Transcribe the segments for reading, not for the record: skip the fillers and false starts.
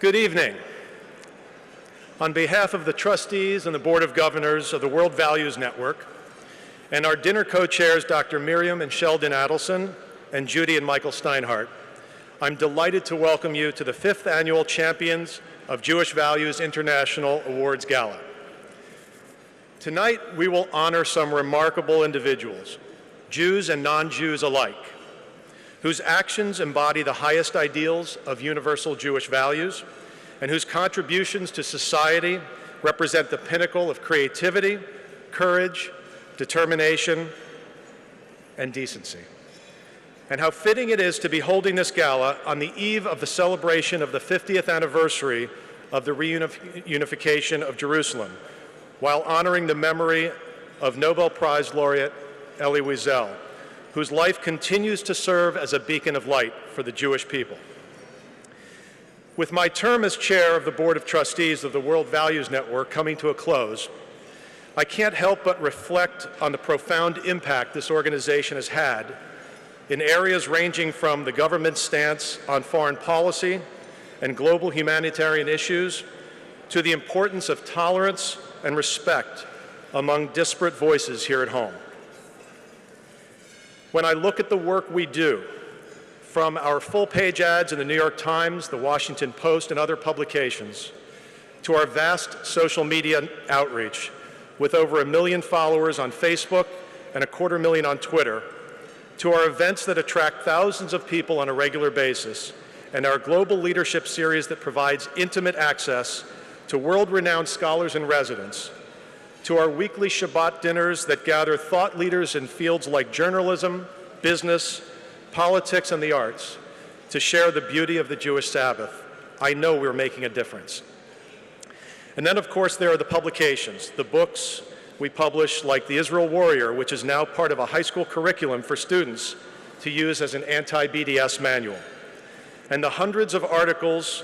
Good evening. On behalf of the trustees and the Board of Governors of the World Values Network and our dinner co-chairs, Dr. Miriam and Sheldon Adelson and Judy and Michael Steinhardt, I'm delighted to welcome you to the 5th Annual Champions of Jewish Values International Awards Gala. Tonight, we will honor some remarkable individuals, Jews and non-Jews alike, whose actions embody the highest ideals of universal Jewish values and whose contributions to society represent the pinnacle of creativity, courage, determination, and decency. And how fitting it is to be holding this gala on the eve of the celebration of the 50th anniversary of the reunification of Jerusalem, while honoring the memory of Nobel Prize laureate Elie Wiesel, whose life continues to serve as a beacon of light for the Jewish people. With my term as chair of the Board of Trustees of the World Values Network coming to a close, I can't help but reflect on the profound impact this organization has had in areas ranging from the government's stance on foreign policy and global humanitarian issues to the importance of tolerance and respect among disparate voices here at home. When I look at the work we do, from our full-page ads in the New York Times, the Washington Post, and other publications, to our vast social media outreach with over 1 million followers on Facebook and 250,000 on Twitter, to our events that attract thousands of people on a regular basis, and our global leadership series that provides intimate access to world-renowned scholars and residents, to our weekly Shabbat dinners that gather thought leaders in fields like journalism, business, politics, and the arts to share the beauty of the Jewish Sabbath. I know we're making a difference. And then, of course, there are the publications, the books we publish, like The Israel Warrior, which is now part of a high school curriculum for students to use as an anti-BDS manual, and the hundreds of articles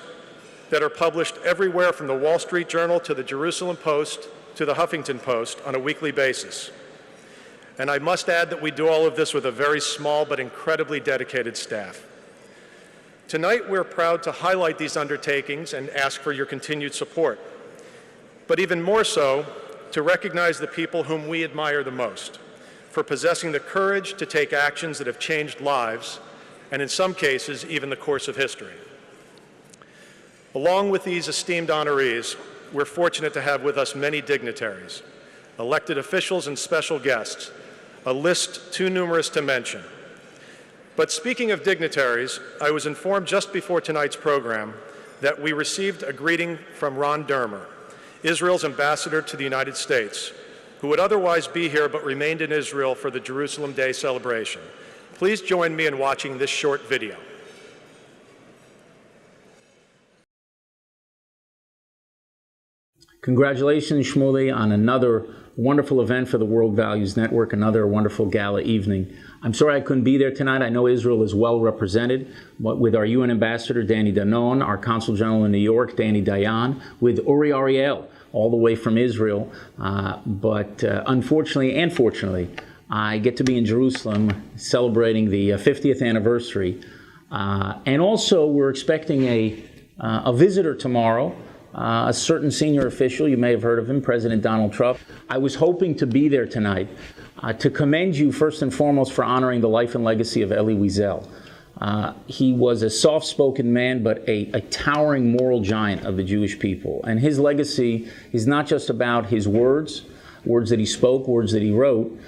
that are published everywhere from the Wall Street Journal to the Jerusalem Post to the Huffington Post on a weekly basis. And I must add that we do all of this with a very small but incredibly dedicated staff. Tonight, we're proud to highlight these undertakings and ask for your continued support, but even more so, to recognize the people whom we admire the most for possessing the courage to take actions that have changed lives, and in some cases, even the course of history. Along with these esteemed honorees, we're fortunate to have with us many dignitaries, elected officials, and special guests, a list too numerous to mention. But speaking of dignitaries, I was informed just before tonight's program that we received a greeting from Ron Dermer, Israel's ambassador to the United States, who would otherwise be here but remained in Israel for the Jerusalem Day celebration. Please join me in watching this short video. Congratulations, Shmuley, on another wonderful event for the World Values Network, another wonderful gala evening. I'm sorry I couldn't be there tonight. I know Israel is well represented with our UN Ambassador, Danny Danon, our Consul General in New York, Danny Dayan, with Uri Ariel, all the way from Israel. But unfortunately and fortunately, I get to be in Jerusalem celebrating the 50th anniversary. And also, we're expecting a visitor tomorrow, a certain senior official. You may have heard of him, President Donald Trump. I was hoping to be there tonight to commend you first and foremost for honoring the life and legacy of Elie Wiesel. He was a soft-spoken man, but a towering moral giant of the Jewish people. And his legacy is not just about his words that he spoke, words that he wrote.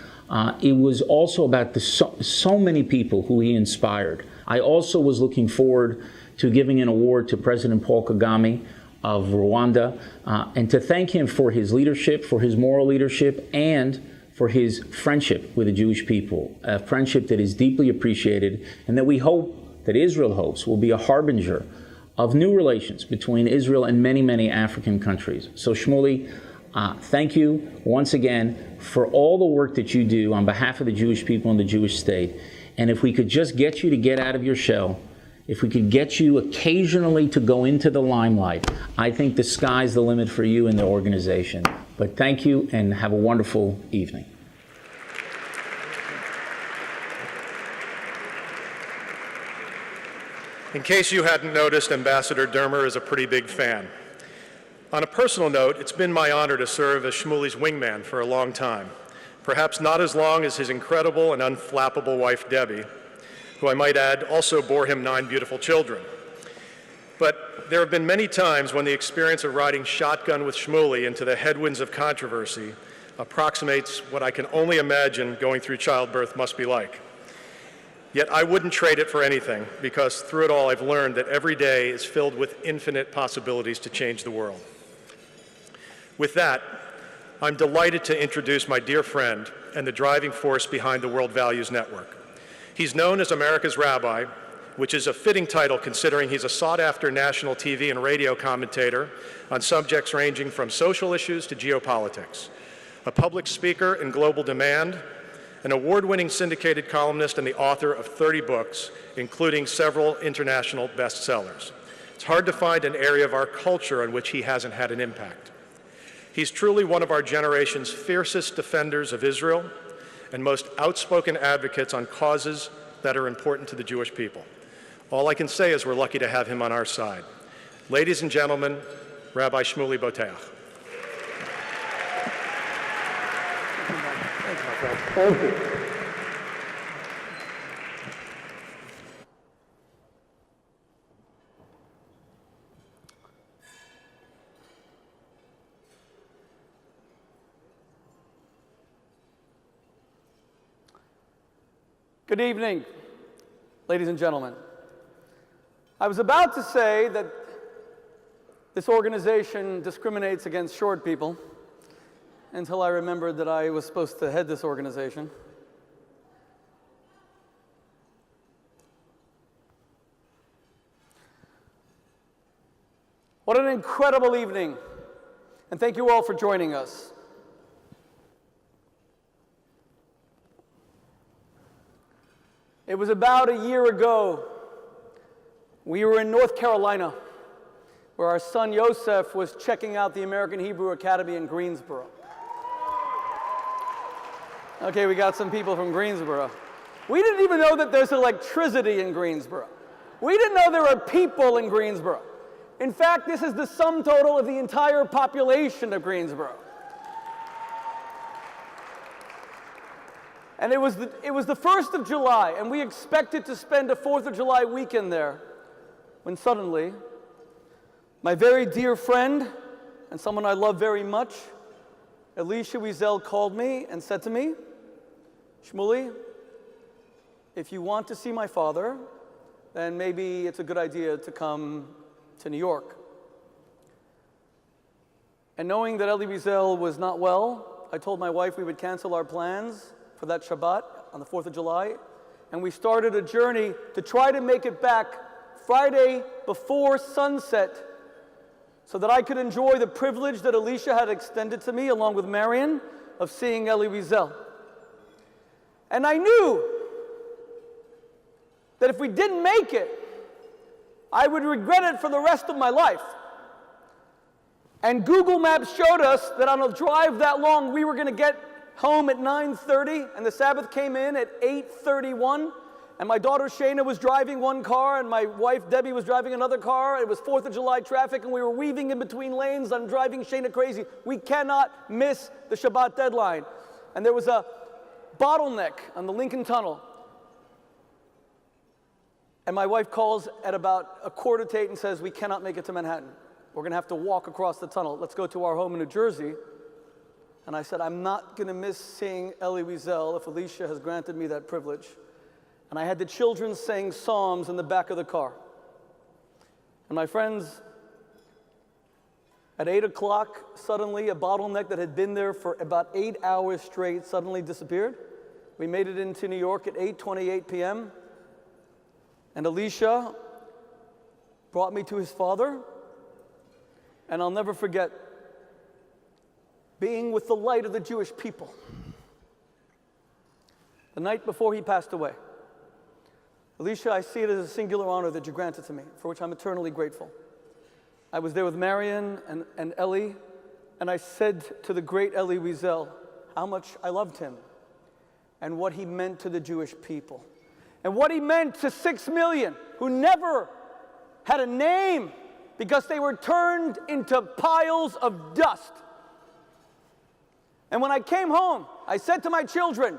It was also about so many people who he inspired. I also was looking forward to giving an award to President Paul Kagame of Rwanda, and to thank him for his leadership, for his moral leadership, and for his friendship with the Jewish people, a friendship that is deeply appreciated and that we hope, that Israel hopes, will be a harbinger of new relations between Israel and many, many African countries. So Shmuley, thank you once again for all the work that you do on behalf of the Jewish people and the Jewish state. And if we could just get you to get out of your shell, if we could get you occasionally to go into the limelight, I think the sky's the limit for you and the organization. But thank you and have a wonderful evening. In case you hadn't noticed, Ambassador Dermer is a pretty big fan. On a personal note, it's been my honor to serve as Shmuley's wingman for a long time, perhaps not as long as his incredible and unflappable wife, Debbie, who I might add also bore him 9 beautiful children. But there have been many times when the experience of riding shotgun with Shmuley into the headwinds of controversy approximates what I can only imagine going through childbirth must be like. Yet I wouldn't trade it for anything, because through it all I've learned that every day is filled with infinite possibilities to change the world. With that, I'm delighted to introduce my dear friend and the driving force behind the World Values Network. He's known as America's Rabbi, which is a fitting title considering he's a sought-after national TV and radio commentator on subjects ranging from social issues to geopolitics, a public speaker in global demand, an award-winning syndicated columnist and the author of 30 books, including several international bestsellers. It's hard to find an area of our culture on which he hasn't had an impact. He's truly one of our generation's fiercest defenders of Israel and most outspoken advocates on causes that are important to the Jewish people. All I can say is we're lucky to have him on our side. Ladies and gentlemen, Rabbi Shmuley Boteach. Thank you. Good evening, ladies and gentlemen. I was about to say that this organization discriminates against short people until I remembered that I was supposed to head this organization. What an incredible evening, and thank you all for joining us. It was about a year ago. We were in North Carolina, where our son Yosef was checking out the American Hebrew Academy in Greensboro. Okay, we got some people from Greensboro. We didn't even know that there's electricity in Greensboro. We didn't know there were people in Greensboro. In fact, this is the sum total of the entire population of Greensboro. And it was the 1st of July, and we expected to spend a 4th of July weekend there, when suddenly, my very dear friend, and someone I love very much, Elisha Wiesel, called me and said to me, Shmuley, if you want to see my father, then maybe it's a good idea to come to New York. And knowing that Elie Wiesel was not well, I told my wife we would cancel our plans for that Shabbat on the 4th of July, and we started a journey to try to make it back Friday before sunset so that I could enjoy the privilege that Elisha had extended to me, along with Marion, of seeing Elie Wiesel. And I knew that if we didn't make it, I would regret it for the rest of my life. And Google Maps showed us that on a drive that long, we were going to get home at 9:30, and the Sabbath came in at 8:31, and my daughter Shana was driving one car, and my wife Debbie was driving another car. It was 4th of July traffic, and we were weaving in between lanes. I'm driving Shana crazy. We cannot miss the Shabbat deadline. And there was a bottleneck on the Lincoln Tunnel. And my wife calls at about 7:45 and says, we cannot make it to Manhattan. We're going to have to walk across the tunnel. Let's go to our home in New Jersey. And I said, I'm not going to miss seeing Elie Wiesel if Elisha has granted me that privilege. And I had the children saying psalms in the back of the car. And my friends, at 8 o'clock, suddenly a bottleneck that had been there for about 8 hours straight suddenly disappeared. We made it into New York at 8:28 p.m. And Elisha brought me to his father. And I'll never forget being with the light of the Jewish people. The night before he passed away. Elisha, I see it as a singular honor that you granted to me, for which I'm eternally grateful. I was there with Marion and Ellie, and I said to the great Elie Wiesel how much I loved him and what he meant to the Jewish people and what he meant to 6 million who never had a name because they were turned into piles of dust. And when I came home, I said to my children,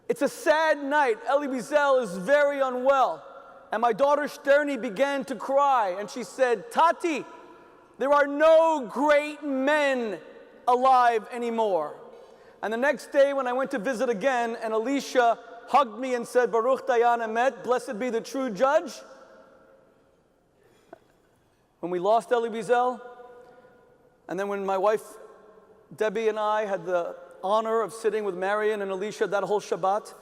it's a sad night. Elie Wiesel is very unwell. And my daughter Sterni began to cry, and she said, Tati, there are no great men alive anymore. And the next day when I went to visit again, and Alicia hugged me and said, Baruch Dayan Emet, blessed be the true judge. When we lost Elie Wiesel, and then when my wife Debbie and I had the honor of sitting with Marion and Alicia that whole Shabbat,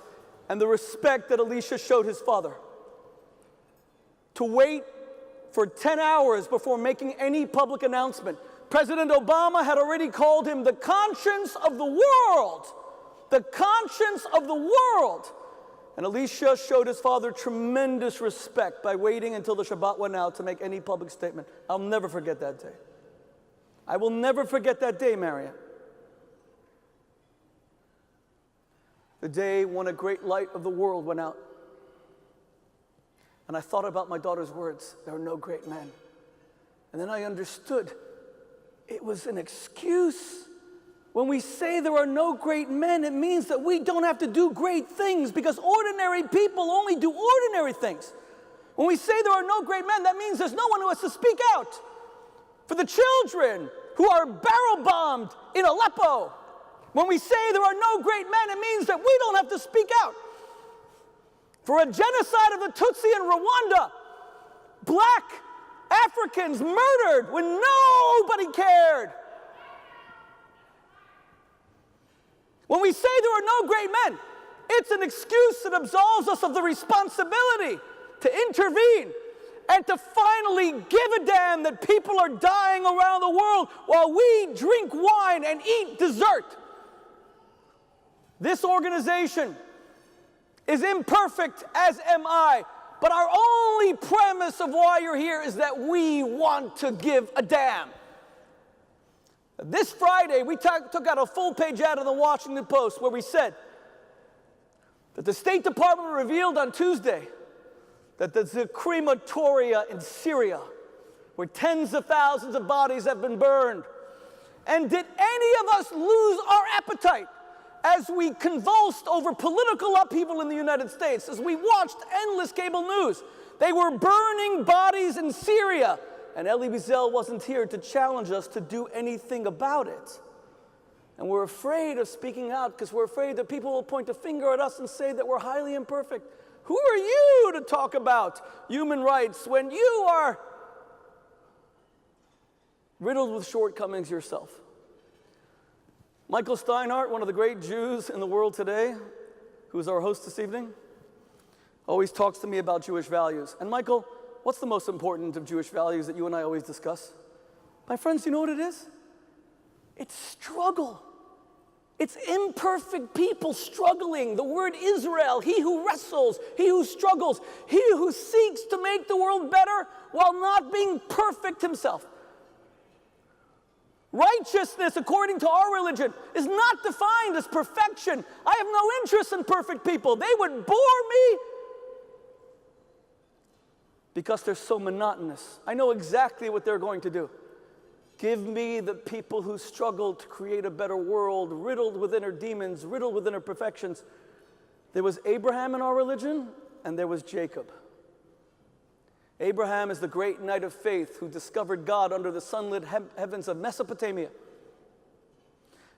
and the respect that Alicia showed his father, to wait for 10 hours before making any public announcement. President Obama had already called him the conscience of the world. The conscience of the world. And Alicia showed his father tremendous respect by waiting until the Shabbat went out to make any public statement. I'll never forget that day. I will never forget that day, Marion. The day when a great light of the world went out. And I thought about my daughter's words, there are no great men. And then I understood it was an excuse. When we say there are no great men, it means that we don't have to do great things because ordinary people only do ordinary things. When we say there are no great men, that means there's no one who has to speak out. For the children who are barrel bombed in Aleppo, when we say there are no great men, it means that we don't have to speak out. For a genocide of the Tutsi in Rwanda, black Africans murdered when nobody cared. When we say there are no great men, it's an excuse that absolves us of the responsibility to intervene and to finally give a damn that people are dying around the world while we drink wine and eat dessert. This organization is imperfect, as am I, but our only premise of why you're here is that we want to give a damn. This Friday, we took out a full-page ad in the Washington Post where we said that the State Department revealed on Tuesday that there's a crematoria in Syria where tens of thousands of bodies have been burned. And did any of us lose our appetite as we convulsed over political upheaval in the United States, as we watched endless cable news? They were burning bodies in Syria, and Elie Wiesel wasn't here to challenge us to do anything about it. And we're afraid of speaking out because we're afraid that people will point a finger at us and say that we're highly imperfect. Who are you to talk about human rights when you are riddled with shortcomings yourself? Michael Steinhardt, one of the great Jews in the world today, who's our host this evening, always talks to me about Jewish values. And Michael, what's the most important of Jewish values that you and I always discuss? My friends, you know what it is? It's struggle. It's imperfect people struggling. The word Israel, he who wrestles, he who struggles, he who seeks to make the world better while not being perfect himself. Righteousness, according to our religion, is not defined as perfection. I have no interest in perfect people. They would bore me because they're so monotonous. I know exactly what they're going to do. Give me the people who struggle to create a better world, riddled with inner demons, riddled with inner perfections. There was Abraham in our religion, and there was Jacob. Abraham is the great knight of faith who discovered God under the sunlit heavens of Mesopotamia.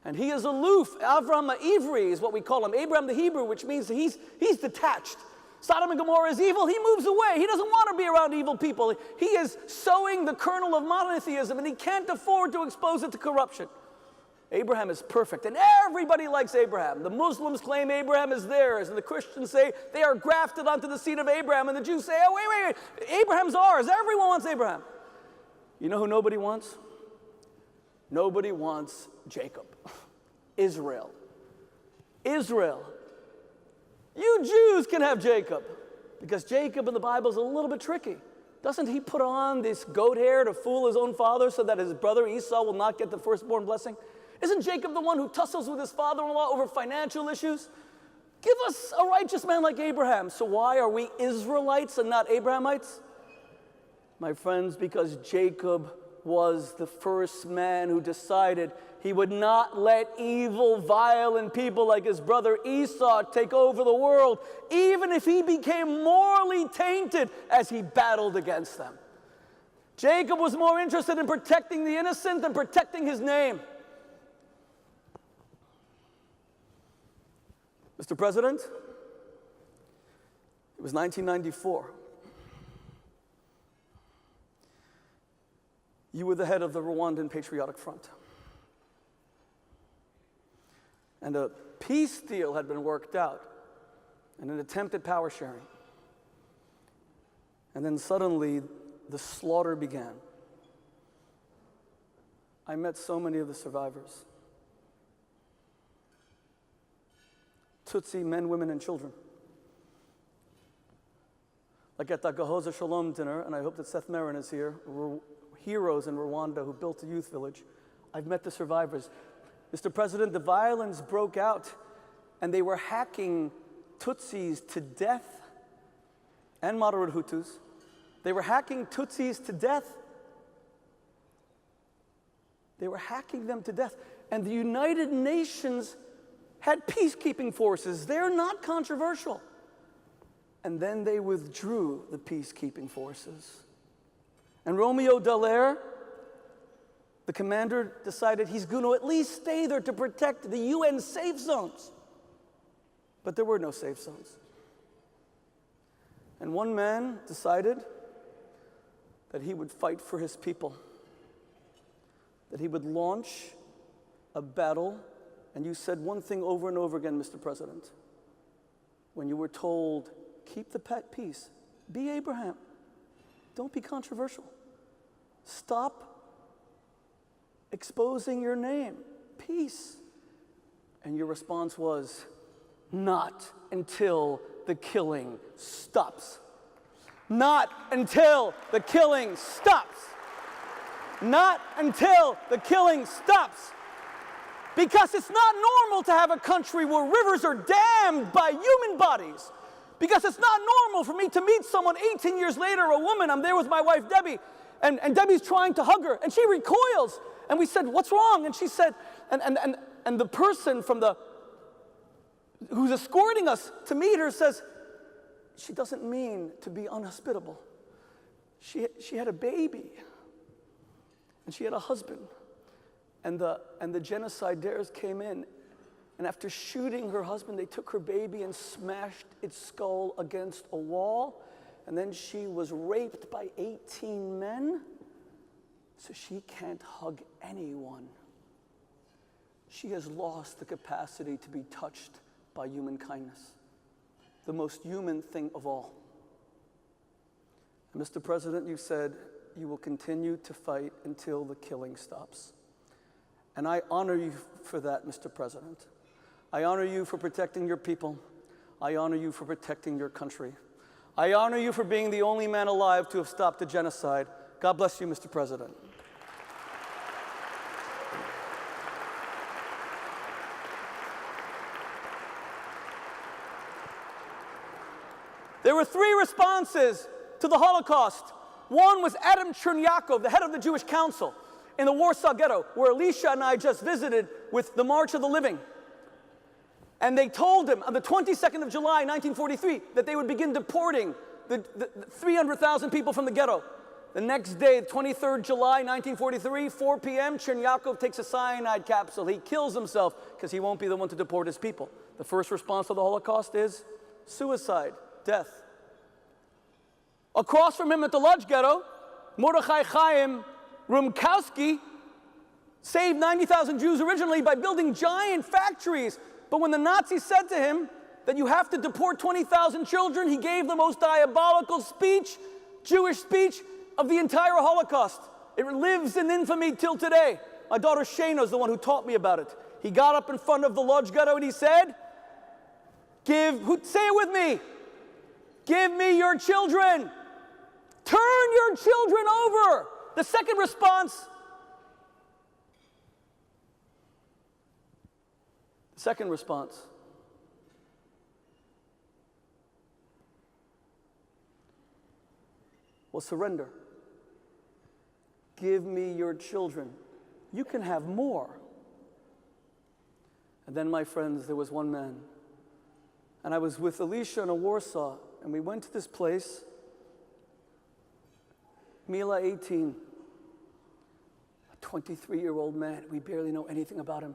And he is aloof. Avram Ivri is what we call him. Abraham the Hebrew, which means he's detached. Sodom and Gomorrah is evil. He moves away. He doesn't want to be around evil people. He is sowing the kernel of monotheism, and he can't afford to expose it to corruption. Abraham is perfect, and everybody likes Abraham. The Muslims claim Abraham is theirs, and the Christians say they are grafted onto the seed of Abraham, and the Jews say, oh, wait, Abraham's ours. Everyone wants Abraham. You know who nobody wants? Nobody wants Jacob. Israel. Israel. You Jews can have Jacob, because Jacob in the Bible is a little bit tricky. Doesn't he put on this goat hair to fool his own father so that his brother Esau will not get the firstborn blessing? Isn't Jacob the one who tussles with his father-in-law over financial issues? Give us a righteous man like Abraham. So why are we Israelites and not Abrahamites? My friends, because Jacob was the first man who decided he would not let evil, violent people like his brother Esau take over the world, even if he became morally tainted as he battled against them. Jacob was more interested in protecting the innocent than protecting his name. Mr. President, it was 1994. You were the head of the Rwandan Patriotic Front. And a peace deal had been worked out in an attempt at power sharing. And then suddenly, the slaughter began. I met so many of the survivors. Tutsi men, women, and children. Like at the Gahoza Shalom dinner, and I hope that Seth Marin is here, heroes in Rwanda who built a youth village. I've met the survivors. Mr. President, the violence broke out, and they were hacking Tutsis to death, and moderate Hutus. They were hacking Tutsis to death. They were hacking them to death. And the United Nations had peacekeeping forces. They're not controversial. And then they withdrew the peacekeeping forces. And Romeo Dallaire, the commander, decided he's going to at least stay there to protect the UN safe zones. But there were no safe zones. And one man decided that he would fight for his people, that he would launch a battle. And you said one thing over and over again, Mr. President, when you were told, keep the peace, be Abraham, don't be controversial, stop exposing your name, peace. And your response was, not until the killing stops. Not until the killing stops. Not until the killing stops. Because it's not normal to have a country where rivers are dammed by human bodies. Because it's not normal for me to meet someone 18 years later, a woman, I'm there with my wife Debbie, and Debbie's trying to hug her, and she recoils. And we said, what's wrong? And she said, and the person from who's escorting us to meet her says, she doesn't mean to be unhospitable. She had a baby, and she had a husband. And the genocidaires came in, and after shooting her husband, they took her baby and smashed its skull against a wall, and then she was raped by 18 men, so she can't hug anyone. She has lost the capacity to be touched by human kindness, the most human thing of all. And Mr. President, you said you will continue to fight until the killing stops. And I honor you for that, Mr. President. I honor you for protecting your people. I honor you for protecting your country. I honor you for being the only man alive to have stopped the genocide. God bless you, Mr. President. There were three responses to the Holocaust. One was Adam Chernyakov, the head of the Jewish Council in the Warsaw Ghetto, where Alicia and I just visited with the March of the Living. And they told him on the 22nd of July, 1943, that they would begin deporting the 300,000 people from the ghetto. The next day, 23rd July, 1943, 4 p.m., Chernyakov takes a cyanide capsule. He kills himself because he won't be the one to deport his people. The first response to the Holocaust is suicide, death. Across from him at the Lodz Ghetto, Mordechai Chaim Rumkowski saved 90,000 Jews originally by building giant factories. But when the Nazis said to him that you have to deport 20,000 children, he gave the most diabolical speech, Jewish speech, of the entire Holocaust. It lives in infamy till today. My daughter Shana is the one who taught me about it. He got up in front of the Lodz Ghetto and he said, say it with me, give me your children. Turn your children over. The second response, was surrender. give me your children. You can have more. And then, my friends, there was one man. And I was with Alicia in Warsaw, and we went to this place, Mila 18, a 23-year-old man. We barely know anything about him.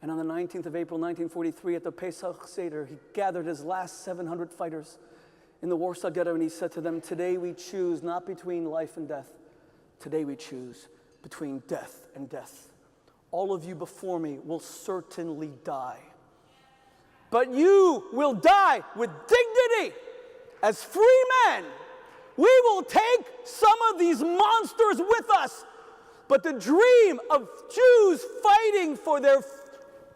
And on the 19th of April, 1943, at the Pesach Seder, he gathered his last 700 fighters in the Warsaw Ghetto, and he said to them, today we choose not between life and death. Today we choose between death and death. All of you before me will certainly die. But you will die with dignity as free men. We will take some of these monsters with us. But the dream of Jews fighting for their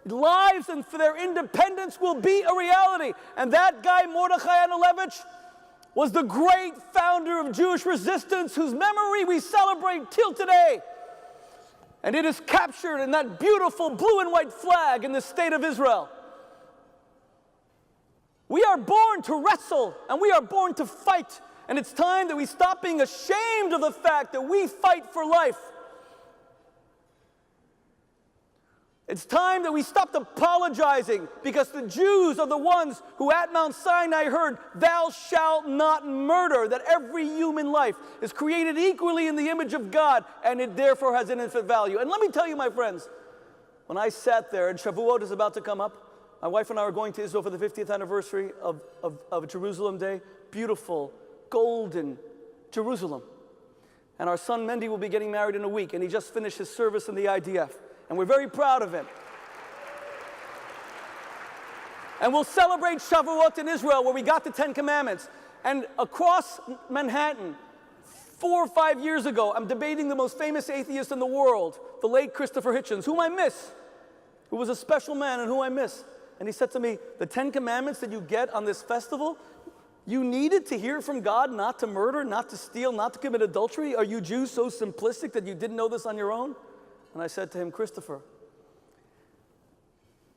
lives and for their independence will be a reality. And that guy, Mordechai Anolovitch, was the great founder of Jewish resistance whose memory we celebrate till today. And it is captured in that beautiful blue and white flag in the state of Israel. We are born to wrestle, and we are born to fight. And it's time that we stop being ashamed of the fact that we fight for life. It's time that we stopped apologizing, because the Jews are the ones who at Mount Sinai heard, thou shalt not murder, that every human life is created equally in the image of God, and it therefore has an infinite value. And let me tell you, my friends, when I sat there, and Shavuot is about to come up, my wife and I are going to Israel for the 50th anniversary of Jerusalem Day. Beautiful, golden Jerusalem. And our son Mendy will be getting married in a week, and he just finished his service in the IDF. And we're very proud of him. And we'll celebrate Shavuot in Israel, where we got the 10 Commandments. And across Manhattan, 4 or 5 years ago, I'm debating the most famous atheist in the world, the late Christopher Hitchens, whom I miss, who was a special man and who I miss. And he said to me, the 10 Commandments that you get on this festival, you needed to hear from God not to murder, not to steal, not to commit adultery? Are you Jews so simplistic that you didn't know this on your own? And I said to him, Christopher,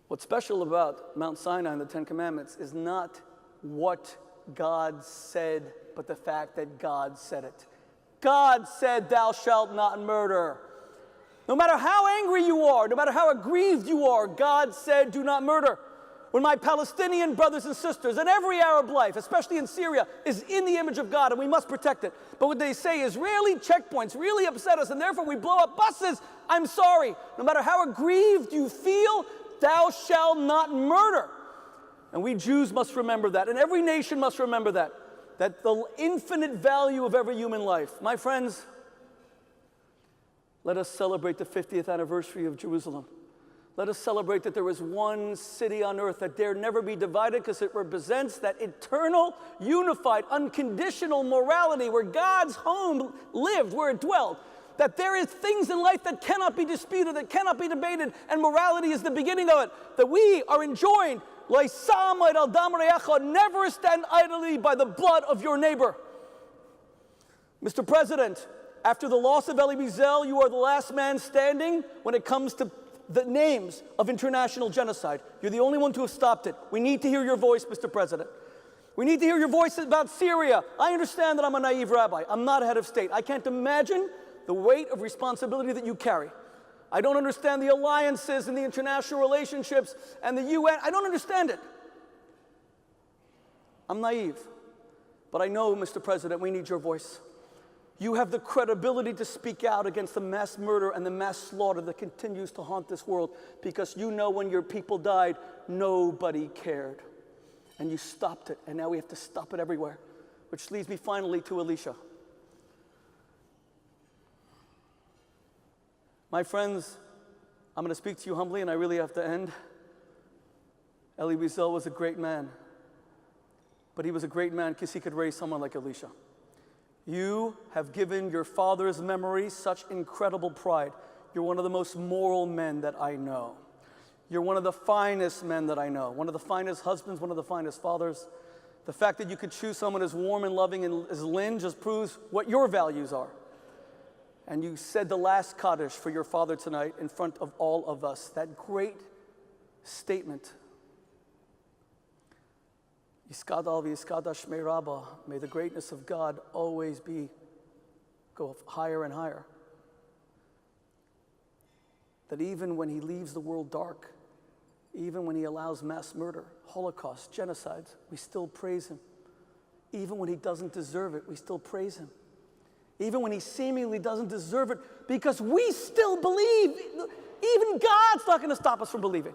what's special about Mount Sinai and the 10 Commandments is not what God said, but the fact that God said it. God said, thou shalt not murder. No matter how angry you are, no matter how aggrieved you are, God said, do not murder. When my Palestinian brothers and sisters and every Arab life, especially in Syria, is in the image of God, and we must protect it. But what they say is Israeli checkpoints really upset us, and therefore we blow up buses. I'm sorry. No matter how aggrieved you feel, thou shalt not murder. And we Jews must remember that, and every nation must remember that the infinite value of every human life. My friends, let us celebrate the 50th anniversary of Jerusalem. Let us celebrate that there is one city on earth that dare never be divided, because it represents that eternal, unified, unconditional morality where God's home lived, where it dwelled. That there is things in life that cannot be disputed, that cannot be debated, and morality is the beginning of it. That we are enjoined, never stand idly by the blood of your neighbor. Mr. President, after the loss of Elie Wiesel, you are the last man standing when it comes to the names of international genocide. You're the only one to have stopped it. We need to hear your voice, Mr. President. We need to hear your voice about Syria. I understand that I'm a naive rabbi. I'm not a head of state. I can't imagine the weight of responsibility that you carry. I don't understand the alliances and the international relationships and the UN. I don't understand it. I'm naive. But I know, Mr. President, we need your voice. You have the credibility to speak out against the mass murder and the mass slaughter that continues to haunt this world, because you know when your people died, nobody cared. And you stopped it, and now we have to stop it everywhere. Which leads me finally to Alicia. My friends, I'm going to speak to you humbly, and I really have to end. Elie Wiesel was a great man. But he was a great man because he could raise someone like Alicia. You have given your father's memory such incredible pride. You're one of the most moral men that I know. You're one of the finest men that I know. One of the finest husbands, one of the finest fathers. The fact that you could choose someone as warm and loving as Lynn just proves what your values are. And you said the last Kaddish for your father tonight in front of all of us. That great statement. Yiskadal v'yiskada shmei Rabbah. May the greatness of God always go higher and higher. that even when he leaves the world dark, even when he allows mass murder, Holocaust, genocides, we still praise him. Even when he doesn't deserve it, we still praise him. Even when he seemingly doesn't deserve it, because we still believe. Even God's not going to stop us from believing.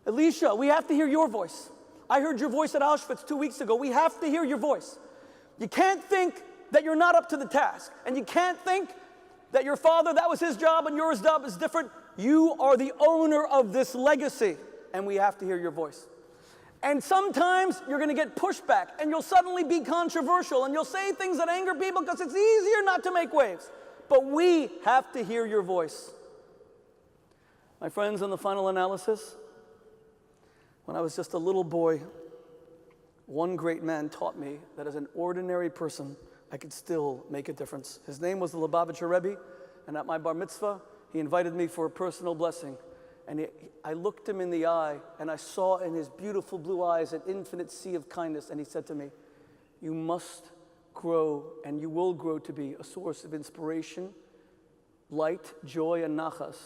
Elisha, we have to hear your voice. I heard your voice at Auschwitz 2 weeks ago. We have to hear your voice. You can't think that you're not up to the task. And you can't think that your father, that was his job and yours job is different. You are the owner of this legacy, and we have to hear your voice. And sometimes you're going to get pushback, and you'll suddenly be controversial, and you'll say things that anger people because it's easier not to make waves. But we have to hear your voice. My friends, in the final analysis, when I was just a little boy, one great man taught me that as an ordinary person, I could still make a difference. His name was the Lubavitcher Rebbe, and at my bar mitzvah, he invited me for a personal blessing. And I looked him in the eye, and I saw in his beautiful blue eyes an infinite sea of kindness, and he said to me, you must grow, and you will grow to be a source of inspiration, light, joy, and nachas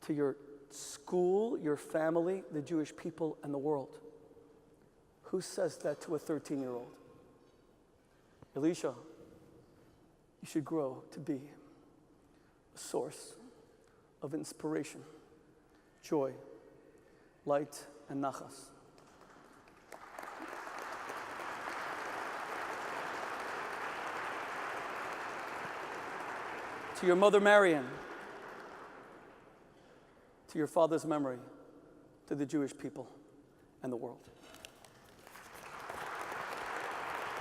to your school, your family, the Jewish people, and the world. Who says that to a 13-year-old? Elisha, you should grow to be a source of inspiration, joy, light, and nachas. To your mother Marian, to your father's memory, to the Jewish people and the world.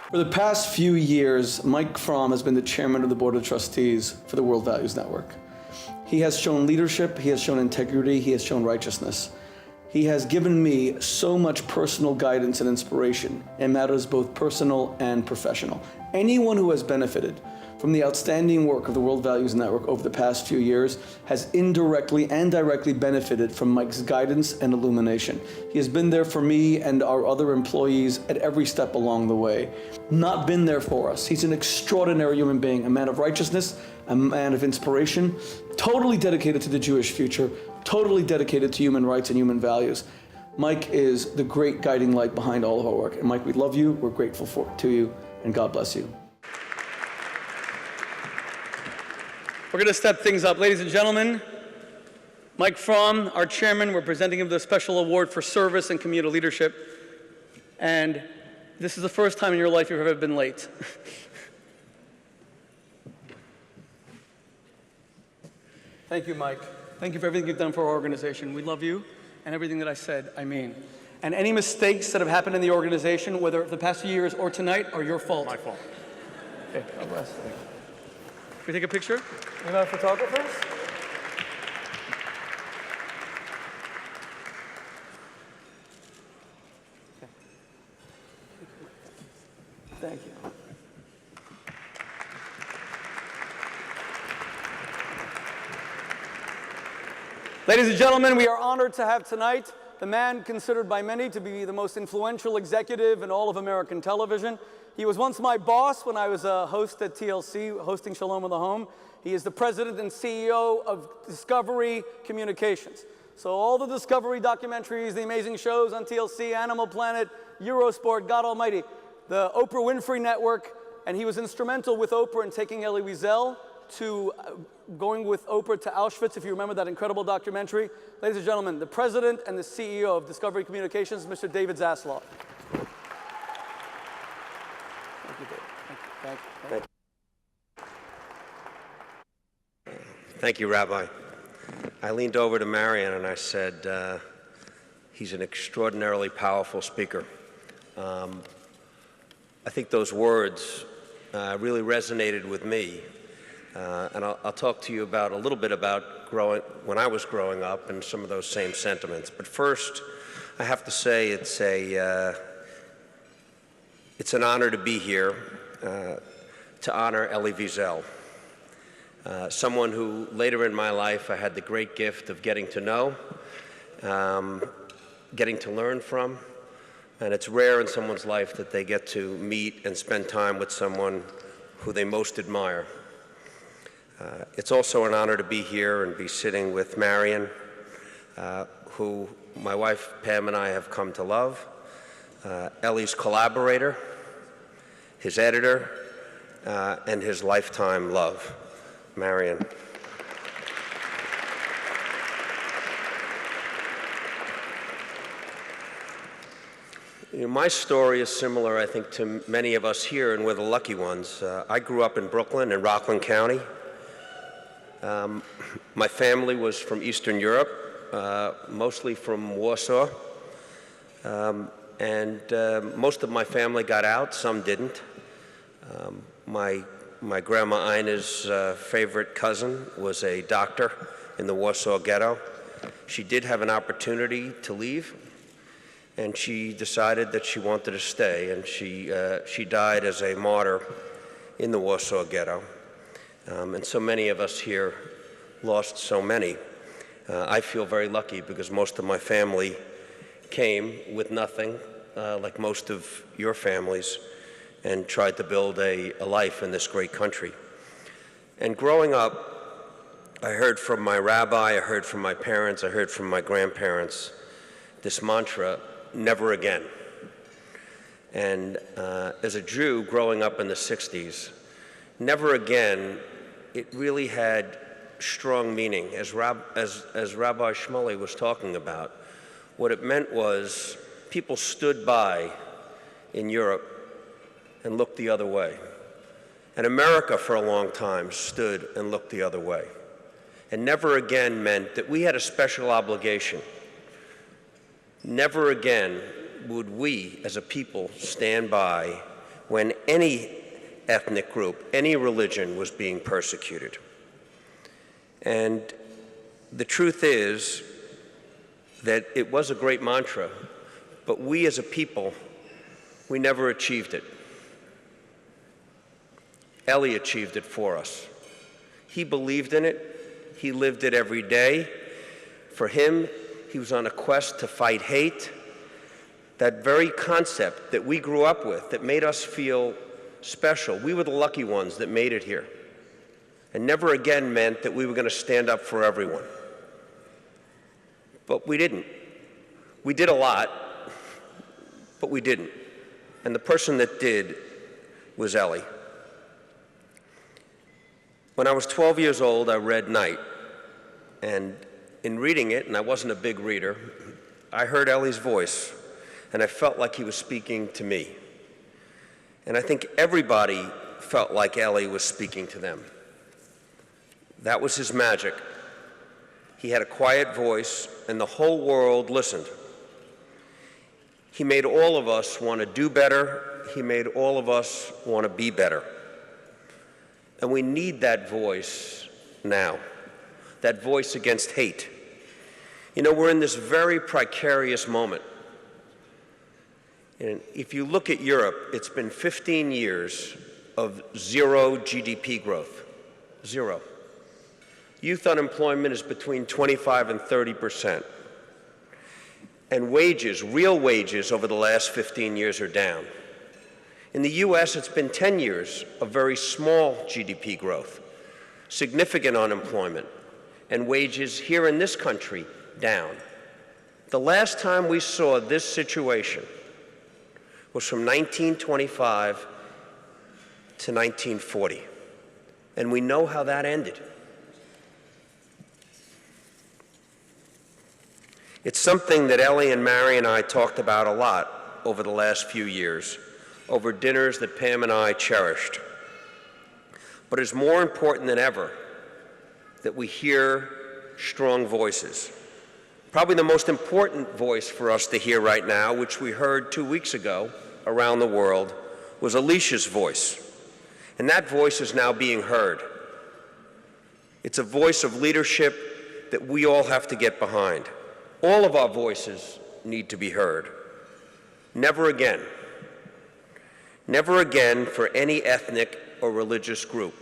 For the past few years, Mike Fromm has been the chairman of the Board of Trustees for the World Values Network. He has shown leadership, he has shown integrity, he has shown righteousness. He has given me so much personal guidance and inspiration in matters both personal and professional. Anyone who has benefited from the outstanding work of the World Values Network over the past few years has indirectly and directly benefited from Mike's guidance and illumination. He has been there for me and our other employees at every step along the way. Not been there for us. He's an extraordinary human being, a man of righteousness, a man of inspiration, totally dedicated to the Jewish future, totally dedicated to human rights and human values. Mike is the great guiding light behind all of our work. And Mike, we love you, we're grateful to you, and God bless you. We're going to step things up. Ladies and gentlemen, Mike Fromm, our chairman, we're presenting him the special award for service and community leadership. And this is the first time in your life you've ever been late. Thank you, Mike. Thank you for everything you've done for our organization. We love you, and everything that I said, I mean. And any mistakes that have happened in the organization, whether the past few years or tonight, are your fault. My fault. Okay, God bless. Can we take a picture? You know photographers? Okay. Thank you. Ladies and gentlemen, we are honored to have tonight the man considered by many to be the most influential executive in all of American television. He was once my boss when I was a host at TLC, hosting Shalom in the Home. He is the president and CEO of Discovery Communications. So all the Discovery documentaries, the amazing shows on TLC, Animal Planet, Eurosport, God Almighty, the Oprah Winfrey Network, and he was instrumental with Oprah in taking Elie Wiesel to going with Oprah to Auschwitz, if you remember that incredible documentary. Ladies and gentlemen, the president and the CEO of Discovery Communications, Mr. David Zaslav. Thank you, David. Thank you. Thank you, Rabbi. I leaned over to Marian and I said, he's an extraordinarily powerful speaker. I think those words really resonated with me. And I'll talk to you about a little bit about when I was growing up and some of those same sentiments. But first, I have to say it's an honor to be here to honor Elie Wiesel, someone who later in my life I had the great gift of getting to know, getting to learn from, and it's rare in someone's life that they get to meet and spend time with someone who they most admire. It's also an honor to be here and be sitting with Marion, who my wife Pam and I have come to love, Ellie's collaborator, his editor, and his lifetime love, Marion. You know, my story is similar, I think, to many of us here, and we're the lucky ones. I grew up in Brooklyn, in Rockland County. My family was from Eastern Europe, mostly from Warsaw. Most of my family got out, some didn't. My grandma Ina's favorite cousin was a doctor in the Warsaw Ghetto. She did have an opportunity to leave, and she decided that she wanted to stay, and she died as a martyr in the Warsaw Ghetto. And so many of us here lost so many. I feel very lucky because most of my family came with nothing, like most of your families, and tried to build a life in this great country. And growing up, I heard from my rabbi, I heard from my parents, I heard from my grandparents this mantra, never again. And as a Jew growing up in the 60s, never again, it really had strong meaning. As Rabbi Shmuley was talking about, what it meant was people stood by in Europe and looked the other way. And America for a long time stood and looked the other way. And never again meant that we had a special obligation. Never again would we as a people stand by when any ethnic group, any religion was being persecuted. And the truth is that it was a great mantra, but we as a people, we never achieved it. Ellie achieved it for us. He believed in it. He lived it every day. For him, he was on a quest to fight hate. That very concept that we grew up with, that made us feel special. We were the lucky ones that made it here. And never again meant that we were going to stand up for everyone. But we didn't. We did a lot, but we didn't. And the person that did was Ellie. When I was 12 years old, I read Night. And in reading it, and I wasn't a big reader, I heard Ellie's voice, and I felt like he was speaking to me. And I think everybody felt like Ellie was speaking to them. That was his magic. He had a quiet voice, and the whole world listened. He made all of us want to do better. He made all of us want to be better. And we need that voice now, that voice against hate. You know, we're in this very precarious moment. And if you look at Europe, it's been 15 years of zero GDP growth, zero. Youth unemployment is between 25 and 30%. And wages, real wages over the last 15 years are down. In the US, it's been 10 years of very small GDP growth, significant unemployment, and wages here in this country down. The last time we saw this situation was from 1925 to 1940. And we know how that ended. It's something that Ellie and Mary and I talked about a lot over the last few years, over dinners that Pam and I cherished. But it's more important than ever that we hear strong voices. Probably the most important voice for us to hear right now, which we heard 2 weeks ago around the world, was Alicia's voice. And that voice is now being heard. It's a voice of leadership that we all have to get behind. All of our voices need to be heard. Never again. Never again for any ethnic or religious group.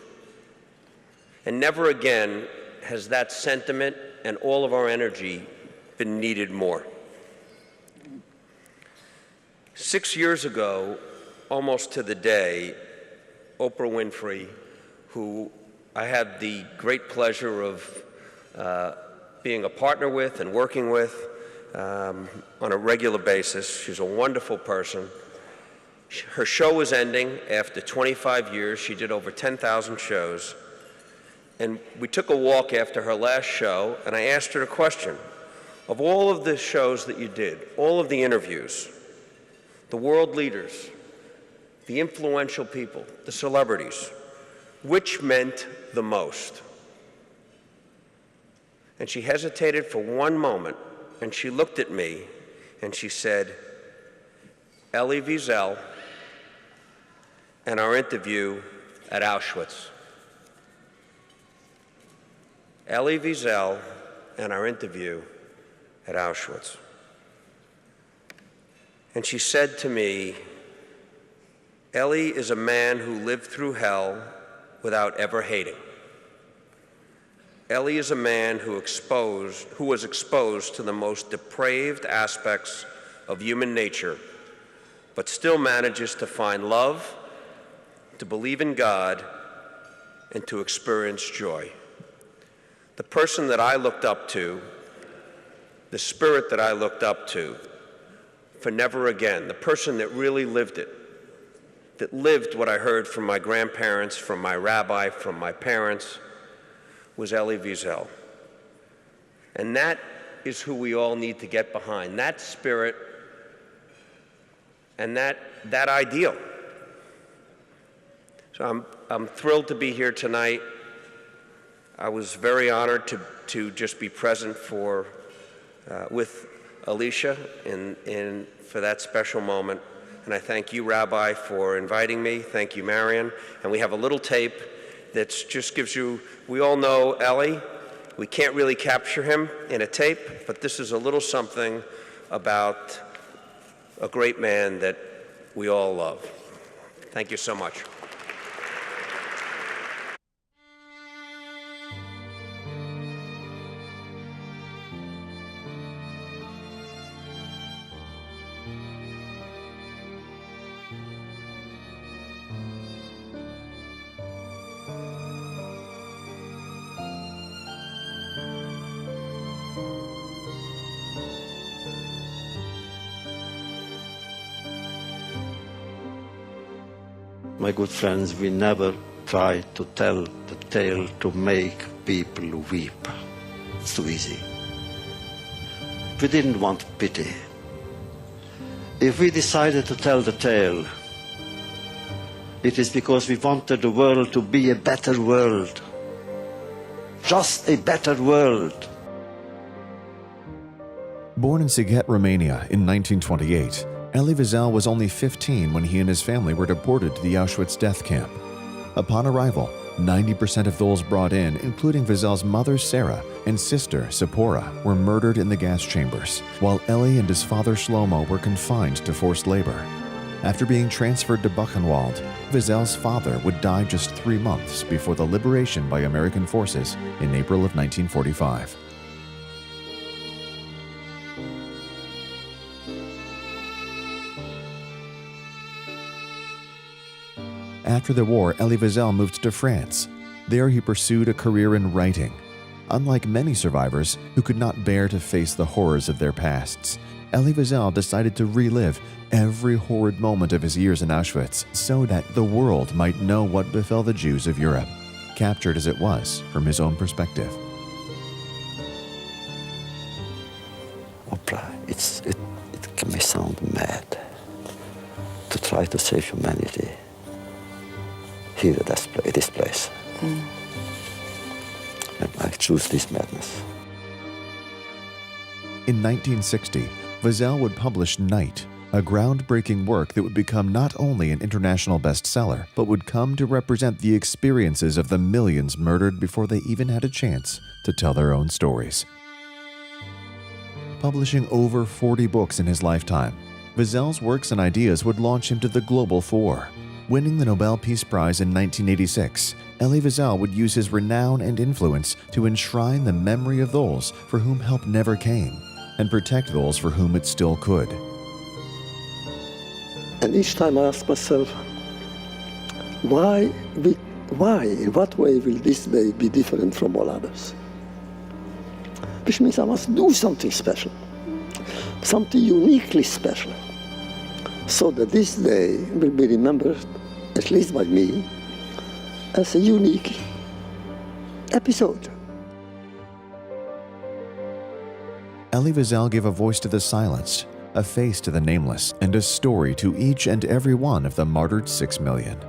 And never again has that sentiment and all of our energy been needed more. 6 years ago, almost to the day, Oprah Winfrey, who I had the great pleasure of being a partner with and working with on a regular basis. She's a wonderful person. Her show was ending after 25 years. She did over 10,000 shows. And we took a walk after her last show, and I asked her a question. Of all of the shows that you did, all of the interviews, the world leaders, the influential people, the celebrities, which meant the most? And she hesitated for one moment, and she looked at me, and she said, Elie Wiesel and our interview at Auschwitz. Elie Wiesel and our interview at Auschwitz. And she said to me, Elie is a man who lived through hell without ever hating. Elie is a man who was exposed to the most depraved aspects of human nature, but still manages to find love, to believe in God, and to experience joy. The person that I looked up to, the spirit that I looked up to for never again, the person that really lived it, that lived what I heard from my grandparents, from my rabbi, from my parents, was Elie Wiesel. And that is who we all need to get behind, that spirit and that ideal. So I'm thrilled to be here tonight. I was very honored to just be present with Alicia for that special moment. And I thank you, Rabbi, for inviting me. Thank you, Marion. And we have a little tape that just gives you, we all know Elie. We can't really capture him in a tape, but this is a little something about a great man that we all love. Thank you so much. My good friends, we never try to tell the tale to make people weep. It's too easy. We didn't want pity. If we decided to tell the tale, it is because we wanted the world to be a better world. Just a better world. Born in Sighet, Romania in 1928, Elie Wiesel was only 15 when he and his family were deported to the Auschwitz death camp. Upon arrival, 90% of those brought in, including Wiesel's mother Sarah and sister Sephora, were murdered in the gas chambers, while Elie and his father Shlomo were confined to forced labor. After being transferred to Buchenwald, Wiesel's father would die just 3 months before the liberation by American forces in April of 1945. After the war, Elie Wiesel moved to France. There he pursued a career in writing. Unlike many survivors who could not bear to face the horrors of their pasts, Elie Wiesel decided to relive every horrid moment of his years in Auschwitz so that the world might know what befell the Jews of Europe, captured as it was from his own perspective. Oprah, it can may sound mad to try to save humanity here at this place. And I choose this madness. In 1960, Wiesel would publish Night, a groundbreaking work that would become not only an international bestseller, but would come to represent the experiences of the millions murdered before they even had a chance to tell their own stories. Publishing over 40 books in his lifetime, Wiesel's works and ideas would launch him to the global fore. Winning the Nobel Peace Prize in 1986, Elie Wiesel would use his renown and influence to enshrine the memory of those for whom help never came, and protect those for whom it still could. And each time I ask myself, why we why, in what way will this day be different from all others? Which means I must do something special, something uniquely special, so that this day will be remembered, at least by me, as a unique episode. Elie Wiesel gave a voice to the silenced, a face to the nameless, and a story to each and every one of the martyred 6 million.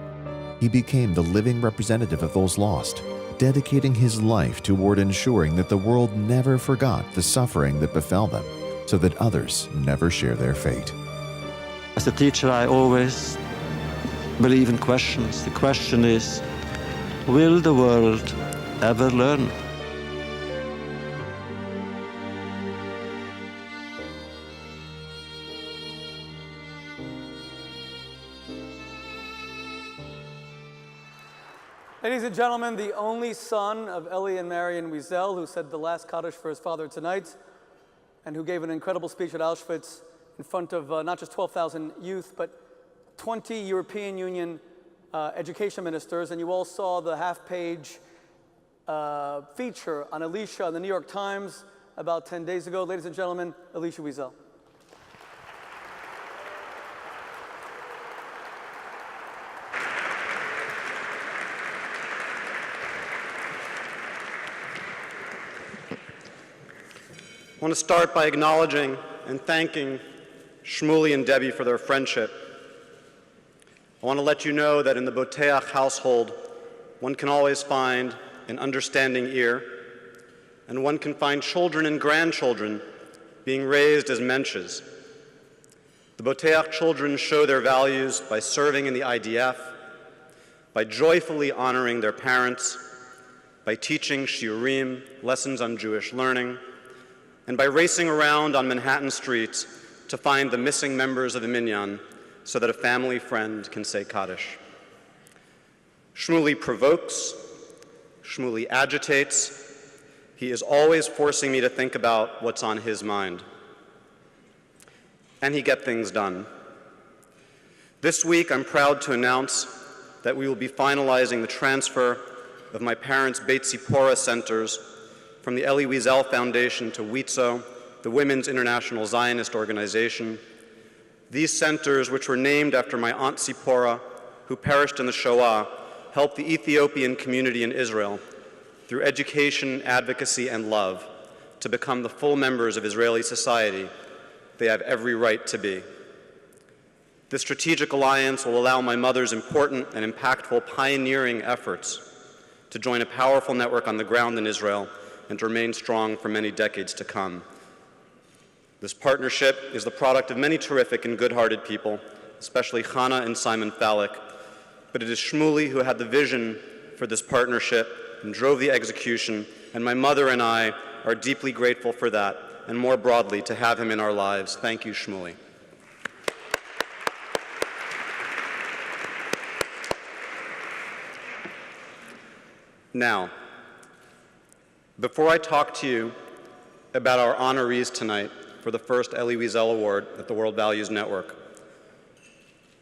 He became the living representative of those lost, dedicating his life toward ensuring that the world never forgot the suffering that befell them, so that others never share their fate. As a teacher, I always believe in questions. The question is, will the world ever learn? Ladies and gentlemen, the only son of Elie and Marion Wiesel, who said the last Kaddish for his father tonight, and who gave an incredible speech at Auschwitz in front of not just 12,000 youth, but 20 European Union education ministers. And you all saw the half-page feature on Elisha in the New York Times about 10 days ago. Ladies and gentlemen, Elisha Wiesel. I want to start by acknowledging and thanking Shmuley and Debbie for their friendship. I want to let you know that in the Boteach household, one can always find an understanding ear, and one can find children and grandchildren being raised as mensches. The Boteach children show their values by serving in the IDF, by joyfully honoring their parents, by teaching shiurim, lessons on Jewish learning, and by racing around on Manhattan streets to find the missing members of the minyan so that a family friend can say Kaddish. Shmuley provokes, Shmuley agitates. He is always forcing me to think about what's on his mind. And he gets things done. This week, I'm proud to announce that we will be finalizing the transfer of my parents' Beit Zipporah centers from the Elie Wiesel Foundation to WITZO, the Women's International Zionist Organization. These centers, which were named after my Aunt Zipporah, who perished in the Shoah, help the Ethiopian community in Israel, through education, advocacy, and love, to become the full members of Israeli society they have every right to be. This strategic alliance will allow my mother's important and impactful pioneering efforts to join a powerful network on the ground in Israel and to remain strong for many decades to come. This partnership is the product of many terrific and good-hearted people, especially Chana and Simon Falek, but it is Shmuley who had the vision for this partnership and drove the execution, and my mother and I are deeply grateful for that, and more broadly, to have him in our lives. Thank you, Shmuley. Now, before I talk to you about our honorees tonight for the first Elie Wiesel Award at the World Values Network,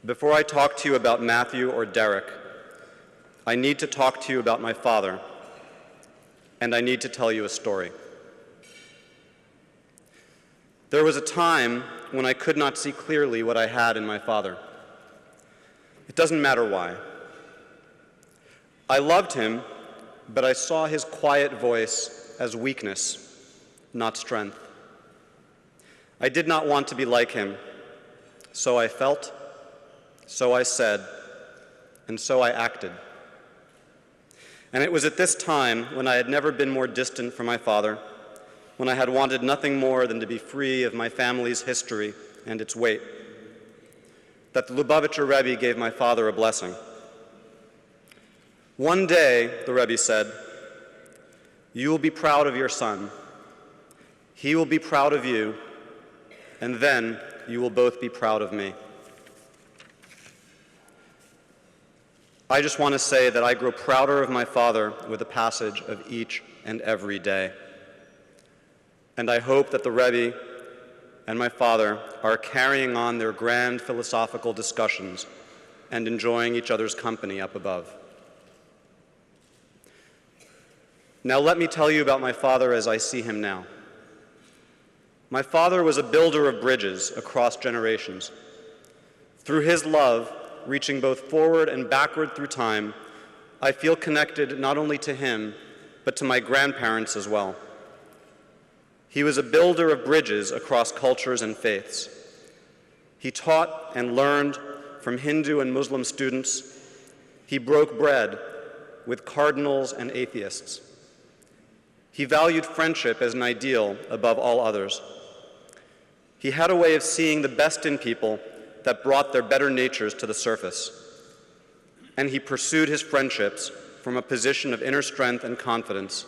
before I talk to you about Matthew or Derek, I need to talk to you about my father, and I need to tell you a story. There was a time when I could not see clearly what I had in my father. It doesn't matter why. I loved him, but I saw his quiet voice as weakness, not strength. I did not want to be like him, so I felt, so I said, and so I acted. And it was at this time, when I had never been more distant from my father, when I had wanted nothing more than to be free of my family's history and its weight, that the Lubavitcher Rebbe gave my father a blessing. One day, the Rebbe said, "You will be proud of your son. He will be proud of you, and then you will both be proud of me." I just want to say that I grow prouder of my father with the passage of each and every day. And I hope that the Rebbe and my father are carrying on their grand philosophical discussions and enjoying each other's company up above. Now let me tell you about my father as I see him now. My father was a builder of bridges across generations. Through his love, reaching both forward and backward through time, I feel connected not only to him, but to my grandparents as well. He was a builder of bridges across cultures and faiths. He taught and learned from Hindu and Muslim students. He broke bread with cardinals and atheists. He valued friendship as an ideal above all others. He had a way of seeing the best in people that brought their better natures to the surface. And he pursued his friendships from a position of inner strength and confidence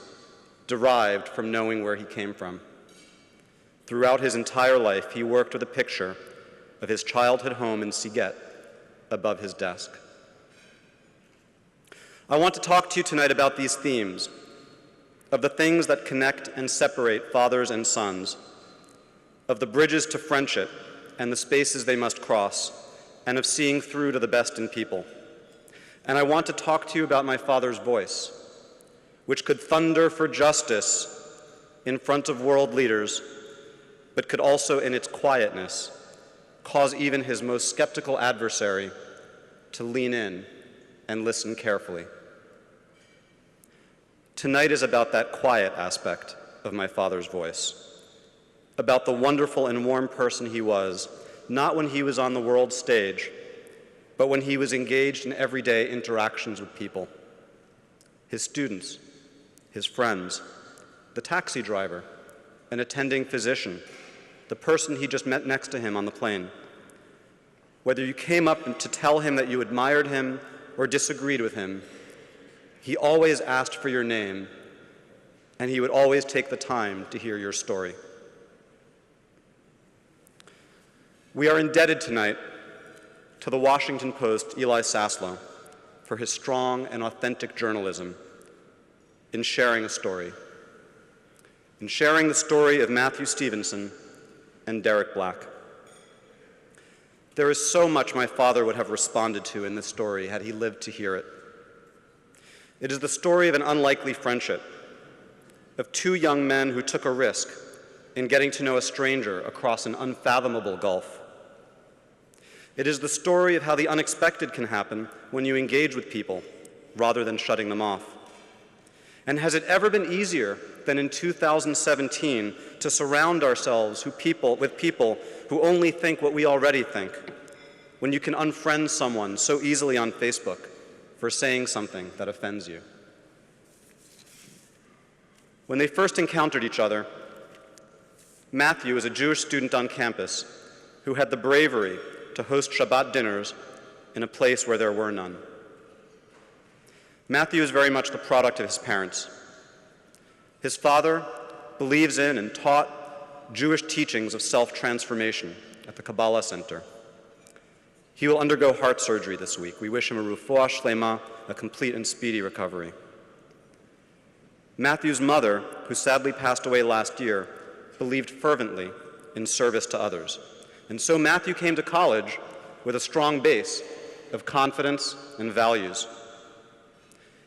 derived from knowing where he came from. Throughout his entire life, he worked with a picture of his childhood home in Siget above his desk. I want to talk to you tonight about these themes, of the things that connect and separate fathers and sons, of the bridges to friendship and the spaces they must cross, and of seeing through to the best in people. And I want to talk to you about my father's voice, which could thunder for justice in front of world leaders, but could also, in its quietness, cause even his most skeptical adversary to lean in and listen carefully. Tonight is about that quiet aspect of my father's voice, about the wonderful and warm person he was, not when he was on the world stage, but when he was engaged in everyday interactions with people, his students, his friends, the taxi driver, an attending physician, the person he just met next to him on the plane. Whether you came up to tell him that you admired him or disagreed with him, he always asked for your name, and he would always take the time to hear your story. We are indebted tonight to the Washington Post, Eli Saslow, for his strong and authentic journalism in sharing a story, in sharing the story of Matthew Stevenson and Derek Black. There is so much my father would have responded to in this story had he lived to hear it. It is the story of an unlikely friendship, of two young men who took a risk in getting to know a stranger across an unfathomable gulf. It is the story of how the unexpected can happen when you engage with people rather than shutting them off. And has it ever been easier than in 2017 to surround ourselves with people who only think what we already think, when you can unfriend someone so easily on Facebook for saying something that offends you? When they first encountered each other, Matthew was a Jewish student on campus who had the bravery to host Shabbat dinners in a place where there were none. Matthew is very much the product of his parents. His father believes in and taught Jewish teachings of self-transformation at the Kabbalah Center. He will undergo heart surgery this week. We wish him a refuah shlema, a complete and speedy recovery. Matthew's mother, who sadly passed away last year, believed fervently in service to others. And so Matthew came to college with a strong base of confidence and values.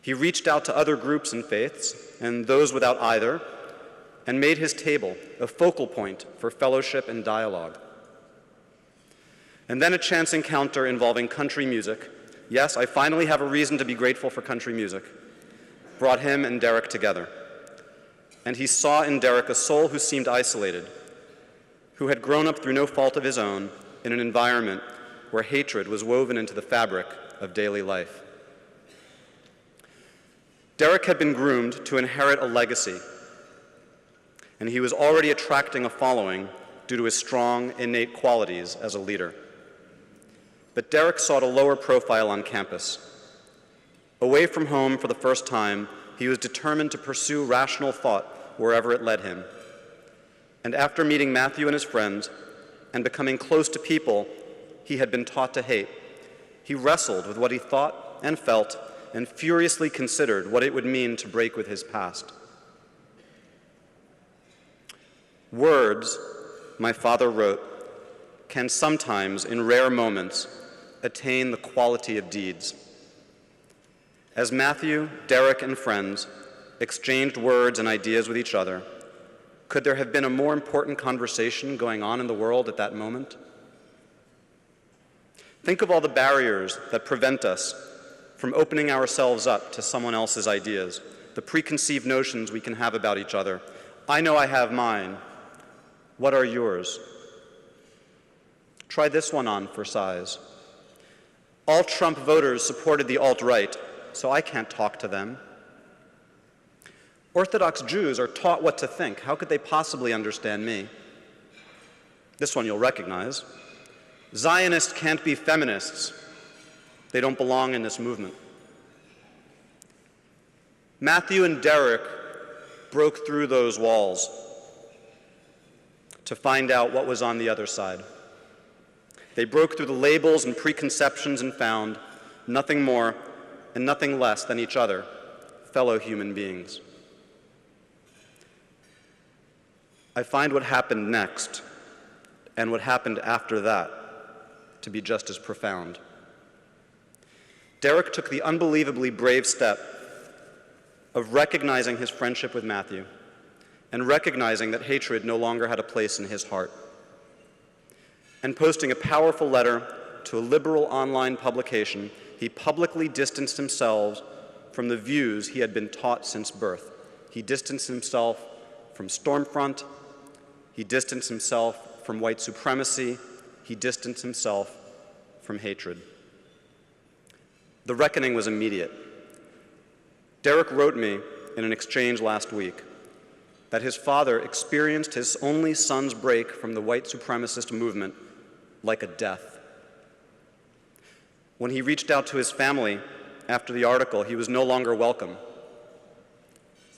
He reached out to other groups and faiths, and those without either, and made his table a focal point for fellowship and dialogue. And then a chance encounter involving country music. Yes, I finally have a reason to be grateful for country music. Brought him and Derek together. And he saw in Derek a soul who seemed isolated, who had grown up through no fault of his own in an environment where hatred was woven into the fabric of daily life. Derek had been groomed to inherit a legacy, and he was already attracting a following due to his strong, innate qualities as a leader. But Derek sought a lower profile on campus. Away from home for the first time, he was determined to pursue rational thought wherever it led him. And after meeting Matthew and his friends and becoming close to people he had been taught to hate, he wrestled with what he thought and felt and furiously considered what it would mean to break with his past. Words, my father wrote, can sometimes, in rare moments, attain the quality of deeds. As Matthew, Derek, and friends exchanged words and ideas with each other, could there have been a more important conversation going on in the world at that moment? Think of all the barriers that prevent us from opening ourselves up to someone else's ideas, the preconceived notions we can have about each other. I know I have mine. What are yours? Try this one on for size. All Trump voters supported the alt-right, so I can't talk to them. Orthodox Jews are taught what to think. How could they possibly understand me? This one you'll recognize. Zionists can't be feminists. They don't belong in this movement. Matthew and Derek broke through those walls to find out what was on the other side. They broke through the labels and preconceptions and found nothing more and nothing less than each other, fellow human beings. I find what happened next and what happened after that to be just as profound. Derek took the unbelievably brave step of recognizing his friendship with Matthew and recognizing that hatred no longer had a place in his heart, and posting a powerful letter to a liberal online publication, he publicly distanced himself from the views he had been taught since birth. He distanced himself from Stormfront. He distanced himself from white supremacy. He distanced himself from hatred. The reckoning was immediate. Derek wrote me in an exchange last week that his father experienced his only son's break from the white supremacist movement like a death. When he reached out to his family after the article, he was no longer welcome,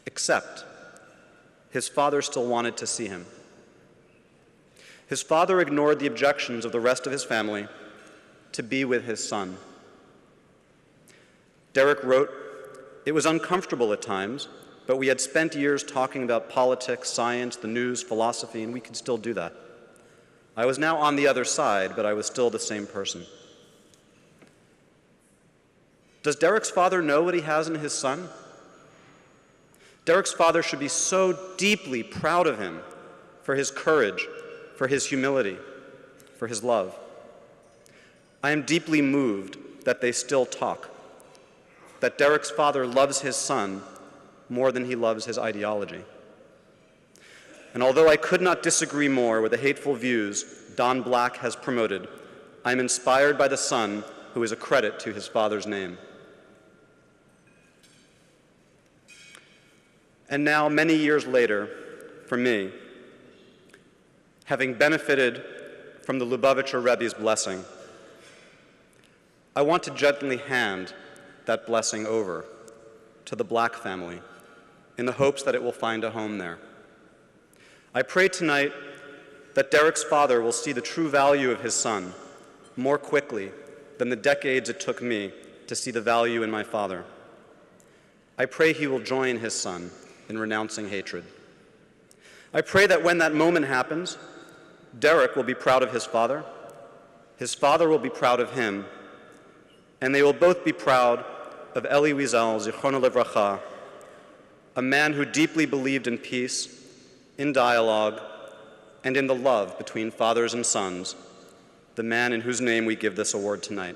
except his father still wanted to see him. His father ignored the objections of the rest of his family to be with his son. Derek wrote, "It was uncomfortable at times, but we had spent years talking about politics, science, the news, philosophy, and we could still do that. I was now on the other side, but I was still the same person." Does Derek's father know what he has in his son? Derek's father should be so deeply proud of him for his courage, for his humility, for his love. I am deeply moved that they still talk, that Derek's father loves his son more than he loves his ideology. And although I could not disagree more with the hateful views Don Black has promoted, I am inspired by the son who is a credit to his father's name. And now, many years later, for me, having benefited from the Lubavitcher Rebbe's blessing, I want to gently hand that blessing over to the Black family in the hopes that it will find a home there. I pray tonight that Derek's father will see the true value of his son more quickly than the decades it took me to see the value in my father. I pray he will join his son in renouncing hatred. I pray that when that moment happens, Derek will be proud of his father will be proud of him, and they will both be proud of Elie Wiesel, Zichrono Livracha, a man who deeply believed in peace, in dialogue, and in the love between fathers and sons, the man in whose name we give this award tonight.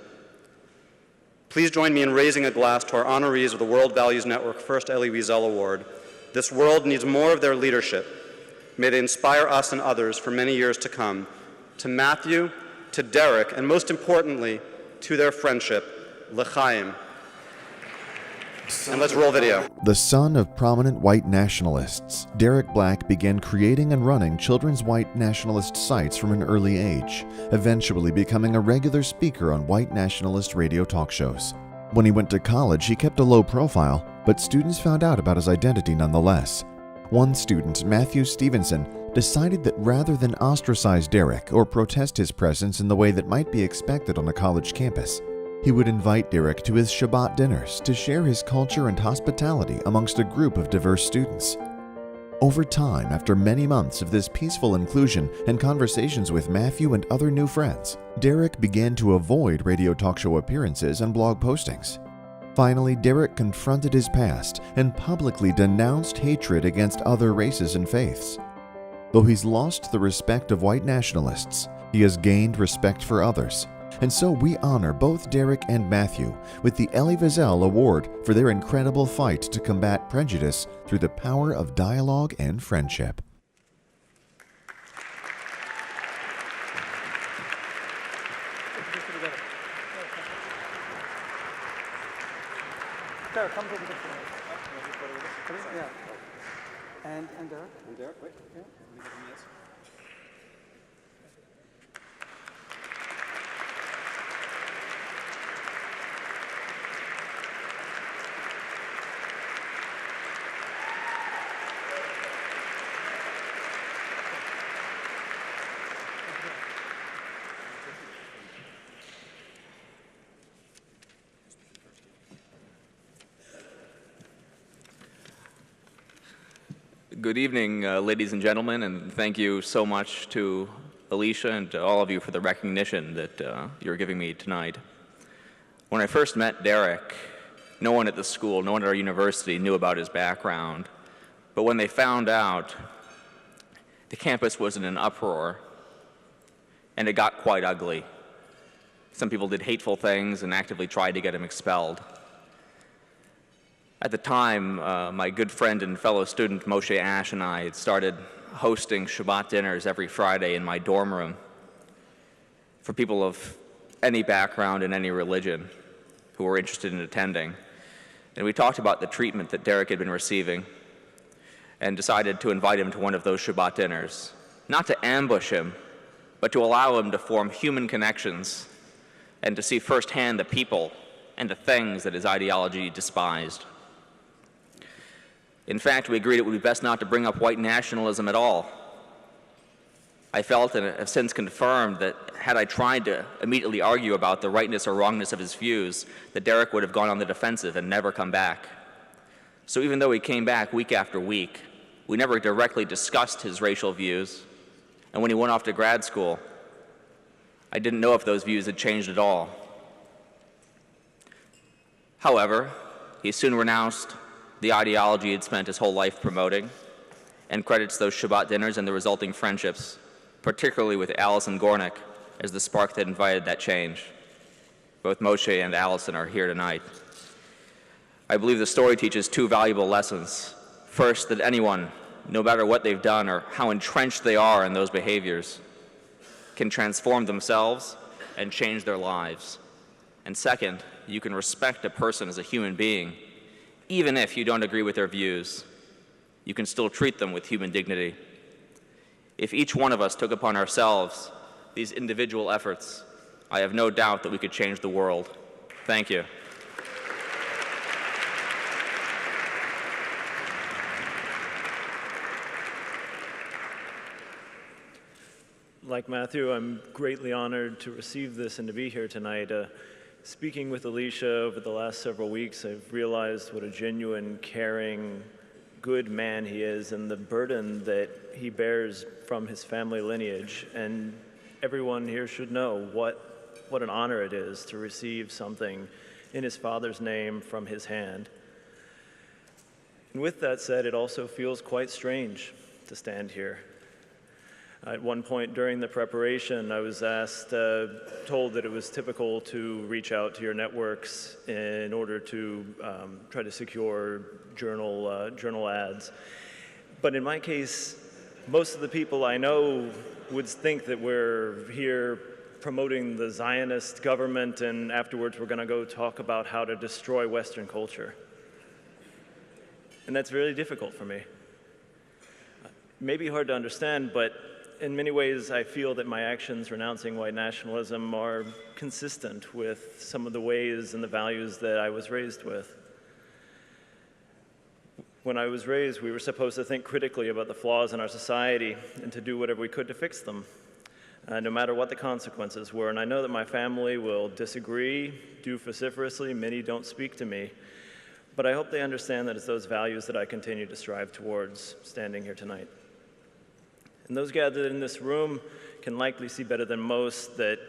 Please join me in raising a glass to our honorees of the World Values Network First Elie Wiesel Award. This world needs more of their leadership. May they inspire us and others for many years to come. To Matthew, to Derek, and most importantly, to their friendship, L'chaim. And let's roll video. The son of prominent white nationalists, Derek Black began creating and running children's white nationalist sites from an early age, eventually becoming a regular speaker on white nationalist radio talk shows. When he went to college, he kept a low profile, but students found out about his identity nonetheless. One student, Matthew Stevenson, decided that rather than ostracize Derek or protest his presence in the way that might be expected on a college campus, he would invite Derek to his Shabbat dinners to share his culture and hospitality amongst a group of diverse students. Over time, after many months of this peaceful inclusion and conversations with Matthew and other new friends, Derek began to avoid radio talk show appearances and blog postings. Finally, Derek confronted his past and publicly denounced hatred against other races and faiths. Though he's lost the respect of white nationalists, he has gained respect for others. And so we honor both Derek and Matthew with the Elie Wiesel Award for their incredible fight to combat prejudice through the power of dialogue and friendship. Derek, come take a picture. Yeah. And Derek? And Derek, wait. Yeah. Good evening, ladies and gentlemen, and thank you so much to Alicia and to all of you for the recognition that you're giving me tonight. When I first met Derek, no one at the school, no one at our university knew about his background. But when they found out, the campus was in an uproar, and it got quite ugly. Some people did hateful things and actively tried to get him expelled. At the time, my good friend and fellow student Moshe Ash and I had started hosting Shabbat dinners every Friday in my dorm room for people of any background and any religion who were interested in attending. And we talked about the treatment that Derek had been receiving and decided to invite him to one of those Shabbat dinners, not to ambush him, but to allow him to form human connections and to see firsthand the people and the things that his ideology despised. In fact, we agreed it would be best not to bring up white nationalism at all. I felt and have since confirmed that had I tried to immediately argue about the rightness or wrongness of his views, that Derek would have gone on the defensive and never come back. So even though he came back week after week, we never directly discussed his racial views. And when he went off to grad school, I didn't know if those views had changed at all. However, he soon renounced the ideology he'd spent his whole life promoting, and credits those Shabbat dinners and the resulting friendships, particularly with Allison Gornick, as the spark that invited that change. Both Moshe and Allison are here tonight. I believe the story teaches two valuable lessons. First, that anyone, no matter what they've done or how entrenched they are in those behaviors, can transform themselves and change their lives. And second, you can respect a person as a human being, even if you don't agree with their views. You can still treat them with human dignity. If each one of us took upon ourselves these individual efforts, I have no doubt that we could change the world. Thank you. Like Matthew, I'm greatly honored to receive this and to be here tonight. Speaking with Alicia over the last several weeks, I've realized what a genuine, caring, good man he is and the burden that he bears from his family lineage. And everyone here should know what an honor it is to receive something in his father's name from his hand. And with that said, it also feels quite strange to stand here. At one point during the preparation, I was told that it was typical to reach out to your networks in order to try to secure journal ads. But in my case, most of the people I know would think that we're here promoting the Zionist government, and afterwards we're going to go talk about how to destroy Western culture. And that's really difficult for me. It may be hard to understand, but in many ways, I feel that my actions renouncing white nationalism are consistent with some of the ways and the values that I was raised with. When I was raised, we were supposed to think critically about the flaws in our society and to do whatever we could to fix them, no matter what the consequences were. And I know that my family will disagree, do vociferously. Many don't speak to me. But I hope they understand that it's those values that I continue to strive towards standing here tonight. And those gathered in this room can likely see better than most that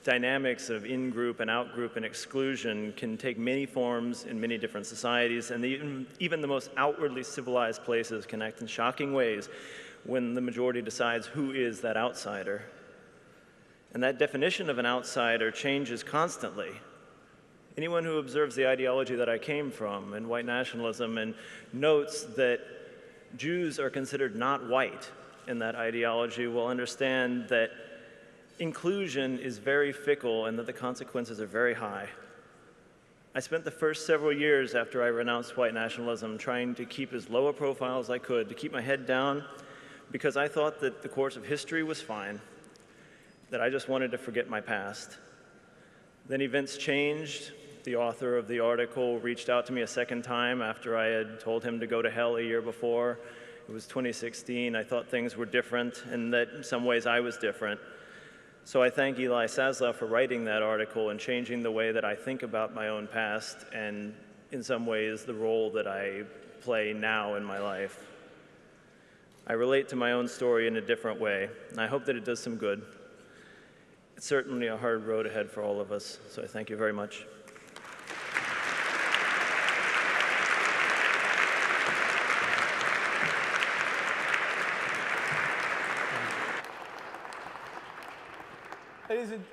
dynamics of in-group and out-group and exclusion can take many forms in many different societies, and even the most outwardly civilized places can act in shocking ways when the majority decides who is that outsider. And that definition of an outsider changes constantly. Anyone who observes the ideology that I came from and white nationalism and notes that Jews are considered not white in that ideology will understand that inclusion is very fickle and that the consequences are very high. I spent the first several years after I renounced white nationalism trying to keep as low a profile as I could, to keep my head down, because I thought that the course of history was fine, that I just wanted to forget my past. Then events changed. The author of the article reached out to me a second time after I had told him to go to hell a year before. It was 2016. I thought things were different and that in some ways I was different. So I thank Eli Sasla for writing that article and changing the way that I think about my own past and in some ways the role that I play now in my life. I relate to my own story in a different way, and I hope that it does some good. It's certainly a hard road ahead for all of us, so I thank you very much.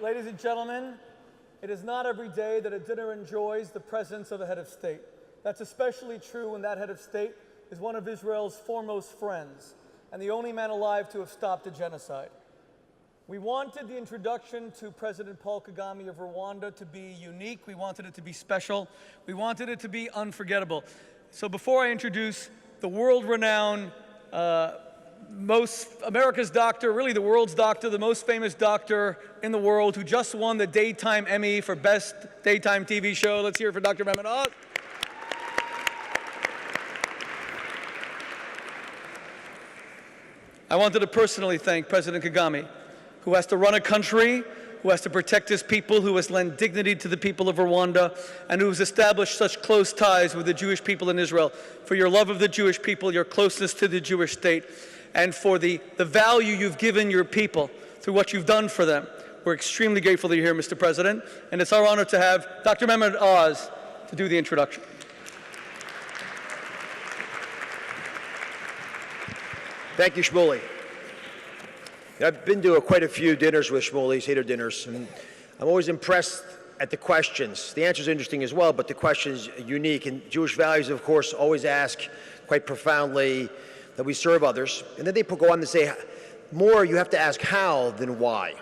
Ladies and gentlemen, it is not every day that a dinner enjoys the presence of a head of state. That's especially true when that head of state is one of Israel's foremost friends and the only man alive to have stopped a genocide. We wanted the introduction to President Paul Kagame of Rwanda to be unique. We wanted it to be special. We wanted it to be unforgettable. So before I introduce the world-renowned America's doctor, really the world's doctor, the most famous doctor in the world, who just won the Daytime Emmy for Best Daytime TV Show. Let's hear it for Dr. Mehmet Oz. I wanted to personally thank President Kagame, who has to run a country, who has to protect his people, who has lent dignity to the people of Rwanda, and who has established such close ties with the Jewish people in Israel, for your love of the Jewish people, your closeness to the Jewish state, and for the value you've given your people through what you've done for them. We're extremely grateful that you're here, Mr. President, and it's our honor to have Dr. Mehmet Oz to do the introduction. Thank you, Shmuley. I've been to quite a few dinners with Shmuley, Seder dinners, and I'm always impressed at the questions. The answers are interesting as well, but the questions are unique. And Jewish values, of course, always ask quite profoundly that we serve others. And then they go on to say, more you have to ask how than why.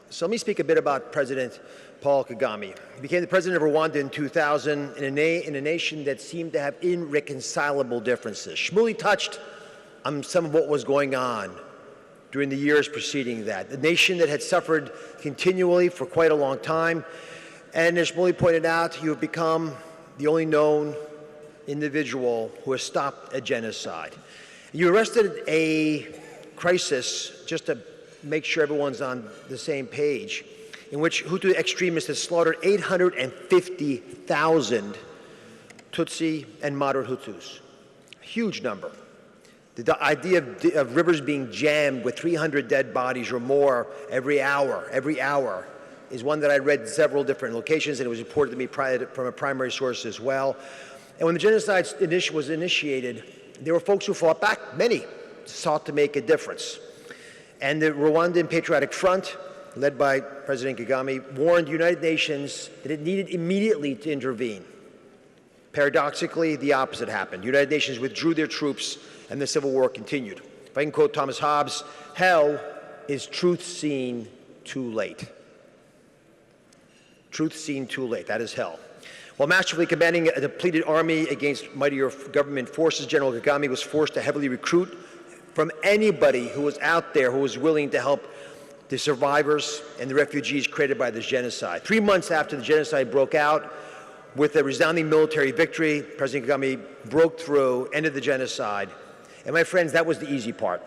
So let me speak a bit about President Paul Kagame. He became the president of Rwanda in 2000 in a nation that seemed to have irreconcilable differences. Shmuley touched on some of what was going on during the years preceding that. A nation that had suffered continually for quite a long time. And as Shmuley pointed out, you have become the only known individual who has stopped a genocide. You arrested a crisis, just to make sure everyone's on the same page, in which Hutu extremists had slaughtered 850,000 Tutsi and moderate Hutus. A huge number. The idea of rivers being jammed with 300 dead bodies or more every hour, is one that I read in several different locations, and it was reported to me from a primary source as well. And when the genocide was initiated, there were folks who fought back, many sought to make a difference. And the Rwandan Patriotic Front, led by President Kagame, warned the United Nations that it needed immediately to intervene. Paradoxically, the opposite happened. The United Nations withdrew their troops and the civil war continued. If I can quote Thomas Hobbes, hell is truth seen too late. Truth seen too late, that is hell. While masterfully commanding a depleted army against mightier government forces, General Kagame was forced to heavily recruit from anybody who was out there who was willing to help the survivors and the refugees created by this genocide. 3 months after the genocide broke out, with a resounding military victory, President Kagame broke through, ended the genocide. And my friends, that was the easy part.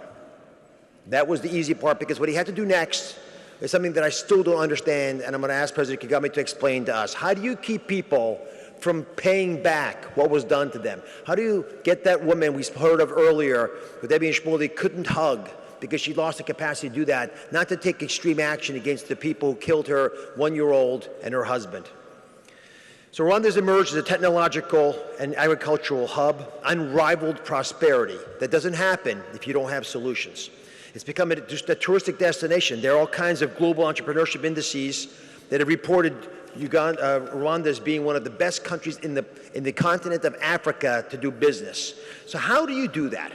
That was the easy part, because what he had to do next is something that I still don't understand, and I'm going to ask President Kagame to explain to us. How do you keep people from paying back what was done to them? How do you get that woman we heard of earlier, with Debbie and Shmuley, couldn't hug because she lost the capacity to do that, not to take extreme action against the people who killed her 1-year-old and her husband. So Rwanda's emerged as a technological and agricultural hub, unrivaled prosperity that doesn't happen if you don't have solutions. It's become just a touristic destination. There are all kinds of global entrepreneurship indices that have reported Rwanda as being one of the best countries in the continent of Africa to do business. So how do you do that?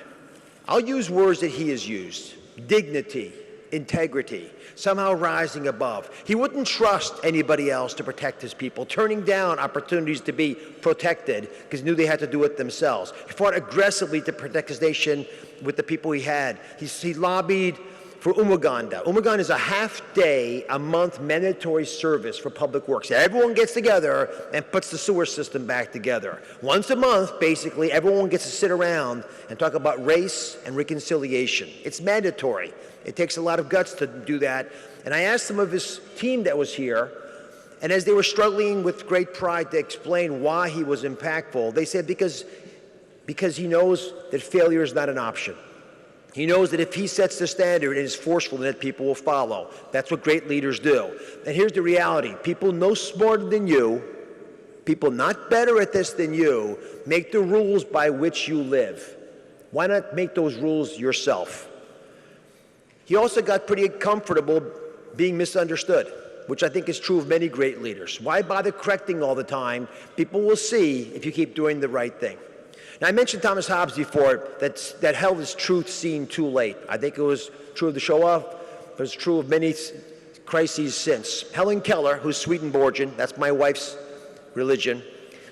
I'll use words that he has used: dignity, integrity, somehow rising above. He wouldn't trust anybody else to protect his people, turning down opportunities to be protected because he knew they had to do it themselves. He fought aggressively to protect his nation with the people he had. He lobbied for Umuganda. Umuganda is a half-day-a-month mandatory service for public works. Everyone gets together and puts the sewer system back together. Once a month, basically, everyone gets to sit around and talk about race and reconciliation. It's mandatory. It takes a lot of guts to do that. And I asked some of his team that was here, and as they were struggling with great pride to explain why he was impactful, they said because he knows that failure is not an option. He knows that if he sets the standard and is forceful, that people will follow. That's what great leaders do. And here's the reality. People no smarter than you, people not better at this than you, make the rules by which you live. Why not make those rules yourself? He also got pretty comfortable being misunderstood, which I think is true of many great leaders. Why bother correcting all the time? People will see if you keep doing the right thing. Now, I mentioned Thomas Hobbes before, that held his truth seen too late. I think it was true of the Shoah, but it's true of many crises since. Helen Keller, who's Swedenborgian, that's my wife's religion,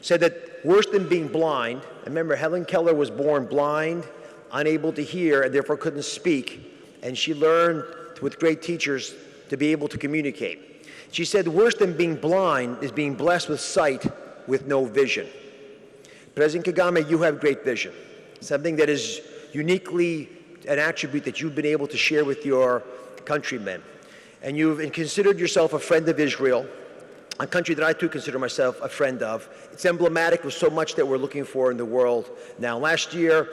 said that worse than being blind, and remember, Helen Keller was born blind, unable to hear, and therefore couldn't speak, and she learned with great teachers to be able to communicate. She said, worse than being blind is being blessed with sight with no vision. President Kagame, you have great vision, something that is uniquely an attribute that you've been able to share with your countrymen. And you've considered yourself a friend of Israel, a country that I too consider myself a friend of. It's emblematic of so much that we're looking for in the world. Now, last year,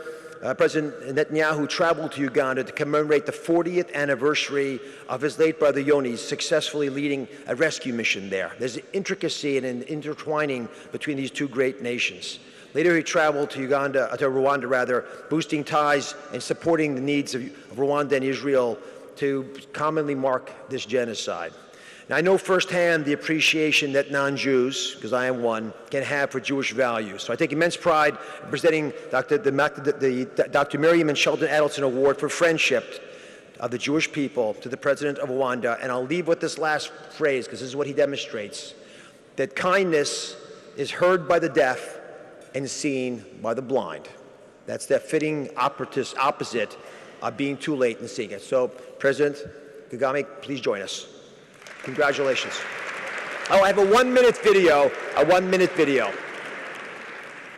President Netanyahu traveled to Uganda to commemorate the 40th anniversary of his late brother Yoni's successfully leading a rescue mission there. There's an intricacy and an intertwining between these two great nations. Later, he traveled to Rwanda, boosting ties and supporting the needs of Rwanda and Israel to commonly mark this genocide. Now, I know firsthand the appreciation that non-Jews, because I am one, can have for Jewish values. So I take immense pride in presenting the Dr. Miriam and Sheldon Adelson Award for Friendship of the Jewish people to the President of Rwanda. And I'll leave with this last phrase, because this is what he demonstrates, that kindness is heard by the deaf and seen by the blind. That's the fitting opposite of being too late and seeing it. So, President Kagame, please join us. Congratulations. Oh, I have a 1-minute video,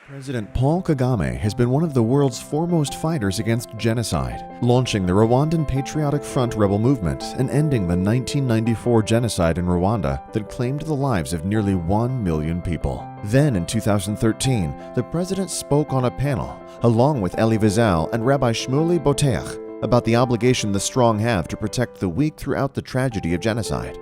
President Paul Kagame has been one of the world's foremost fighters against genocide, launching the Rwandan Patriotic Front rebel movement and ending the 1994 genocide in Rwanda that claimed the lives of nearly 1 million people. Then in 2013, the president spoke on a panel, along with Elie Wiesel and Rabbi Shmuley Boteach, about the obligation the strong have to protect the weak throughout the tragedy of genocide.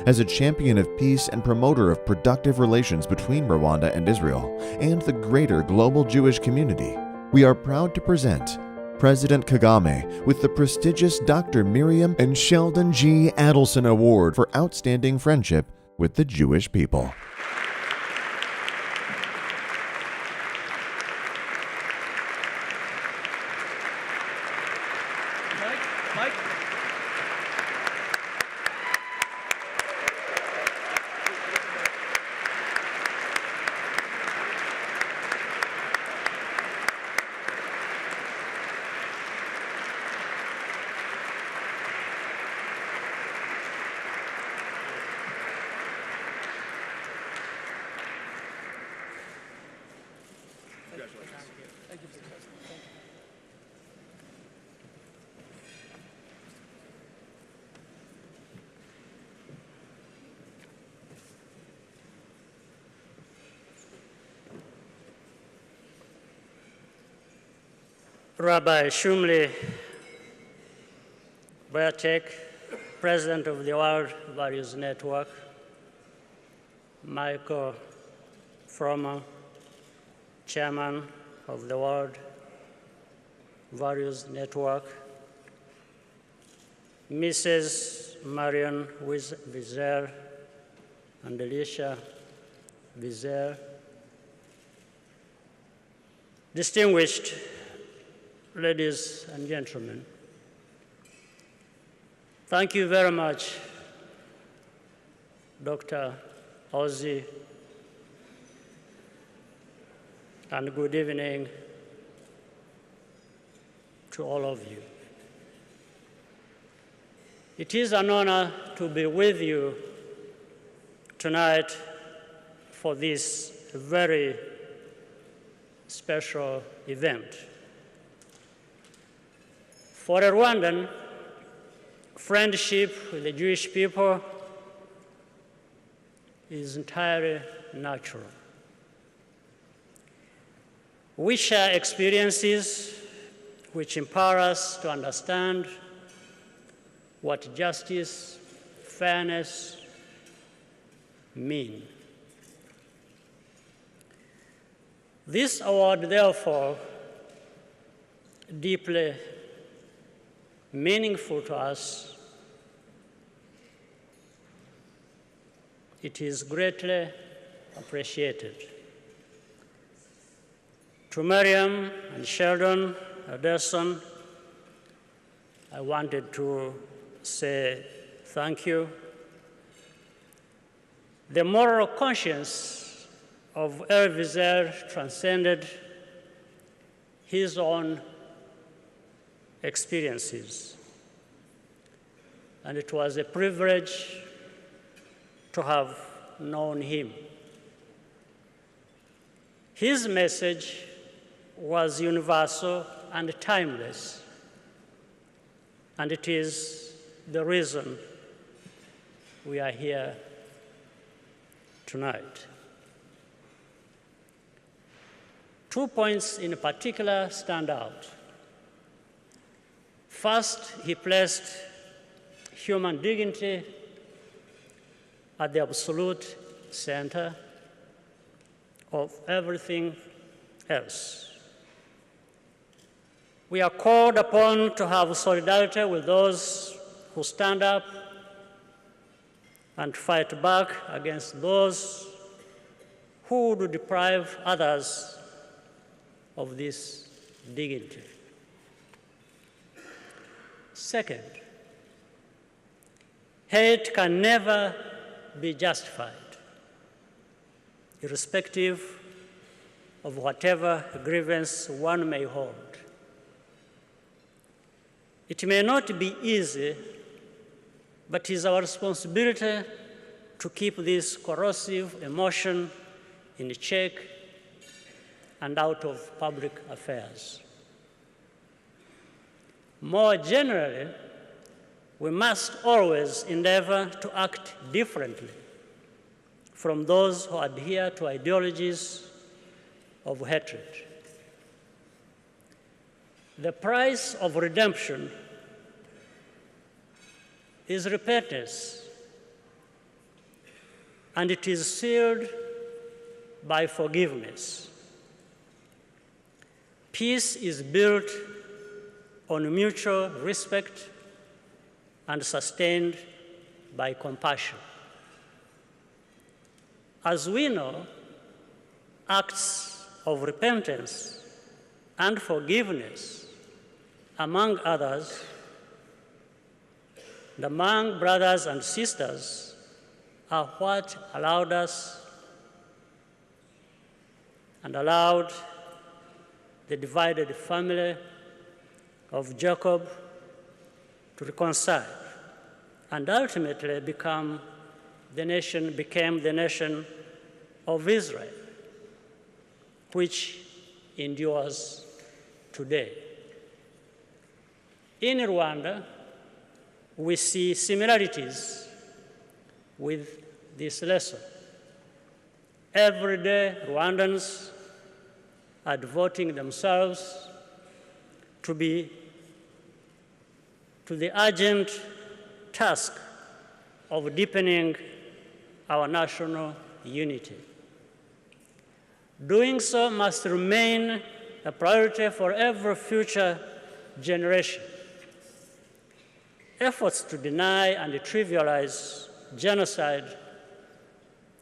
As a champion of peace and promoter of productive relations between Rwanda and Israel and the greater global Jewish community, we are proud to present President Kagame with the prestigious Dr. Miriam and Sheldon G. Adelson Award for Outstanding Friendship with the Jewish people. Rabbi Shumley, Boyatek, President of the World Values Network, Michael Fromer, Chairman of the World Values Network, Mrs. Marion Wiesel and Alicia Wiesel, distinguished ladies and gentlemen, thank you very much, Dr. Ozzie, and good evening to all of you. It is an honor to be with you tonight for this very special event. For a Rwandan, friendship with the Jewish people is entirely natural. We share experiences which empower us to understand what justice, fairness mean. This award, therefore, deeply meaningful to us. It is greatly appreciated. To Miriam and Sheldon Adelson, I wanted to say thank you. The moral conscience of Elie Wiesel transcended his own experiences, and it was a privilege to have known him. His message was universal and timeless, and it is the reason we are here tonight. 2 points in particular stand out. First, he placed human dignity at the absolute center of everything else. We are called upon to have solidarity with those who stand up and fight back against those who would deprive others of this dignity. Second, hate can never be justified, irrespective of whatever grievance one may hold. It may not be easy, but it is our responsibility to keep this corrosive emotion in check and out of public affairs. More generally, we must always endeavor to act differently from those who adhere to ideologies of hatred. The price of redemption is repentance, and it is sealed by forgiveness. Peace is built on mutual respect and sustained by compassion. As we know, acts of repentance and forgiveness, among others, and among brothers and sisters, are what allowed us and allowed the divided family of Jacob to reconcile and ultimately became the nation of Israel, which endures today. In Rwanda, we see similarities with this lesson. Every day, Rwandans are devoting themselves to be to the urgent task of deepening our national unity. Doing so must remain a priority for every future generation. Efforts to deny and trivialize genocide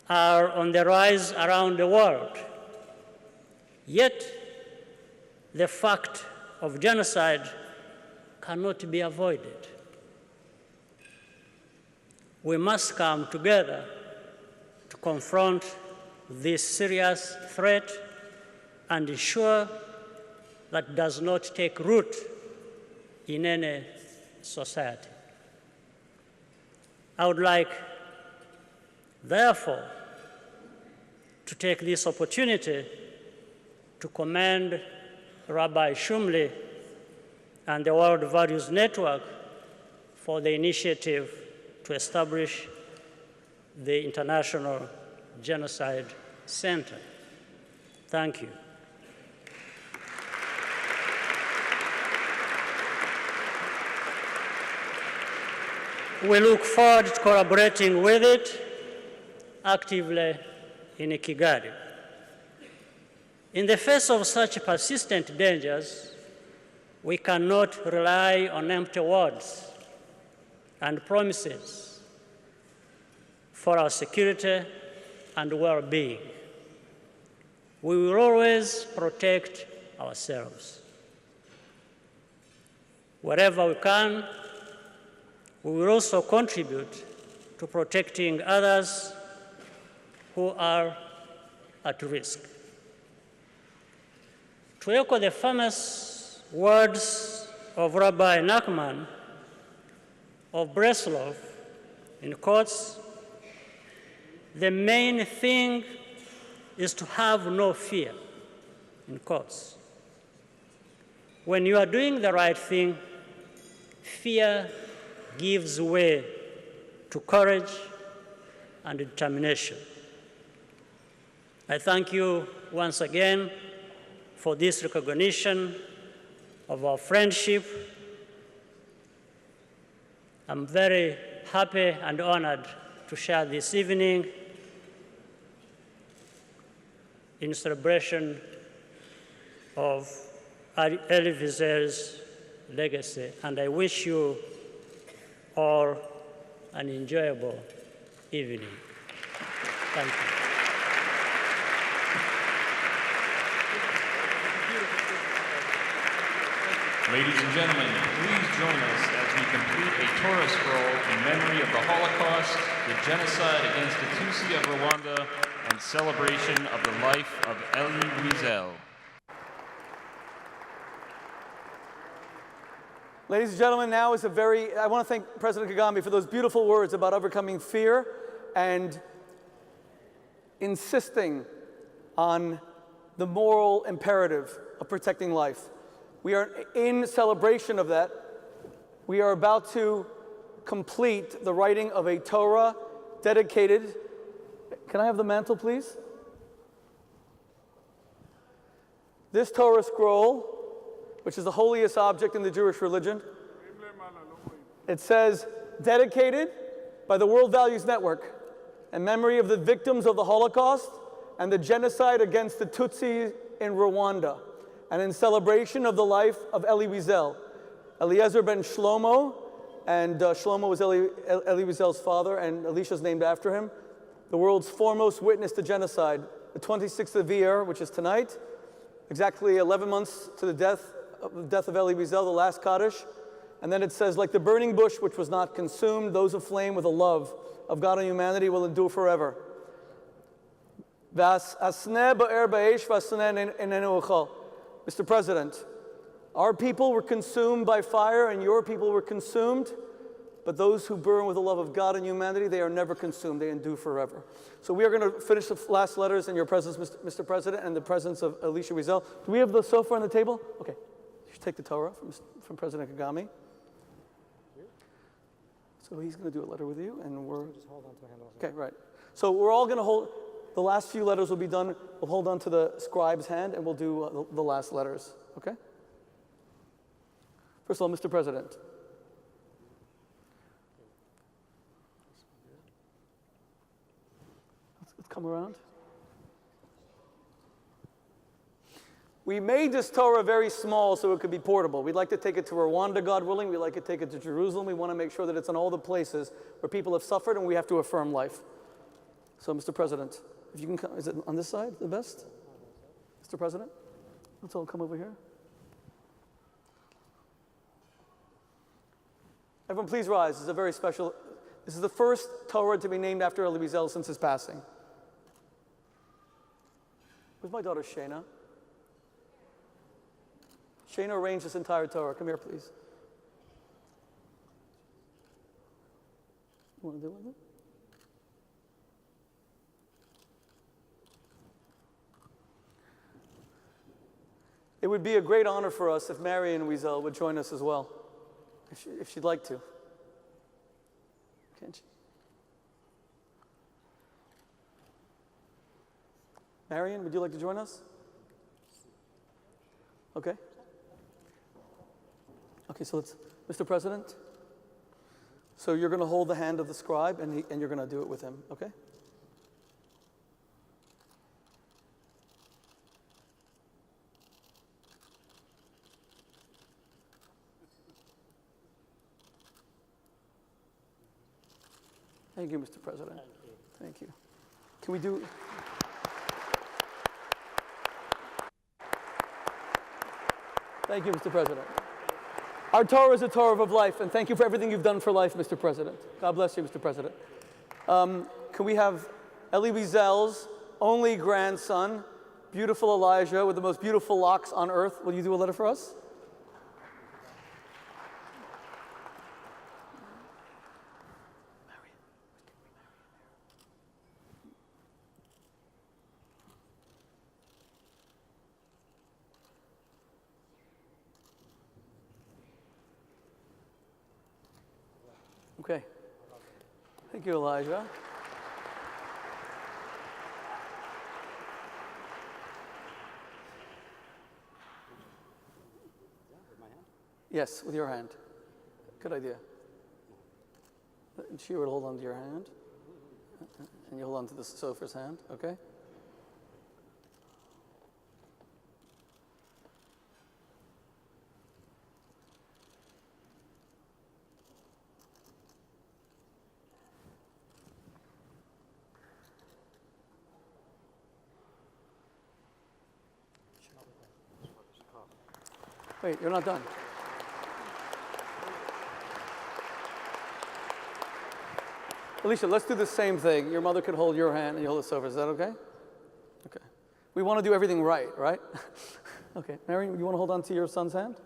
are on the rise around the world. Yet, the fact of genocide cannot be avoided. We must come together to confront this serious threat and ensure that it does not take root in any society. I would like, therefore, to take this opportunity to commend Rabbi Shumley and the World Values Network for the initiative to establish the International Genocide Center. Thank you. We look forward to collaborating with it actively in Kigali. In the face of such persistent dangers, we cannot rely on empty words and promises for our security and well-being. We will always protect ourselves. Wherever we can, we will also contribute to protecting others who are at risk. To echo the famous words of Rabbi Nachman of Breslov, in quotes, the main thing is to have no fear, in quotes. When you are doing the right thing, fear gives way to courage and determination. I thank you once again for this recognition of our friendship. I'm very happy and honored to share this evening in celebration of Elie Wiesel's legacy, and I wish you all an enjoyable evening. Thank you. Ladies and gentlemen, please join us as we complete a Torah scroll in memory of the Holocaust, the genocide against the Tutsi of Rwanda, and celebration of the life of Elie Wiesel. Ladies and gentlemen, now is I want to thank President Kagame for those beautiful words about overcoming fear and insisting on the moral imperative of protecting life. We are in celebration of that. We are about to complete the writing of a Torah dedicated. Can I have the mantle, please? This Torah scroll, which is the holiest object in the Jewish religion, it says, dedicated by the World Values Network in memory of the victims of the Holocaust and the genocide against the Tutsi in Rwanda, and in celebration of the life of Elie Wiesel, Eliezer ben Shlomo, and Shlomo was Elie Wiesel's father, and Elisha's named after him, the world's foremost witness to genocide, the 26th of Iyar, which is tonight, exactly 11 months to the death of Elie Wiesel, the last Kaddish. And then it says, like the burning bush which was not consumed, those aflame with the love of God and humanity will endure forever. Mr. President, our people were consumed by fire and your people were consumed, but those who burn with the love of God and humanity, they are never consumed, they endure forever. So we are going to finish the last letters in your presence, Mr. President, and the presence of Elie Wiesel. Do we have the sofa on the table? Okay. You should take the Torah from President Kagame. So he's going to do a letter with you, and we're... Just hold on to my hand. Okay, right. So we're all going to hold... The last few letters will be done. We'll hold on to the scribe's hand, and we'll do the last letters, okay? First of all, Mr. President, Come around. We made this Torah very small so it could be portable. We'd like to take it to Rwanda, God willing. We'd like to take it to Jerusalem. We want to make sure that it's in all the places where people have suffered and we have to affirm life. So, Mr. President, if you can come, is it on this side the best? Mr. President, let's all come over here. Everyone please rise. This is a very special, this is the first Torah to be named after Elie Wiesel since his passing. Where's my daughter Shayna? Shayna arranged this entire Torah. Come here, please. You want to do it with it? It would be a great honor for us if Marion Wiesel would join us as well, if she'd like to. Can't she? Marion, would you like to join us? Okay. Okay, so let's, Mr. President, so you're going to hold the hand of the scribe and you're going to do it with him, okay? Thank you, Mr. President. Thank you. Can we do... Thank you, Mr. President. Our Torah is a Torah of life, and thank you for everything you've done for life, Mr. President. God bless you, Mr. President. Can we have Elie Wiesel's only grandson, beautiful Elijah, with the most beautiful locks on earth? Will you do a letter for us? Okay. Thank you, Elijah. Yes, with your hand. Good idea. And she would hold on to your hand. And you hold on to the sofa's hand, okay? Wait, you're not done. Alicia, let's do the same thing. Your mother could hold your hand and you hold the sofa. Is that okay? Okay. We want to do everything right? Okay. Mary, you want to hold on to your son's hand?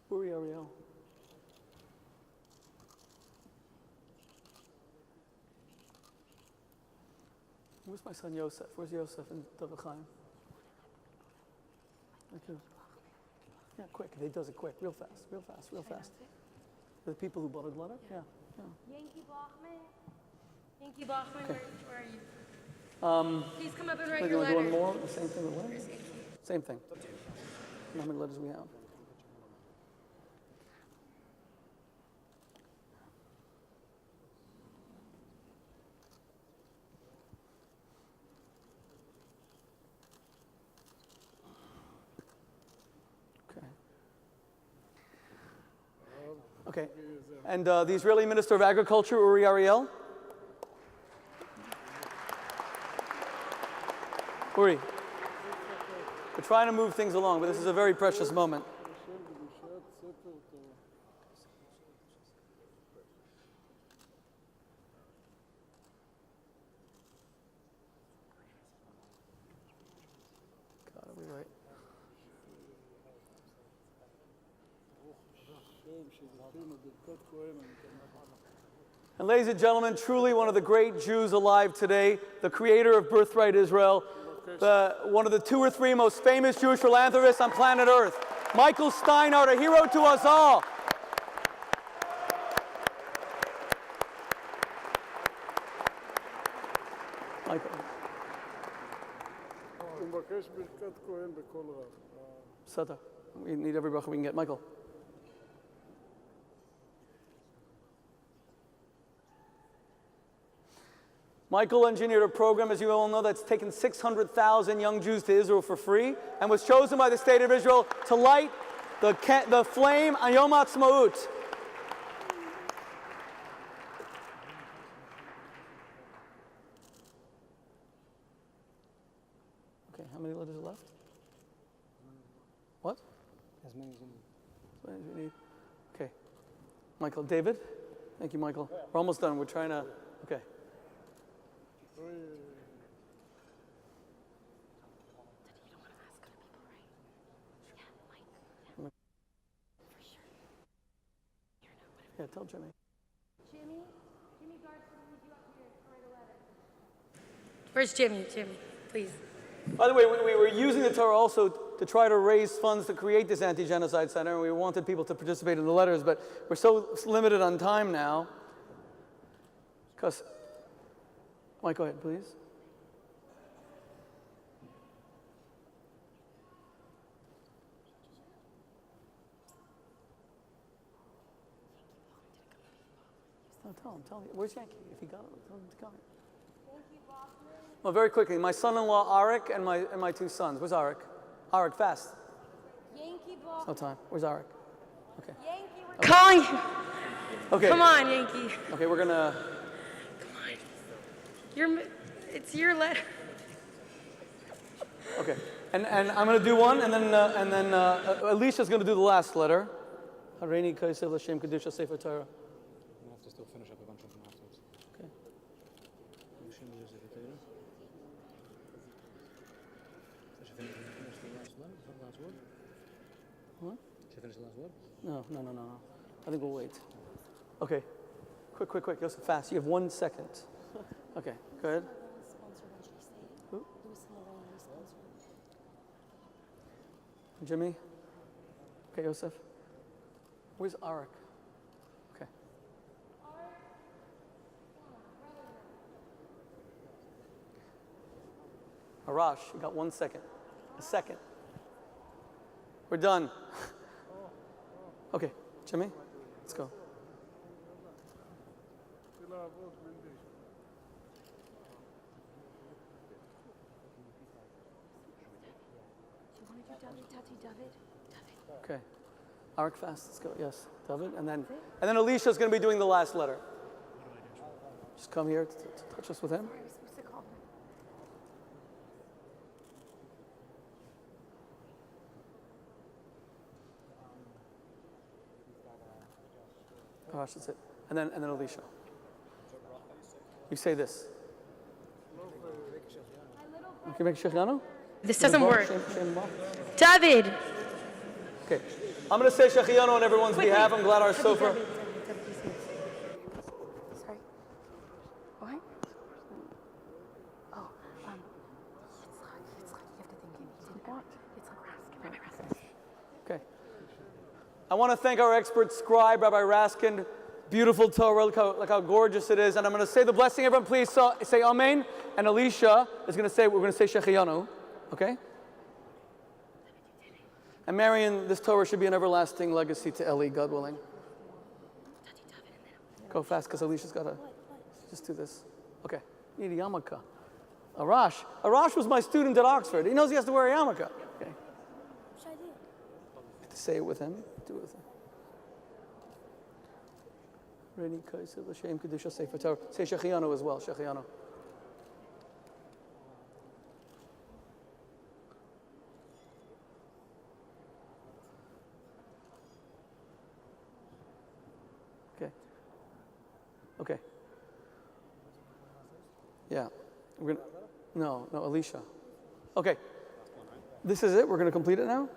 Uri Ariel. Where's my son Yosef? Where's Yosef and David Chaim? Thank you. Yeah, quick. He does it quick. Real fast, real fast, real fast. The people who bought a letter? Yeah. Yankee Bachman. Yankee Bachman, okay. Where are you? Please come up and write your letter. One more? The same thing with letters? Same thing. How many letters we have? Okay. And the Israeli Minister of Agriculture, Uri Ariel. Uri, we're trying to move things along, but this is a very precious moment. God, are we right? And ladies and gentlemen, truly one of the great Jews alive today, the creator of Birthright Israel, one of the 2 or 3 most famous Jewish philanthropists on planet Earth, Michael Steinhardt, a hero to us all. Michael. Sata. We need every bracha we can get. Michael. Michael engineered a program, as you all know, that's taken 600,000 young Jews to Israel for free and was chosen by the state of Israel to light the flame on Yom HaAtzmaut. Okay, how many letters are left? What? As many as we need. Okay. Michael. David? Thank you, Michael. We're almost done. We're trying to, okay. Yeah, tell Jimmy. Jimmy Garson, need you up here to write a letter. Where's Jimmy? Jimmy, please. By the way, we were using the Torah also to try to raise funds to create this anti-genocide center, and we wanted people to participate in the letters, but we're so limited on time now. Because, Mike, go ahead, please. Tell him. Where's Yankee? If he got it, tell him to come. Well, very quickly, my son-in-law Arik and my 2 sons. Where's Arik? Arik, fast. Yankee No time. Where's Arik? Okay. Yankee, we're calling you. Okay. Come on, Yankee. Okay, we're gonna. Come on. It's your letter. Okay, and I'm gonna do one, and then Alicia's gonna do the last letter. Hareini Kaisev L'Shem Kedusha Sefer Torah. I have to still finish up a bunch of them afterwards. Okay. Should I finish the last one? The last word? What? Should I finish the last word? No. I think we'll wait. Okay. Quick. Joseph, fast. You have 1 second. Okay, go ahead. Who? Jimmy? Okay, Joseph. Where's Arik? Okay. Arash, you got 1 second. A second. We're done. Okay, Jimmy, let's go. Okay. Arik, fast. Let's go. Yes, David, and then Alicia's going to be doing the last letter. Just come here to touch us with him. Gosh, that's it. And then Alicia. You say this. Can you make Shechianu? This doesn't work. David. Okay. I'm going to say Shechianu on everyone's behalf. I'm glad our sofa. Sorry. What? Oh, it's like you have to think he didn't want. It's like Raskin. Okay. I want to thank our expert scribe, Rabbi Raskin. Beautiful Torah, look how gorgeous it is. And I'm going to say the blessing. Everyone please say Amen. And Alicia is going to say, we're going to say Shechianu. Okay? And Marion, this Torah should be an everlasting legacy to Eli, God willing. Go fast, because Alicia's got to just do this. Okay. Need a yarmulke. Arash was my student at Oxford. He knows he has to wear a yarmulke. Okay. What should I do? Say it with him. Do it with him. Ready, Kaisa, L'Shem Kedusha Sefer Torah. Say Shechianu as well. Shechianu. Okay. Yeah. We're gonna. No, Alicia. Okay. This is it. We're going to complete it now.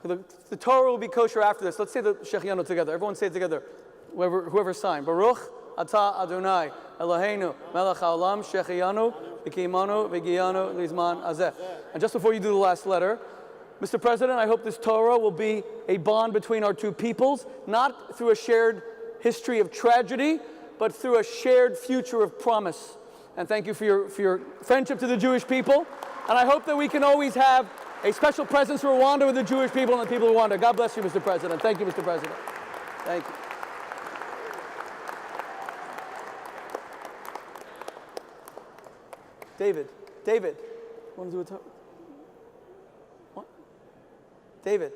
The Torah will be kosher after this. Let's say the Shechianu together. Everyone say it together. whoever signed. Baruch Atah Adonai Eloheinu Melech HaOlam Shehecheyanu V'Kiyimanu V'Giyanu Lizman Azeh. And just before you do the last letter, Mr. President, I hope this Torah will be a bond between our two peoples, not through a shared history of tragedy, but through a shared future of promise. And thank you for your friendship to the Jewish people. And I hope that we can always have a special presence in Rwanda with the Jewish people and the people of Rwanda. God bless you, Mr. President. Thank you, Mr. President. Thank you. David, want to do a talk? What? David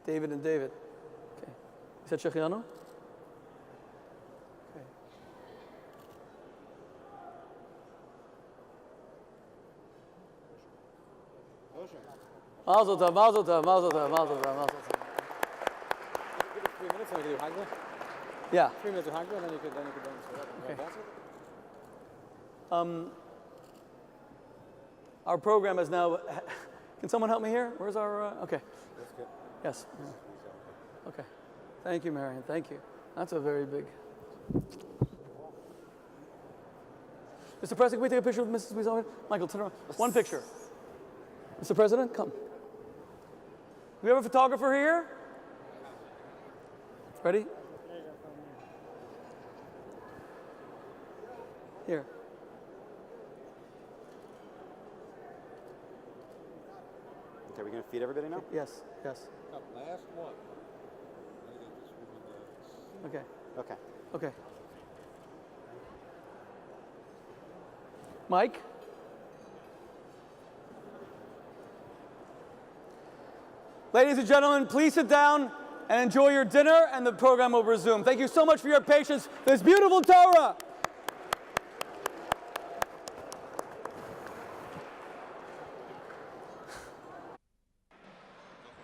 and David. Okay. Is that Shechianu? Okay. Mazel tov, mazel tov, mazel tov, mazel tov, mazel tov. 3 minutes and we do Hagla? Yeah. 3 minutes of Hagla, and then you could dance with Okay. Our program is now. Can someone help me here? Where's our? Okay. That's good. Yes. Okay. Thank you, Marion. Thank you. That's a very big. Mr. President, can we take a picture with Mrs. Weezer? Michael, turn around. One picture. Mr. President, come. Do we have a photographer here? Ready? Here. Okay, we're going to feed everybody now? Yes, yes. Last one. Okay. Okay. Okay. Mike? Ladies and gentlemen, please sit down and enjoy your dinner, and the program will resume. Thank you so much for your patience. This beautiful Torah.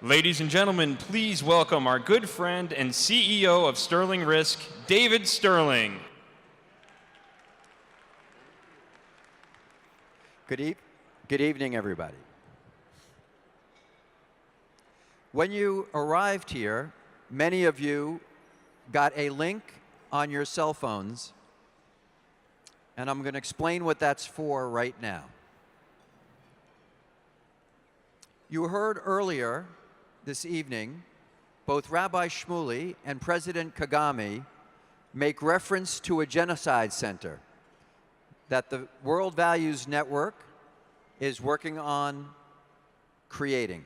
Ladies and gentlemen, please welcome our good friend and CEO of Sterling Risk, David Sterling. Good evening, everybody. When you arrived here, many of you got a link on your cell phones, and I'm going to explain what that's for right now. You heard earlier this evening both Rabbi Shmuley and President Kagame make reference to a genocide center that the World Values Network is working on creating.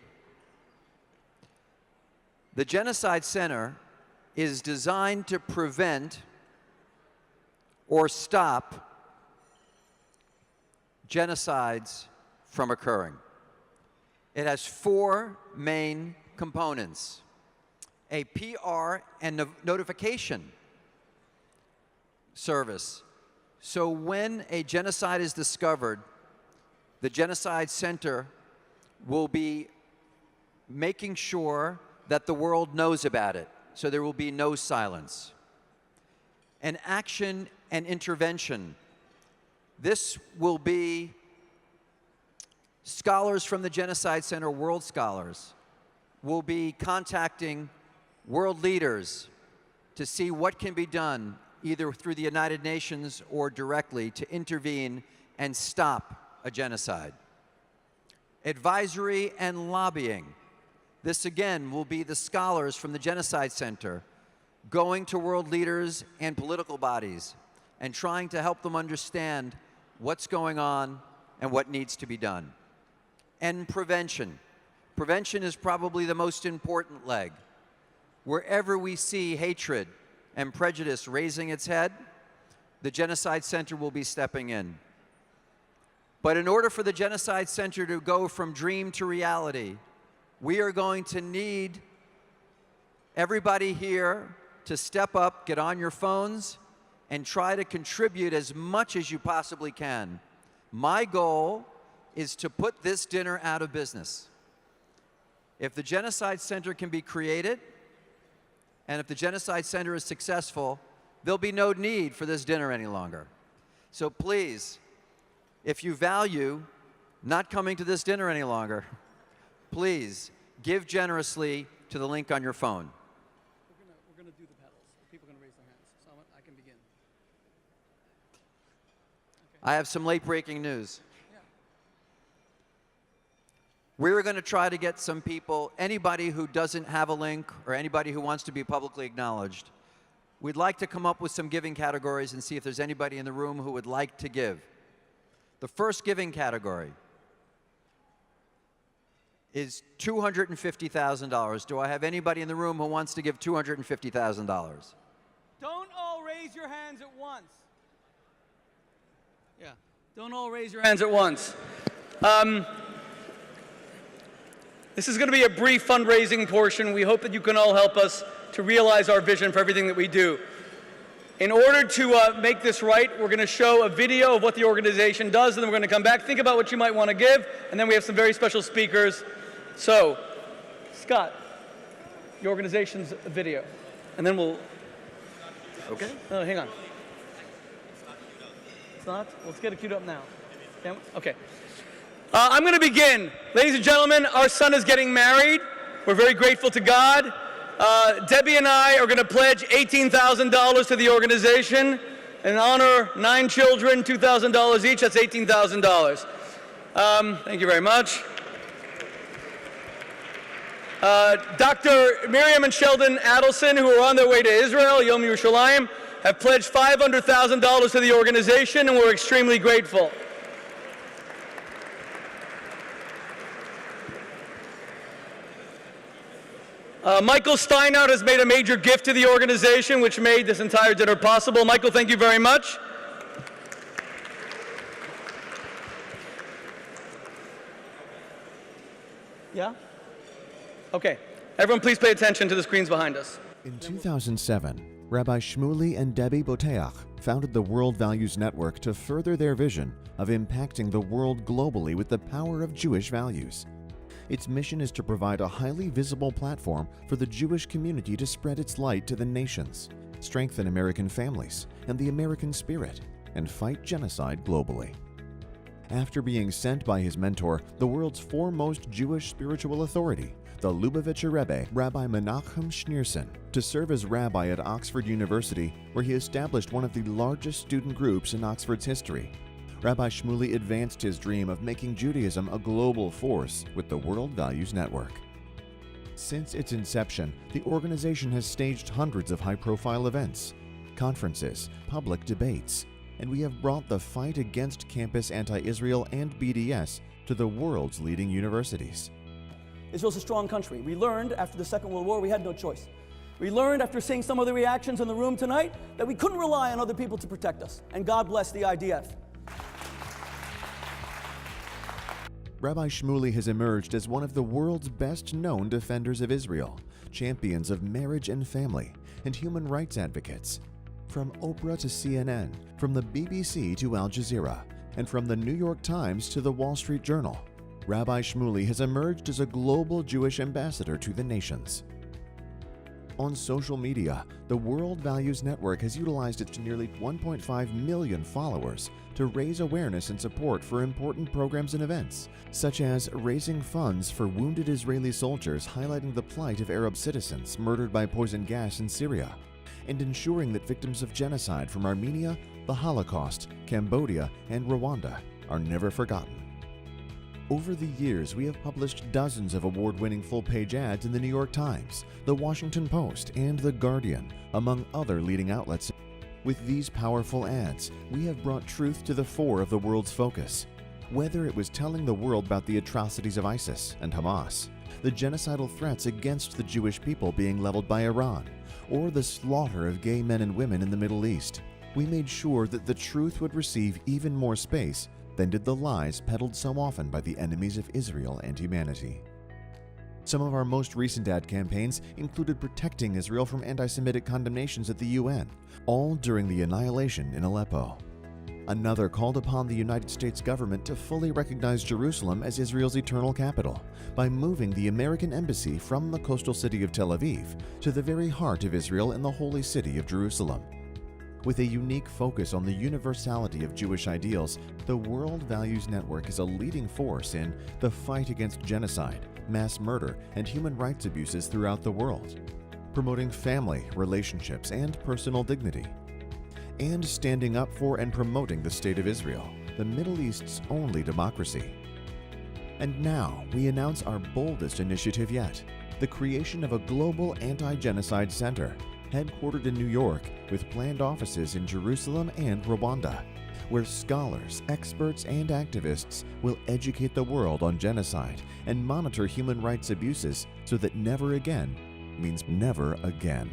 The Genocide Center is designed to prevent or stop genocides from occurring. It has 4 main components: a PR and notification service. So when a genocide is discovered, the Genocide Center will be making sure that the world knows about it, so there will be no silence. An action and intervention. This will be scholars from the Genocide Center, world scholars, will be contacting world leaders to see what can be done, either through the United Nations or directly, to intervene and stop a genocide. Advisory and lobbying. This again will be the scholars from the Genocide Center going to world leaders and political bodies and trying to help them understand what's going on and what needs to be done. And prevention. Prevention is probably the most important leg. Wherever we see hatred and prejudice raising its head, the Genocide Center will be stepping in. But in order for the Genocide Center to go from dream to reality, we are going to need everybody here to step up, get on your phones, and try to contribute as much as you possibly can. My goal is to put this dinner out of business. If the Genocide Center can be created, and if the Genocide Center is successful, there'll be no need for this dinner any longer. So please, if you value not coming to this dinner any longer, please give generously to the link on your phone. We're gonna do the pedals. People are gonna raise their hands, so I can begin. I have some late breaking news. We're going to try to get some people, anybody who doesn't have a link or anybody who wants to be publicly acknowledged. We'd like to come up with some giving categories and see if there's anybody in the room who would like to give. The first giving category is $250,000. Do I have anybody in the room who wants to give $250,000? Don't all raise your hands at once. Yeah, don't all raise your hands at once. This is going to be a brief fundraising portion. We hope that you can all help us to realize our vision for everything that we do. In order to make this right, we're going to show a video of what the organization does, and then we're going to come back, think about what you might want to give, and then we have some very special speakers. So, Scott, your organization's video, and then we'll... Okay. No, hang on. It's not? Let's get it queued up now. Okay. I'm going to begin. Ladies and gentlemen, our son is getting married. We're very grateful to God. Debbie and I are going to pledge $18,000 to the organization and honor 9 children, $2,000 each. That's $18,000. Thank you very much. Dr. Miriam and Sheldon Adelson, who are on their way to Israel, Yom Yerushalayim, have pledged $500,000 to the organization, and we're extremely grateful. Michael Steinhardt has made a major gift to the organization, which made this entire dinner possible. Michael, thank you very much. Yeah? Okay. Everyone please pay attention to the screens behind us. In 2007, Rabbi Shmuley and Debbie Boteach founded the World Values Network to further their vision of impacting the world globally with the power of Jewish values. Its mission is to provide a highly visible platform for the Jewish community to spread its light to the nations, strengthen American families and the American spirit, and fight genocide globally. After being sent by his mentor, the world's foremost Jewish spiritual authority, the Lubavitcher Rebbe, Rabbi Menachem Schneerson, to serve as rabbi at Oxford University, where he established one of the largest student groups in Oxford's history. Rabbi Shmuley advanced his dream of making Judaism a global force with the World Values Network. Since its inception, the organization has staged hundreds of high-profile events, conferences, public debates, and we have brought the fight against campus anti-Israel and BDS to the world's leading universities. Israel's a strong country. We learned after the Second World War we had no choice. We learned after seeing some of the reactions in the room tonight that we couldn't rely on other people to protect us. And God bless the IDF. Rabbi Shmuley has emerged as one of the world's best-known defenders of Israel, champions of marriage and family, and human rights advocates. From Oprah to CNN, from the BBC to Al Jazeera, and from the New York Times to the Wall Street Journal, Rabbi Shmuley has emerged as a global Jewish ambassador to the nations. On social media, the World Values Network has utilized its nearly 1.5 million followers to raise awareness and support for important programs and events, such as raising funds for wounded Israeli soldiers highlighting the plight of Arab citizens murdered by poison gas in Syria, and ensuring that victims of genocide from Armenia, the Holocaust, Cambodia, and Rwanda are never forgotten. Over the years, we have published dozens of award-winning full-page ads in the New York Times, the Washington Post, and The Guardian, among other leading outlets. With these powerful ads, we have brought truth to the fore of the world's focus. Whether it was telling the world about the atrocities of ISIS and Hamas, the genocidal threats against the Jewish people being leveled by Iran, or the slaughter of gay men and women in the Middle East, we made sure that the truth would receive even more space than did the lies peddled so often by the enemies of Israel and humanity. Some of our most recent ad campaigns included protecting Israel from anti-Semitic condemnations at the UN, all during the annihilation in Aleppo. Another called upon the United States government to fully recognize Jerusalem as Israel's eternal capital by moving the American embassy from the coastal city of Tel Aviv to the very heart of Israel in the holy city of Jerusalem. With a unique focus on the universality of Jewish ideals, the World Values Network is a leading force in the fight against genocide, mass murder, and human rights abuses throughout the world, promoting family, relationships, and personal dignity, and standing up for and promoting the State of Israel, the Middle East's only democracy. And now we announce our boldest initiative yet, the creation of a global anti-genocide center, headquartered in New York with planned offices in Jerusalem and Rwanda, where scholars, experts, and activists will educate the world on genocide and monitor human rights abuses so that never again means never again.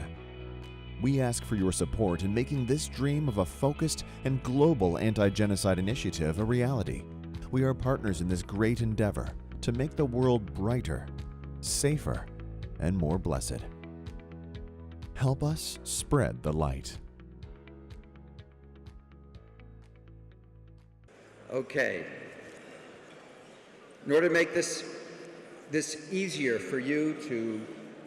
We ask for your support in making this dream of a focused and global anti-genocide initiative a reality. We are partners in this great endeavor to make the world brighter, safer, and more blessed. Help us spread the light. Okay. In order to make this easier for you to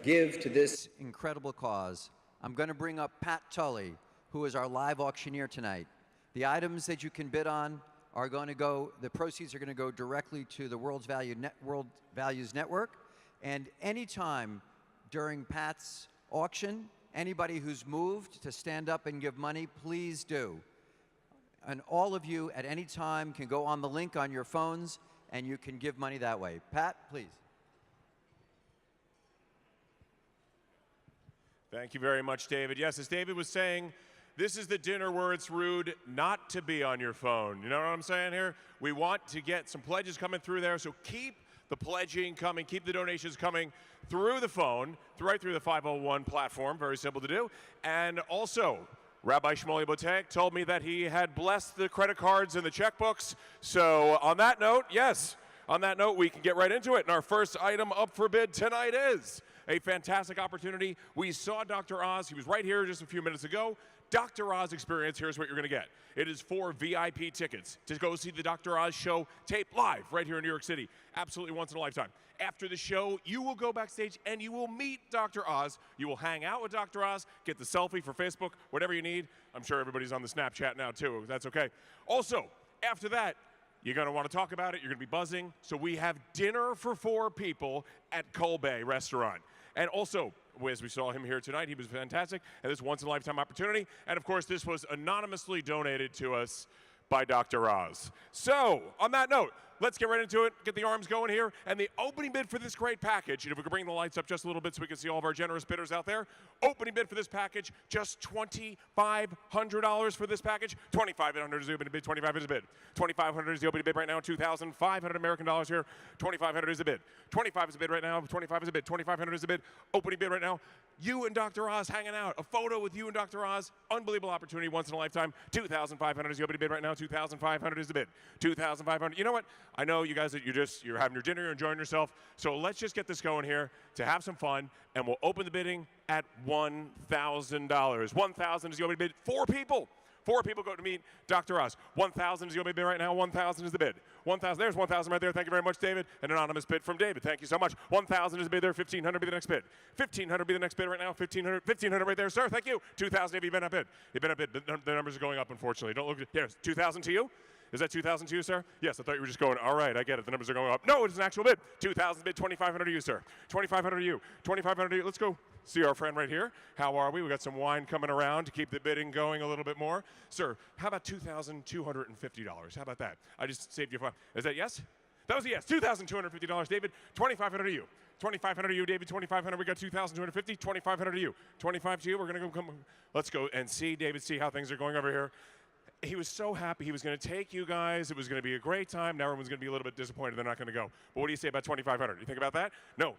give to this incredible cause, I'm going to bring up Pat Tully, who is our live auctioneer tonight. The items that you can bid on are going to go, the proceeds are going to go directly to the World Values Network. And anytime during Pat's auction, anybody who's moved to stand up and give money, please do. And all of you at any time can go on the link on your phones and you can give money that way. Pat, please. Thank you very much, David. Yes, as David was saying, this is the dinner where it's rude not to be on your phone. You know what I'm saying here? We want to get some pledges coming through there, so keep the pledging coming, keep the donations coming through the phone, right through the 501 platform, very simple to do. And also, Rabbi Shmuley Botek told me that he had blessed the credit cards and the checkbooks. So on that note, yes, on that note, we can get right into it. And our first item up for bid tonight is a fantastic opportunity. We saw Dr. Oz. He was right here just a few minutes ago. Dr. Oz experience, here's what you're going to get. It is 4 VIP tickets to go see the Dr. Oz show taped live right here in New York City. Absolutely once in a lifetime. After the show, you will go backstage and you will meet Dr. Oz. You will hang out with Dr. Oz, get the selfie for Facebook, whatever you need. I'm sure everybody's on the Snapchat now too. That's okay. Also, after that, you're going to want to talk about it. You're going to be buzzing. So we have dinner for 4 people at Kolbe Restaurant. And also, as we saw him here tonight, he was fantastic, and this once-in-a-lifetime opportunity. And of course, this was anonymously donated to us by Dr. Oz. So, on that note, let's get right into it, get the arms going here, and the opening bid for this great package, and if we could bring the lights up just a little bit so we can see all of our generous bidders out there, opening bid for this package, just $2,500 for this package. $2,500 is the opening bid, $2,500 is the bid. $2,500 is the opening bid right now, 2,500 American dollars here, $2,500 is the bid. $25 is the bid right now, $25 is the bid, $2,500 is the bid, opening bid right now. You and Dr. Oz hanging out, a photo with you and Dr. Oz, unbelievable opportunity, once in a lifetime. $2,500 is the opening bid right now, $2,500 is the bid. $2,500. You know what? I know you guys that you're having your dinner, you're enjoying yourself. So let's just get this going here to have some fun, and we'll open the bidding at $1,000. $1,000 is the opening bid. 4 people. 4 people go to meet Dr. Oz. 1,000 is the opening bid right now. 1,000 is the bid. 1,000. There's 1,000 right there. Thank you very much, David. An anonymous bid from David. Thank you so much. 1,000 is the bid there. 1,500 be the next bid. 1,500 be the next bid right now. 1,500. 1,500 right there, sir. Thank you. 2,000. Have you been a bid? You've been a bid. The numbers are going up, unfortunately. Don't look. Yes. 2,000 to you. Is that 2,000 to you, sir? Yes, I thought you were just going, all right, I get it. The numbers are going up. No, it's an actual bid. 2,000 bid, 2,500 to you, sir. 2,500 to you. 2,500 to you. Let's go see our friend right here. How are we? We got some wine coming around to keep the bidding going a little bit more. Sir, how about $2,250? How about that? I just saved you 5. Is that yes? That was a yes. $2,250, David. 2,500 to you. 2,500 to you, David. 2,500. We got 2,250. 2,500 to you. 25 to you. We're going to go come. Let's go and see, David, see how things are going over here. He was so happy. He was going to take you guys. It was going to be a great time. Now everyone's going to be a little bit disappointed they're not going to go. But what do you say about 2,500? You think about that? No.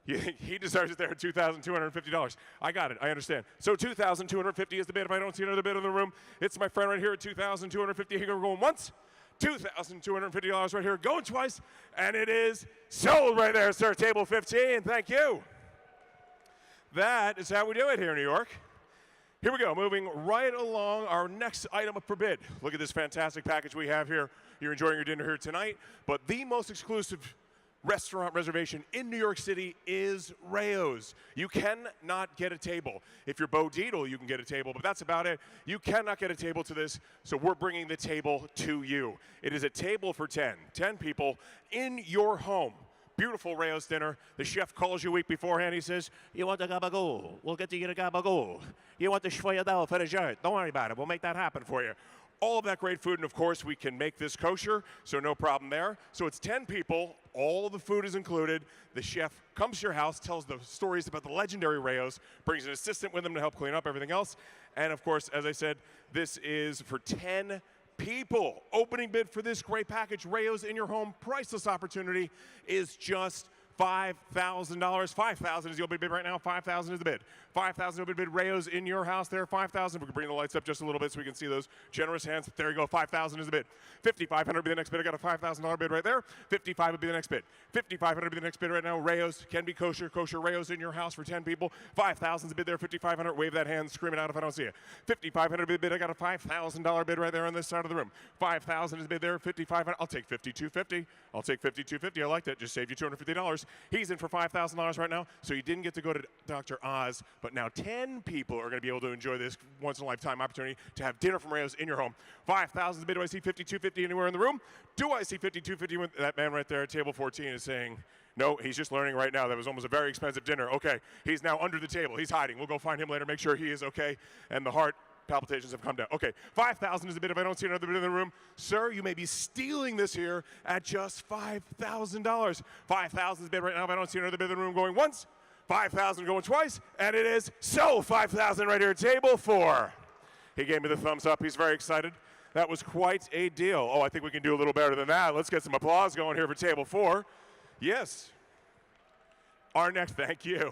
He deserves it there at $2,250. I got it. I understand. So $2,250 is the bid. If I don't see another bid in the room, it's my friend right here at $2,250. Here we're going once. $2,250 right here, going twice. And it is sold right there, sir. Table 15. Thank you. That is how we do it here in New York. Here we go, moving right along, our next item up for bid. Look at this fantastic package we have here. You're enjoying your dinner here tonight, but the most exclusive restaurant reservation in New York City is Rao's. You cannot get a table. If you're Bo Dietl, you can get a table, but that's about it. You cannot get a table to this, so we're bringing the table to you. It is a table for 10 people in your home. Beautiful Rao's dinner. The chef calls you a week beforehand. He says, you want the gabagool? We'll get you the gabagool. You want the shvoyadel for dessert? Don't worry about it. We'll make that happen for you. All of that great food, and of course, we can make this kosher, so no problem there. So it's 10 people. All of the food is included. The chef comes to your house, tells the stories about the legendary Rao's, brings an assistant with him to help clean up everything else. And of course, as I said, this is for 10 people. Opening bid for this great package, Rao's in your home, priceless opportunity, is just $5,000. $5,000 is the opening bid right now. $5,000 is the bid. $5,000 opening bid. Rao's in your house there. $5,000. We can bring the lights up just a little bit so we can see those generous hands. There you go. $5,000 is the bid. $5,500 would be the next bid. I got a $5,000 bid right there. $55,000 would be the next bid. $5,500 would be the next bid right now. Rao's can be kosher. Kosher Rao's in your house for 10 people. $5,000 is the bid there. $5,500. Wave that hand. Scream it out if I don't see it. $5,500 would be the bid. I got a $5,000 bid right there on this side of the room. $5,000 is the bid there. $5,500. I'll take $5,250. I'll take $5,250. I like that. Just saved you $250. He's in for $5,000 right now, so you didn't get to go to Dr. Oz, but now 10 people are going to be able to enjoy this once-in-a-lifetime opportunity to have dinner from Rao's in your home. $5,000 is the bid. Do I see $5,250 anywhere in the room? Do I see $5,250? That man right there at table 14 is saying, no, he's just learning right now. That was almost a very expensive dinner. Okay, he's now under the table. He's hiding. We'll go find him later, make sure he is okay, and the heart palpitations have come down. Okay, $5,000 is the bid. If I don't see another bid in the room, sir, you may be stealing this here at just $5,000. $5,000 is the bid right now. If I don't see another bid in the room going once, $5,000 going twice, and it is so $5,000 right here at table 4. He gave me the thumbs up. He's very excited. That was quite a deal. Oh, I think we can do a little better than that. Let's get some applause going here for table 4. Yes. Our next, thank you.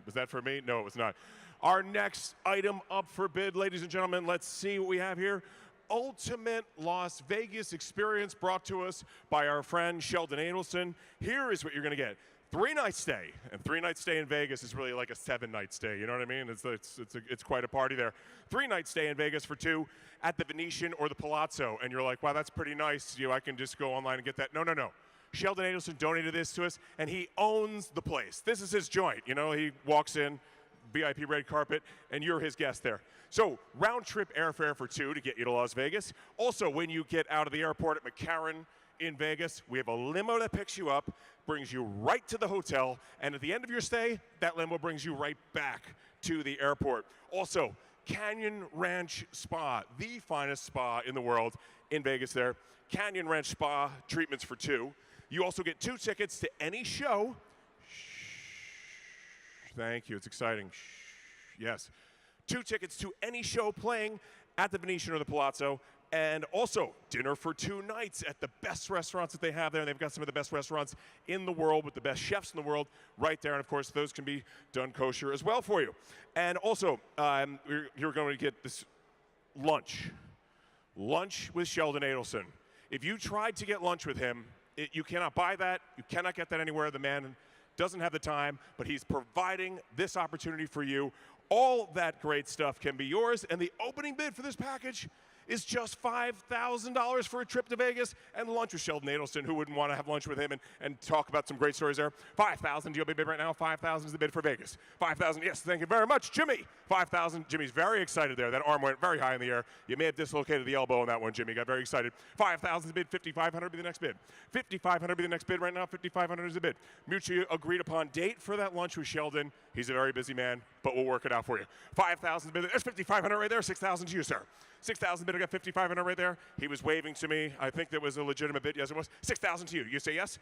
Was that for me? No, it was not. Our next item up for bid, ladies and gentlemen, let's see what we have here. Ultimate Las Vegas experience brought to us by our friend Sheldon Adelson. Here is what you're going to get. 3-night stay, and 3-night stay in Vegas is really like a 7-night stay. You know what I mean? It's quite a party there. 3-night stay in Vegas for 2 at the Venetian or the Palazzo, and you're like, wow, that's pretty nice. I can just go online and get that. No. Sheldon Adelson donated this to us, and he owns the place. This is his joint. He walks in, VIP red carpet, and you're his guest there. So round-trip airfare for 2 to get you to Las Vegas. Also, when you get out of the airport at McCarran in Vegas, we have a limo that picks you up, brings you right to the hotel, and at the end of your stay, that limo brings you right back to the airport. Also, Canyon Ranch Spa, the finest spa in the world in Vegas there. Canyon Ranch Spa treatments for 2. You also get 2 tickets to any show. Thank you. It's exciting. Yes. 2 tickets to any show playing at the Venetian or the Palazzo, and also dinner for 2 nights at the best restaurants that they have there. They've got some of the best restaurants in the world with the best chefs in the world right there. And of course, those can be done kosher as well for you. And also, you're going to get this lunch with Sheldon Adelson. If you tried to get lunch with him, you cannot buy that. You cannot get that anywhere. The man doesn't have the time, but he's providing this opportunity for you. All that great stuff can be yours, and the opening bid for this package is just $5,000 for a trip to Vegas and lunch with Sheldon Adelson. Who wouldn't want to have lunch with him and talk about some great stories there? $5,000, do you bid right now? $5,000 is the bid for Vegas. $5,000, yes, thank you very much. Jimmy, $5,000. Jimmy's very excited there. That arm went very high in the air. You may have dislocated the elbow on that one, Jimmy. Got very excited. $5,000 is the bid. $5,500 be the next bid. $5,500 be the next bid right now. $5,500 is the bid. Mutually agreed upon date for that lunch with Sheldon. He's a very busy man, but we'll work it out for you. $5,000 bid. There's $5,500 right there. $6,000 to you, sir. $6,000 bid. I got $5,500 right there. He was waving to me. I think that was a legitimate bid. Yes, it was. $6,000 to you. You say yes?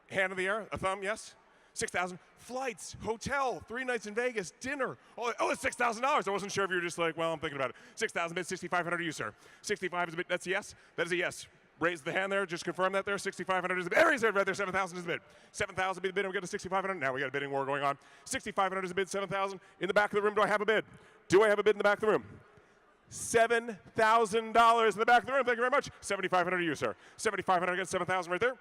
Hand in the air. A thumb. Yes. $6,000. Flights, hotel, 3 nights in Vegas, dinner. Oh, it's $6,000. I wasn't sure if you were just like, well, I'm thinking about it. $6,000 bid. $6,500 to you, sir. $6,500 is a bid. That's a yes. That is a yes. Raise the hand there. Just confirm that there. $6,500 is the bid. There he said right there. $7,000 is the bid. $7,000 be the bid. And we got a $6,500. Now we got a bidding war going on. $6,500 is the bid. $7,000 in the back of the room. Do I have a bid? Do I have a bid in the back of the room? $7,000 in the back of the room. Thank you very much. $7,500 to you, sir. $7,500 against $7,000 right there.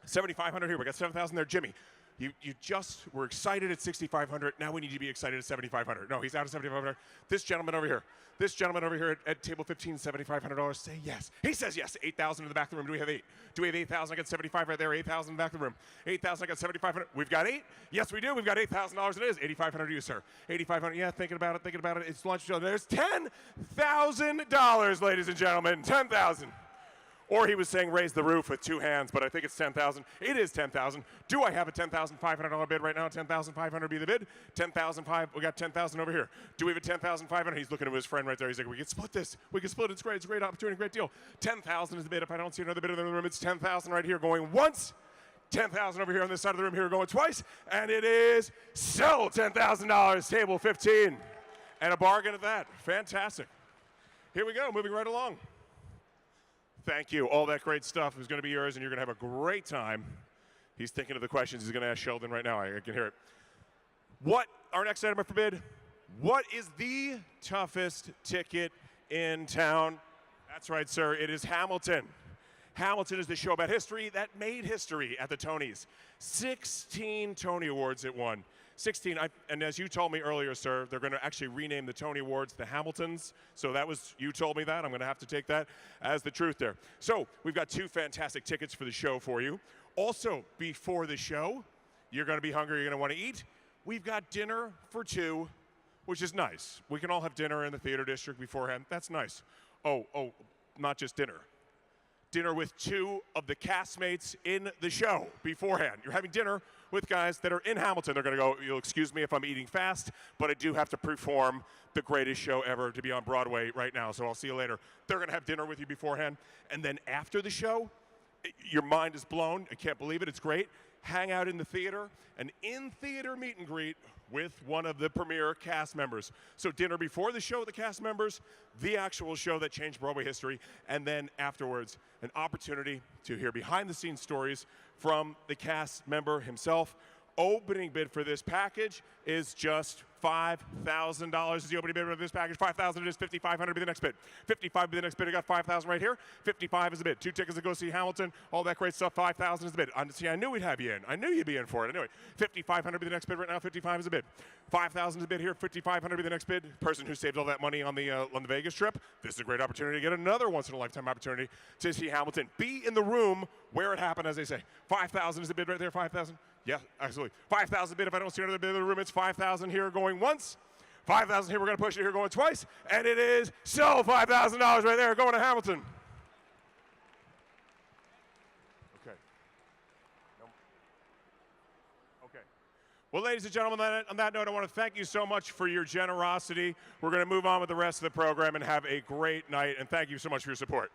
$7,500 here. We got $7,000 there. Jimmy. You just were excited at 6,500. Now we need to be excited at 7,500. No, he's out of 7,500. This gentleman over here. This gentleman over here at table 15, $7,500. Say yes. He says yes. 8,000 in the back of the room. Do we have 8? Do we have 8,000? I got 75 right there. 8,000 in the back of the room. 8,000. I got 7,500. We've got 8. Yes, we do. We've got $8,000. It is 8,500 to you, sir. 8,500. Yeah, thinking about it. Thinking about it. It's lunch. There's $10,000, ladies and gentlemen. 10,000. Or he was saying raise the roof with 2 hands, but I think it's 10,000. It is 10,000. Do I have a $10,500 bid right now? 10,500 be the bid. 10,500. We got 10,000 over here. Do we have a 10,500? He's looking at his friend right there. He's like, we can split this. We can split it. It's great. It's a great opportunity. Great deal. 10,000 is the bid. If I don't see another bid in the room, it's 10,000 right here going once. 10,000 over here on this side of the room here going twice. And it is sell $10,000. Table 15. And a bargain at that. Fantastic. Here we go. Moving right along. Thank you. All that great stuff is going to be yours, and you're going to have a great time. He's thinking of the questions he's going to ask Sheldon right now. I can hear it. What, our next item for bid, what is the toughest ticket in town? That's right, sir. It is Hamilton. Hamilton is the show about history that made history at the Tonys. 16 Tony Awards it won. 16, and as you told me earlier, sir, they're going to actually rename the Tony Awards the Hamiltons. So that was, you told me that. I'm going to have to take that as the truth there. So we've got 2 fantastic tickets for the show for you. Also, before the show, you're going to be hungry, you're going to want to eat. We've got dinner for 2, which is nice. We can all have dinner in the theater district beforehand. That's nice. Oh, not just dinner. Dinner with 2 of the castmates in the show beforehand. You're having dinner with guys that are in Hamilton. They're going to go, you'll excuse me if I'm eating fast, but I do have to perform the greatest show ever to be on Broadway right now, so I'll see you later. They're going to have dinner with you beforehand. And then after the show, your mind is blown. I can't believe it. It's great. Hang out in the theater, an in-theater meet and greet with one of the premier cast members. So dinner before the show with the cast members, the actual show that changed Broadway history, and then afterwards, an opportunity to hear behind-the-scenes stories from the cast member himself. Opening bid for this package is just $5,000 is the opening bid for this package. $5,000 it is. $5,500 be the next bid. $55 be the next bid. I got $5,000 right here. $55 is the bid. 2 tickets to go see Hamilton. All that great stuff. $5,000 is the bid. See, I knew we'd have you in. I knew you'd be in for it. I knew it. $5,500 be the next bid right now. $55 is the bid. $5,000 is the bid here. $5,500 be the next bid. Person who saved all that money on the Vegas trip. This is a great opportunity to get another once-in-a-lifetime opportunity to see Hamilton. Be in the room where it happened, as they say. $5,000 is the bid right there. $5,000. Yeah, absolutely. 5,000 bid. If I don't see another bid in the room, it's 5,000 here going once. 5,000 here. We're going to push it here going twice. And it is so $5,000 right there going to Hamilton. Okay. Okay. Well, ladies and gentlemen, on that note, I want to thank you so much for your generosity. We're going to move on with the rest of the program and have a great night. And thank you so much for your support.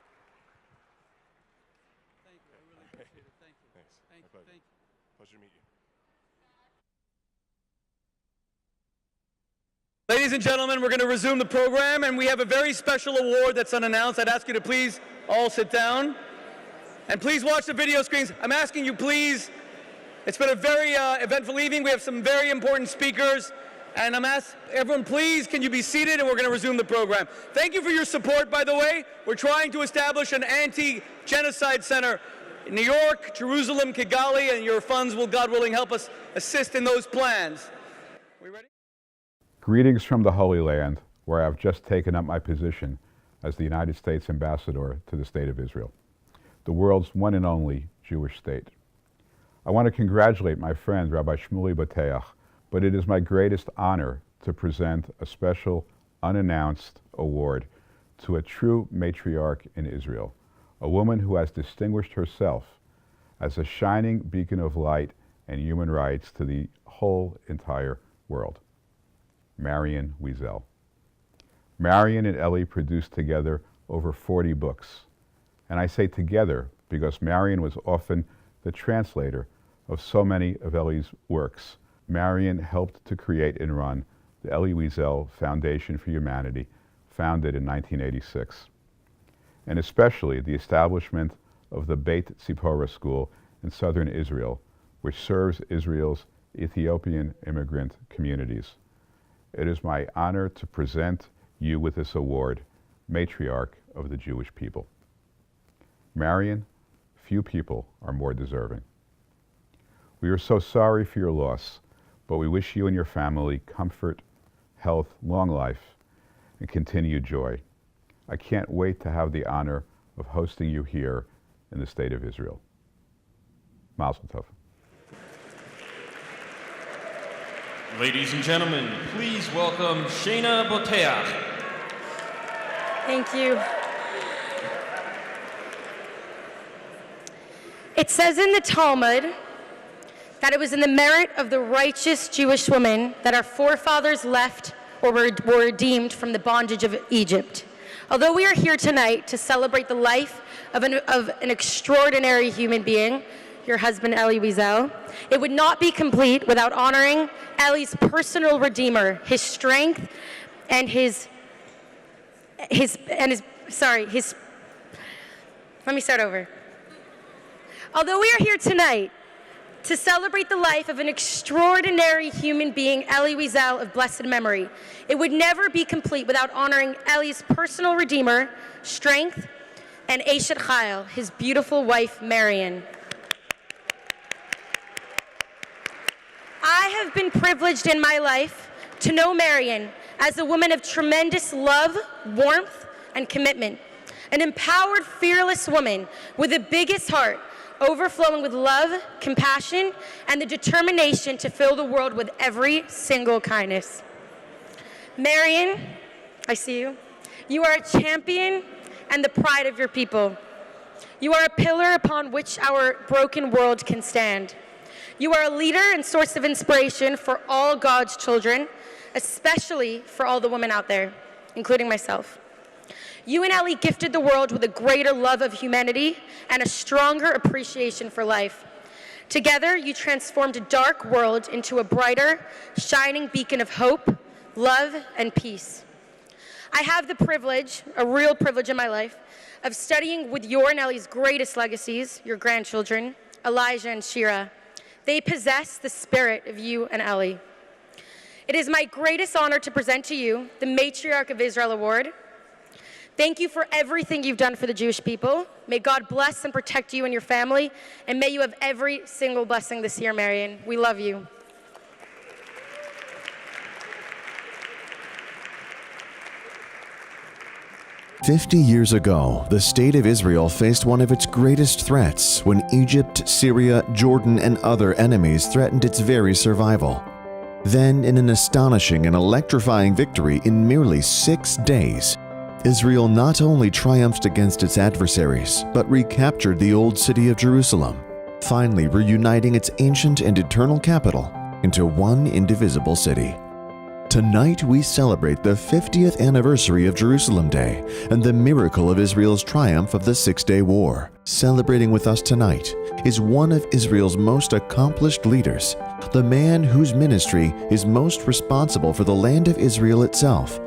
Thank you. I really appreciate it. Thank you. Thanks. Thank you. Thank you. Pleasure to meet you. Ladies and gentlemen, we're going to resume the program, and we have a very special award that's unannounced. I'd ask you to please all sit down. And please watch the video screens. I'm asking you, please. It's been a very eventful evening. We have some very important speakers. And I'm asking everyone, please, can you be seated? And we're going to resume the program. Thank you for your support, by the way. We're trying to establish an anti-genocide center in New York, Jerusalem, Kigali, and your funds will, God willing, help us assist in those plans. We ready? Greetings from the Holy Land, where I have just taken up my position as the United States Ambassador to the State of Israel, the world's one and only Jewish state. I want to congratulate my friend Rabbi Shmuley Boteach, but it is my greatest honor to present a special, unannounced award to a true matriarch in Israel, a woman who has distinguished herself as a shining beacon of light and human rights to the whole entire world. Marion Wiesel. Marion and Ellie produced together over 40 books. And I say together because Marion was often the translator of so many of Ellie's works. Marion helped to create and run the Elie Wiesel Foundation for Humanity, founded in 1986. And especially the establishment of the Beit Tzipora School in southern Israel, which serves Israel's Ethiopian immigrant communities. It is my honor to present you with this award, Matriarch of the Jewish People. Marion, few people are more deserving. We are so sorry for your loss, but we wish you and your family comfort, health, long life, and continued joy. I can't wait to have the honor of hosting you here in the State of Israel. Mazel tov. Ladies and gentlemen, please welcome Shana Boteach. Thank you. It says in the Talmud that it was in the merit of the righteous Jewish woman that our forefathers left or were redeemed from the bondage of Egypt. Although we are here tonight to celebrate the life of an extraordinary human being, your husband Elie Wiesel, it would not be complete without honoring Elie's personal redeemer, his strength and let me start over. Although we are here tonight to celebrate the life of an extraordinary human being, Elie Wiesel of blessed memory, it would never be complete without honoring Elie's personal redeemer, strength, and Eshet Chayil, his beautiful wife, Marion. I have been privileged in my life to know Marion as a woman of tremendous love, warmth, and commitment. An empowered, fearless woman with the biggest heart, overflowing with love, compassion, and the determination to fill the world with every single kindness. Marion, I see you. You are a champion and the pride of your people. You are a pillar upon which our broken world can stand. You are a leader and source of inspiration for all God's children, especially for all the women out there, including myself. You and Elie gifted the world with a greater love of humanity and a stronger appreciation for life. Together, you transformed a dark world into a brighter, shining beacon of hope, love, and peace. I have the privilege, a real privilege in my life, of studying with your and Elie's greatest legacies, your grandchildren, Elijah and Shira. They possess the spirit of you and Elie. It is my greatest honor to present to you the Matriarch of Israel Award. Thank you for everything you've done for the Jewish people. May God bless and protect you and your family, and may you have every single blessing this year, Marion. We love you. "50 years ago, the State of Israel faced one of its greatest threats when Egypt, Syria, Jordan, and other enemies threatened its very survival. Then, in an astonishing and electrifying victory in merely 6 days, Israel not only triumphed against its adversaries, but recaptured the old city of Jerusalem, finally reuniting its ancient and eternal capital into one indivisible city. Tonight we celebrate the 50th anniversary of Jerusalem Day and the miracle of Israel's triumph of the Six-Day War. Celebrating with us tonight is one of Israel's most accomplished leaders, the man whose ministry is most responsible for the land of Israel itself.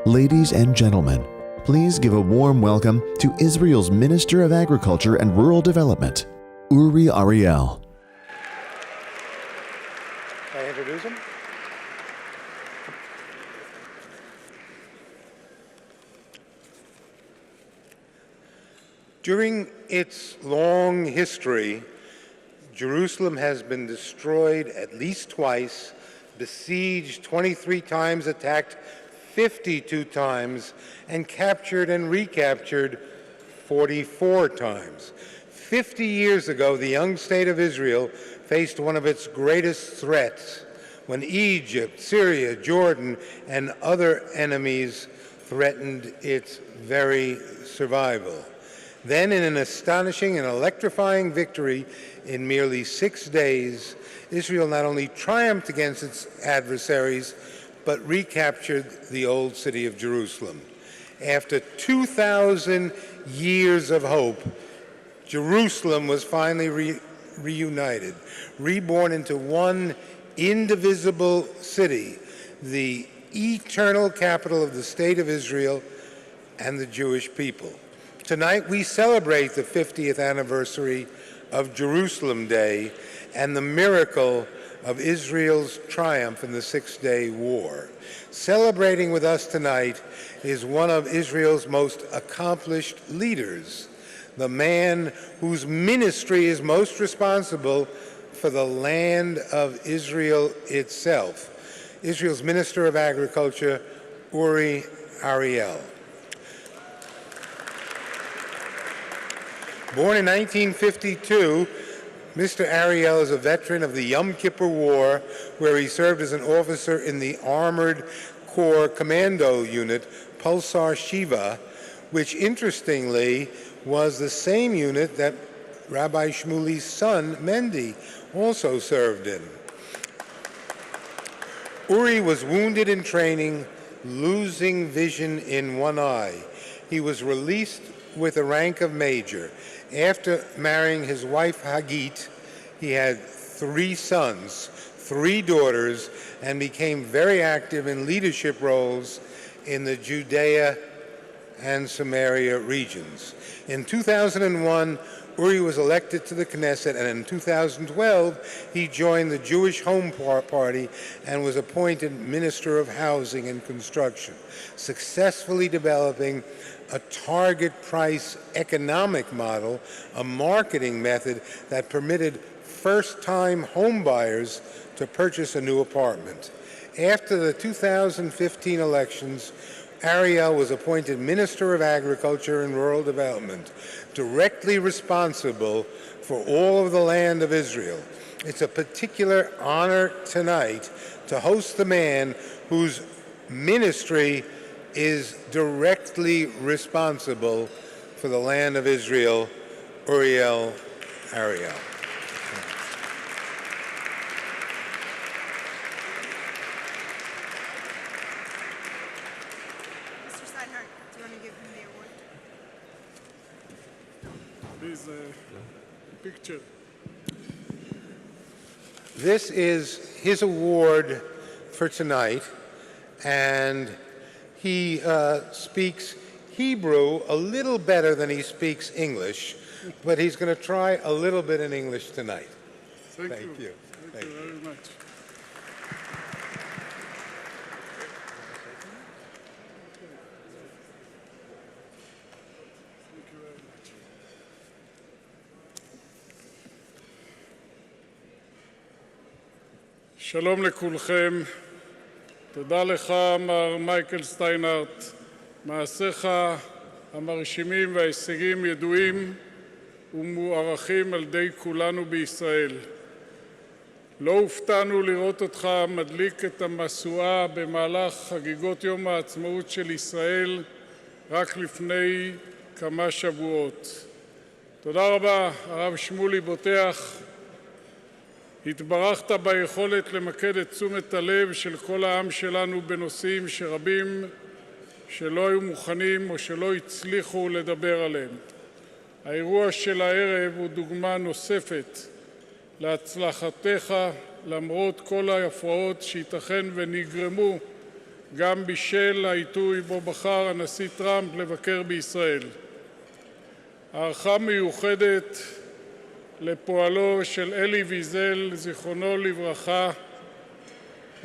Ladies and gentlemen, please give a warm welcome to Israel's Minister of Agriculture and Rural Development, Uri Ariel. Can I introduce him? During its long history, Jerusalem has been destroyed at least twice, besieged 23 times, attacked 52 times, and captured and recaptured 44 times. 50 years ago, the young state of Israel faced one of its greatest threats when Egypt, Syria, Jordan, and other enemies threatened its very survival. Then, in an astonishing and electrifying victory in merely 6 days, Israel not only triumphed against its adversaries, but recaptured the old city of Jerusalem. After 2,000 years of hope, Jerusalem was finally reunited, reborn into one indivisible city, the eternal capital of the state of Israel and the Jewish people. Tonight we celebrate the 50th anniversary of Jerusalem Day and the miracle of Israel's triumph in the Six-Day War. Celebrating with us tonight is one of Israel's most accomplished leaders, the man whose ministry is most responsible for the land of Israel itself. Israel's Minister of Agriculture, Uri Ariel. Born in 1952, Mr. Ariel is a veteran of the Yom Kippur War, where he served as an officer in the Armored Corps Commando Unit, Pulsar Shiva, which interestingly was the same unit that Rabbi Shmuli's son, Mendy, also served in. Uri was wounded in training, losing vision in one eye. He was released with the rank of major. After marrying his wife Hagit, he had 3 sons, 3 daughters, and became very active in leadership roles in the Judea and Samaria regions. In 2001, Uri was elected to the Knesset, and in 2012, he joined the Jewish Home Party and was appointed Minister of Housing and Construction, successfully developing a target price economic model, a marketing method that permitted first-time home buyers to purchase a new apartment. After the 2015 elections, Ariel was appointed Minister of Agriculture and Rural Development, directly responsible for all of the land of Israel. It's a particular honor tonight to host the man whose ministry is directly responsible for the land of Israel, Uriel Ariel. Mr. Steinhardt, do you want to give him the award? Please, picture. This is his award for tonight, and he speaks Hebrew a little better than he speaks English, but he's going to try a little bit in English tonight. Thank you. Thank you very much. שלום לכולכם, תודה לך מר מייקל סטיינהרט, מעשיך המרשימים וההישגים ידועים ומוערכים על ידי כולנו בישראל. לא הופתענו לראות אותך מדליק את המשואה במהלך חגיגות יום העצמאות של ישראל רק לפני כמה שבועות. תודה רבה, הרב שמולי בוטח. התברכת ביכולת למקד את תשומת הלב של כל העם שלנו בנושאים שרבים שלא היו מוכנים או שלא הצליחו לדבר עליהם. האירוע של הערב הוא דוגמה נוספת להצלחתך למרות כל ההפרעות שייתכן ונגרמו גם בשל העיתוי בו בחר הנשיא טראמפ לבקר בישראל. הערכה מיוחדת לפועלו של אלי ויזל, זיכרונו לברכה,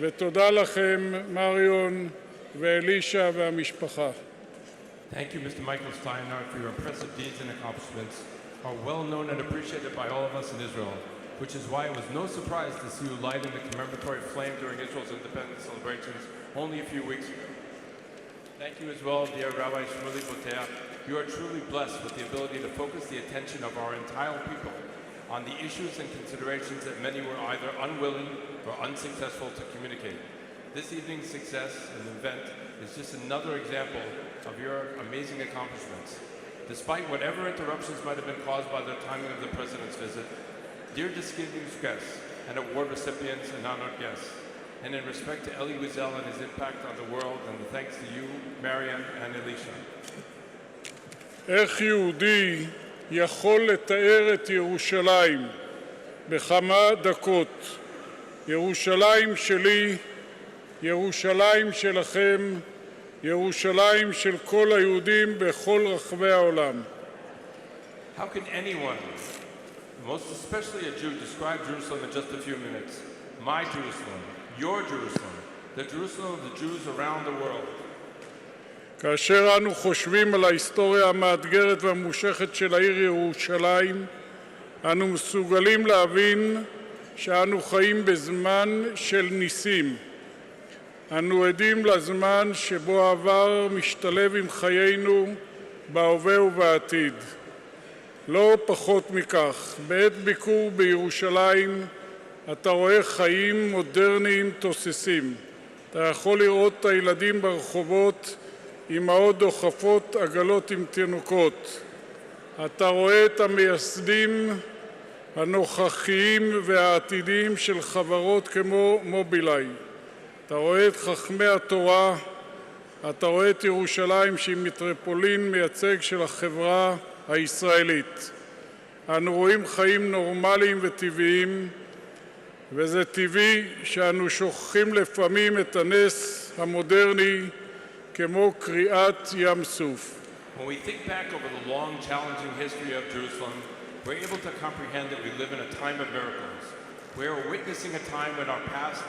ותודה לכם, מריון ואלישה והמשפחה. Thank you, Mr. Michael Steinhardt, for your impressive deeds and accomplishments, are well known and appreciated by all of us in Israel, which is why it was no surprise to see you lighting the commemoratory flame during Israel's independence celebrations only a few weeks ago. Thank you as well, dear Rabbi Shmuley Boteach. You are truly blessed with the ability to focus the attention of our entire people on the issues and considerations that many were either unwilling or unsuccessful to communicate. This evening's success and event is just another example of your amazing accomplishments. Despite whatever interruptions might have been caused by the timing of the President's visit, dear distinguished guests and award recipients and honored guests, and in respect to Elie Wiesel and his impact on the world, and thanks to you, Mariam and Elisha. איך יהודי יכול לתאר את ירושלים בכמה דקות? ירושלים שלי, ירושלים שלכם, ירושלים של כל היהודים בכל רחבי העולם. How can anyone, most especially a Jew, describe Jerusalem in just a few minutes? My Jerusalem, your Jerusalem, the Jerusalem of the Jews around the world. כאשר אנו חושבים על ההיסטוריה המאתגרת והממושכת של העיר ירושלים, אנו מסוגלים להבין שאנו חיים בזמן של ניסים. אנו עדים לזמן שבו העבר משתלב עם חיינו בהווה ובעתיד. לא פחות מכך, בעת ביקור בירושלים אתה רואה חיים מודרניים תוססים. אתה יכול לראות את הילדים ברחובות, אמהות דוחפות עגלות עם תינוקות. אתה רואה את המייסדים הנוכחיים והעתידיים של חברות כמו מובילאיי. אתה רואה את חכמי התורה, אתה רואה את ירושלים שהיא מטרופולין מייצג של החברה הישראלית. אנו רואים חיים נורמליים וטבעיים, וזה טבעי שאנו שוכחים לפעמים את הנס המודרני כמו קריעת ים סוף. When we think back over the long, challenging history of Jerusalem, we're able to comprehend that we live in a time of miracles. We are witnessing a time when our past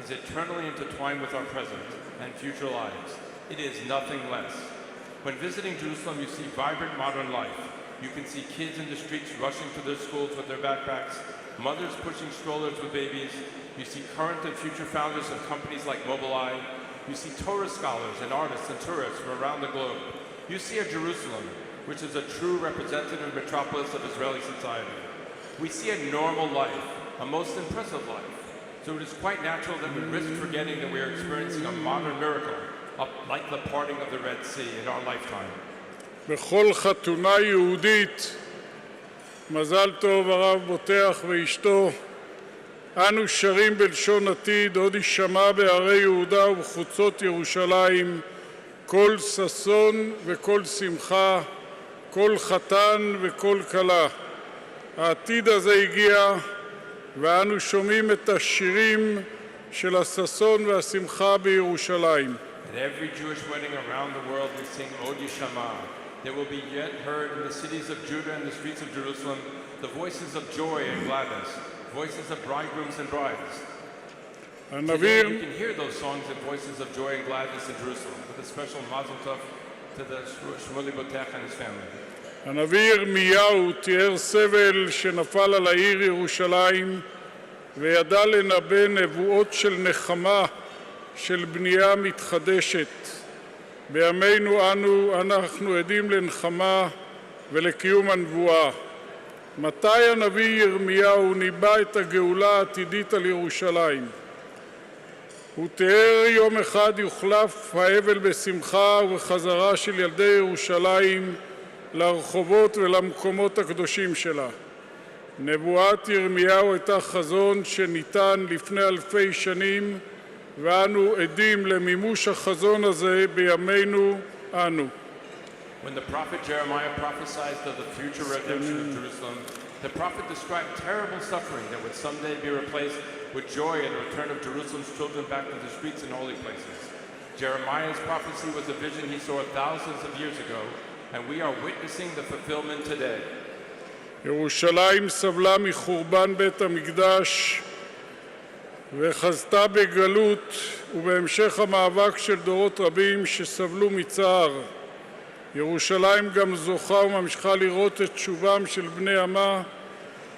is eternally intertwined with our present and future lives. It is nothing less. When visiting Jerusalem, you see vibrant modern life. You can see kids in the streets rushing to their schools with their backpacks, mothers pushing strollers with babies. You see current and future founders of companies like Mobileye. You see Torah scholars and artists and tourists from around the globe. You see a Jerusalem, which is a true representative metropolis of Israeli society. We see a normal life, a most impressive life. So it is quite natural that we risk forgetting that we are experiencing a modern miracle, like the parting of the Red Sea in our lifetime. בכל חתונה יהודית, מזל טוב הרב בוטח ואשתו, אנו שרים בלשון עתיד, עוד יישמע בערי יהודה ובחוצות ירושלים, כל ששון וכל שמחה, כל חתן וכל כלה. העתיד הזה הגיע, ואנו שומעים את השירים של הששון והשמחה בירושלים. At every Jewish wedding around the world, we sing Od Yishama. There will be yet heard in the cities of Judah and the streets of Jerusalem the voices of joy and gladness, voices of bridegrooms and brides. Today, you can hear those songs and voices of joy and gladness in Jerusalem, with a special mazel tov to the Shmuley Botech and his family. הנביא ירמיהו תיאר סבל שנפל על העיר ירושלים וידע לנבא נבואות של נחמה, של בנייה מתחדשת. בימינו אנחנו עדים לנחמה ולקיום הנבואה. מתי הנביא ירמיהו ניבא את הגאולה העתידית על ירושלים? הוא תיאר יום אחד יוחלף האבל בשמחה ובחזרה של ילדי ירושלים לרחובות ולמקומות הקדושים שלה. נבואת ירמיהו הייתה חזון שניתן לפני אלפי שנים, ואנו עדים למימוש החזון הזה בימינו אנו. When the prophet Jeremiah prophesied of the future redemption of Jerusalem, the prophet described terrible suffering that would someday be replaced with joy and the return of Jerusalem's children back to the streets and holy places. Jeremiah's prophecy was a vision he saw thousands of years ago, and we are witnessing the fulfillment today. ירושלים סבלה מחורבן בית המקדש וחזתה בגלות ובהמשך המאבק של דורות רבים שסבלו מצער. ירושלים גם זוכה וממשיכה לראות את תשובם של בני עמה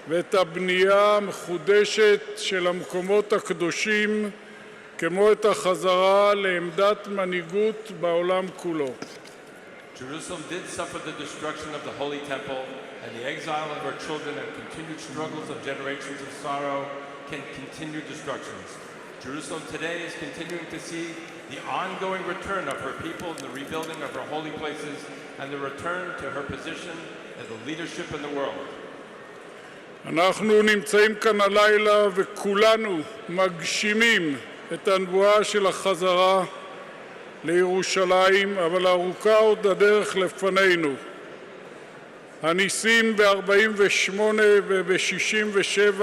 ואת הבנייה המחודשת של המקומות הקדושים, כמו את החזרה לעמדת מנהיגות בעולם כולו. Jerusalem did suffer the destruction of the Holy Temple and the exile of her children and continued struggles of generations of sorrow can continue destructions. Jerusalem today is continuing to see the ongoing return of her people and the rebuilding of her holy places and the return to her position as a leadership in the world. אנחנו נמצאים כאן הלילה וכולנו מגשימים את הנבואה של החזרה לירושלים, אבל ארוכה עוד הדרך לפנינו. הניסים ב-48 וב-67,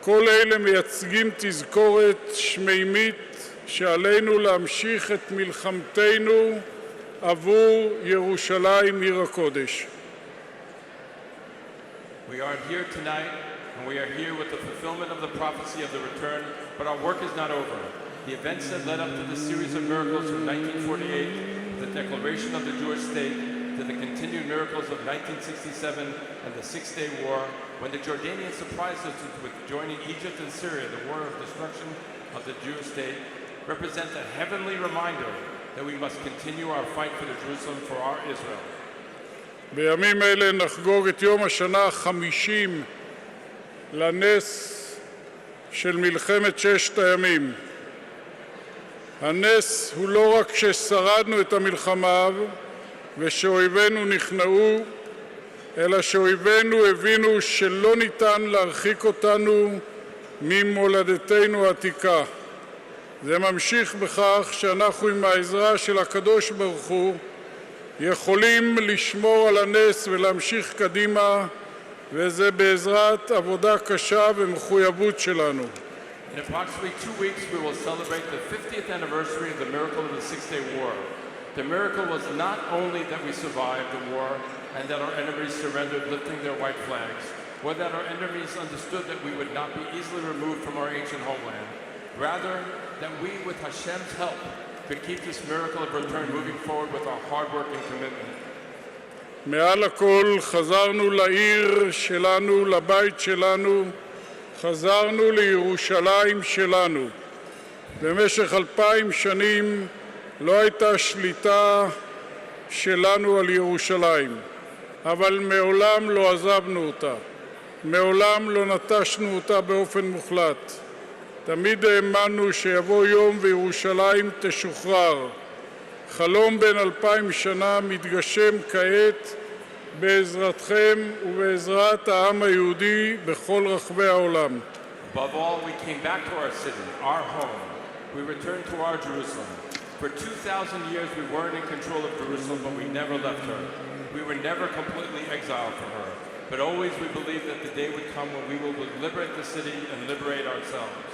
כל אלה מייצגים תזכורת שמימית שעלינו להמשיך את מלחמתנו עבור ירושלים עיר הקודש. We are here tonight, and we are here with the fulfillment of the prophecy of the return, but our work is not over. The events that led up to the series of miracles from 1948, the declaration of the Jewish state, to the continued miracles of 1967 and the Six-Day War when the Jordanians surprised us with joining Egypt and Syria, the war of destruction of the Jewish state, represent a heavenly reminder that we must continue our fight for the Jerusalem for our Israel. בימים אלה נחגוג את יום השנה ה-50 לנס של מלחמת ששת הימים. הנס הוא לא רק ששרדנו את המלחמה ושאויבינו נכנעו, אלא שאויבינו הבינו שלא ניתן להרחיק אותנו ממולדתנו העתיקה. זה ממשיך בכך שאנחנו עם העזרה של הקדוש ברוך הוא יכולים לשמור על הנס ולהמשיך קדימה, וזה בעזרת עבודה קשה ומחויבות שלנו. In approximately 2 weeks, we will celebrate the 50th anniversary of the miracle of the Six-Day War. The miracle was not only that we survived the war and that our enemies surrendered lifting their white flags, or that our enemies understood that we would not be easily removed from our ancient homeland. Rather, that we, with Hashem's help, could keep this miracle of return moving forward with our hard work and commitment. מעל הכל חזרנו לעיר שלנו, לבית שלנו, חזרנו לירושלים שלנו. במשך 2000 שנים לא הייתה שליטה שלנו על ירושלים, אבל מעולם לא עזבנו אותה, מעולם לא נטשנו אותה באופן מוחלט. תמיד האמנו שיבוא יום וירושלים תשוחרר. חלום בן 2000 שנה מתגשם כעת בעזרתכם ובעזרת העם היהודי בכל רחבי העולם. Above all, we came back to our city, our home. We returned to our Jerusalem. For 2,000 years, we weren't in control of Jerusalem, but we never left her. We were never completely exiled from her. But always we believed that the day would come when we will liberate the city and liberate ourselves.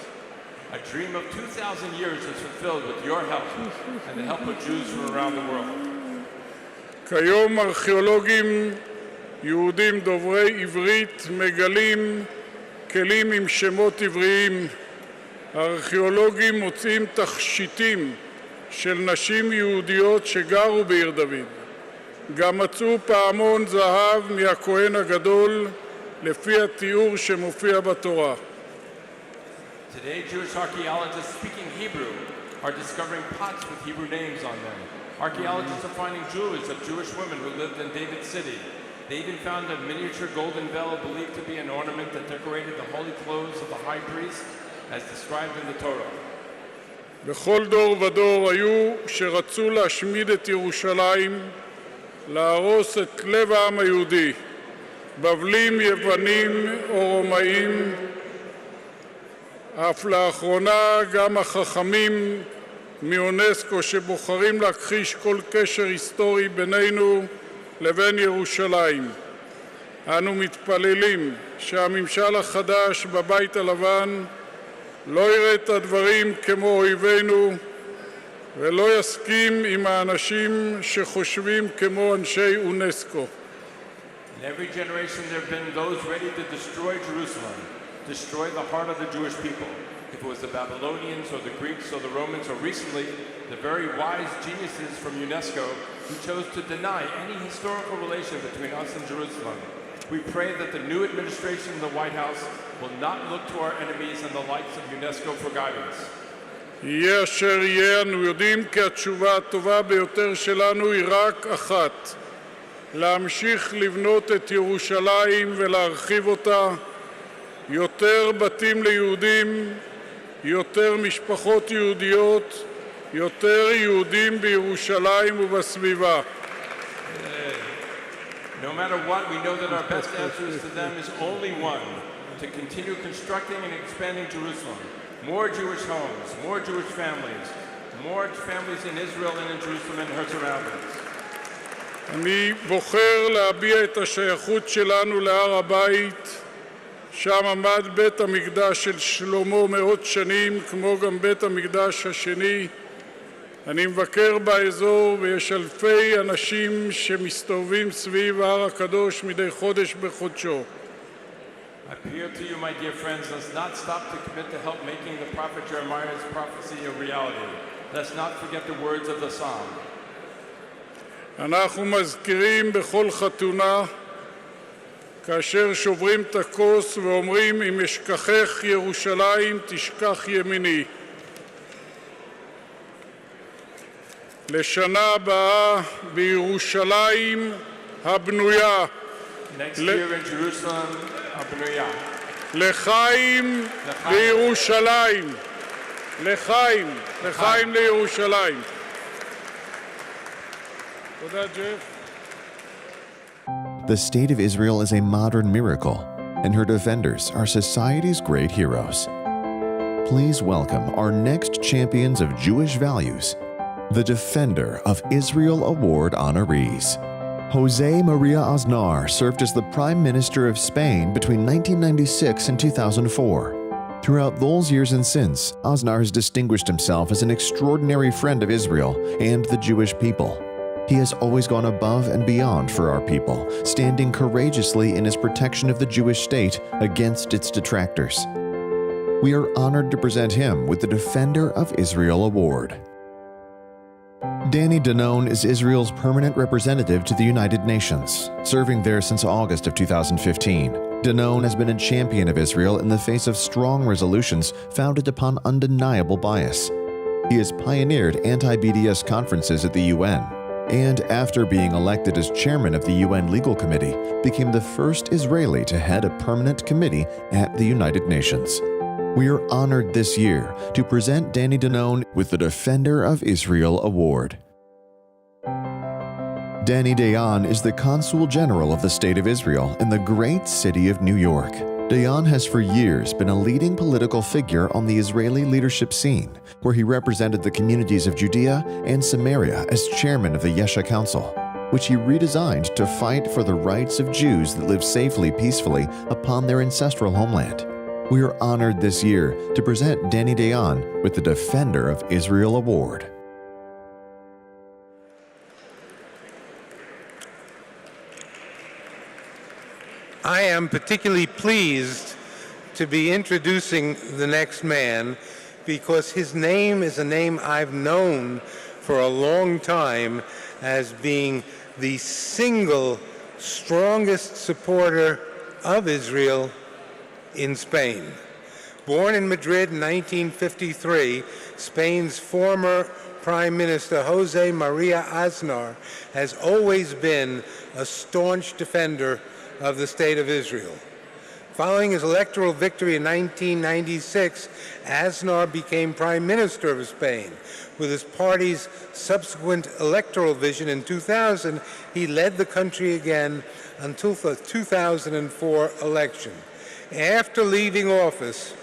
A dream of 2,000 years is fulfilled with your help and the help of Jews from around the world. כיום ארכיאולוגים יהודים דוברי עברית מגלים כלים עם שמות עבריים. הארכיאולוגים מוצאים תכשיטים של נשים יהודיות שגרו בעיר דוד. גם מצאו פעמון זהב מהכהן הגדול לפי התיאור שמופיע בתורה. Today, Jewish archaeologists speaking Hebrew are discovering pots with Hebrew names on them. Archaeologists are finding jewelry of Jewish women who lived in David's city. They even found a miniature golden bell believed to be an ornament that decorated the holy clothes of the high priest as described in the Torah. בכל דור ודור היו שרצו להשמיד את ירושלים, להרוס את לב העם היהודי. בבלים, יוונים או רומאים, אף לאחרונה גם החכמים מאונסקו שבוחרים להכחיש כל קשר היסטורי בינינו לבין ירושלים. אנו מתפללים שהממשל החדש בבית הלבן לא יראה את הדברים כמו אויבינו ולא יסכים עם האנשים שחושבים כמו אנשי אונסקו. In every generation there have been those ready to destroy Jerusalem, destroy the heart of the Jewish people. If it was the Babylonians or the Greeks or the Romans or recently the very wise geniuses from UNESCO who chose to deny any historical relation between us and Jerusalem. We pray that the new administration in the White House will not look to our enemies and the likes of UNESCO for guidance. יהיה אשר יהיה, אנו יודעים כי התשובה הטובה ביותר שלנו היא רק אחת. להמשיך לבנות את ירושלים ולהרחיב אותה, יותר בתים ליהודים, יותר משפחות יהודיות, יותר יהודים בירושלים ובסביבה. No matter what, we know that our best answer to them is only one, to continue constructing and expanding Jerusalem. More Jewish homes, more Jewish families, more families in Israel and in Jerusalem and her surroundings. אני בוחר להביע את השייכות שלנו להר הבית, שם עמד בית המקדש של שלמה מאות שנים, כמו גם בית המקדש השני. אני מבקר באזור ויש אלפי אנשים שמסתובבים סביב ההר הקדוש מדי חודש בחודשו. I appeal to you, my dear friends, let's not stop to commit to help making the prophet Jeremiah's prophecy a reality. Let's not forget the words of the psalm. אנחנו מזכירים בכל חתונה כאשר שוברים את הכוס ואומרים אם אשכחך ירושלים תשכח ימיני. לשנה הבאה בירושלים הבנויה. Next year in Jerusalem, הבנויה. לחיים לירושלים. לחיים. לחיים לירושלים. תודה, ג'ף. The State of Israel is a modern miracle, and her defenders are society's great heroes. Please welcome our next champions of Jewish values, the Defender of Israel Award honorees. Jose Maria Aznar served as the Prime Minister of Spain between 1996 and 2004. Throughout those years and since, Aznar has distinguished himself as an extraordinary friend of Israel and the Jewish people. He has always gone above and beyond for our people, standing courageously in his protection of the Jewish state against its detractors. We are honored to present him with the Defender of Israel Award. Danny Danon is Israel's permanent representative to the United Nations, serving there since August of 2015. Danon has been a champion of Israel in the face of strong resolutions founded upon undeniable bias. He has pioneered anti-BDS conferences at the UN, and after being elected as chairman of the UN Legal Committee, became the first Israeli to head a permanent committee at the United Nations. We are honored this year to present Danny Danon with the Defender of Israel Award. Danny Dayan is the Consul General of the State of Israel in the great city of New York. Dayan has for years been a leading political figure on the Israeli leadership scene, where he represented the communities of Judea and Samaria as chairman of the Yesha Council, which he redesigned to fight for the rights of Jews that live safely, peacefully upon their ancestral homeland. We are honored this year to present Danny Dayan with the Defender of Israel Award. I am particularly pleased to be introducing the next man because his name is a name I've known for a long time as being the single strongest supporter of Israel in Spain. Born in Madrid in 1953, Spain's former Prime Minister Jose Maria Aznar has always been a staunch defender of the State of Israel. Following his electoral victory in 1996, Aznar became Prime Minister of Spain. With his party's subsequent electoral vision in 2000, he led the country again until the 2004 election. After leaving office,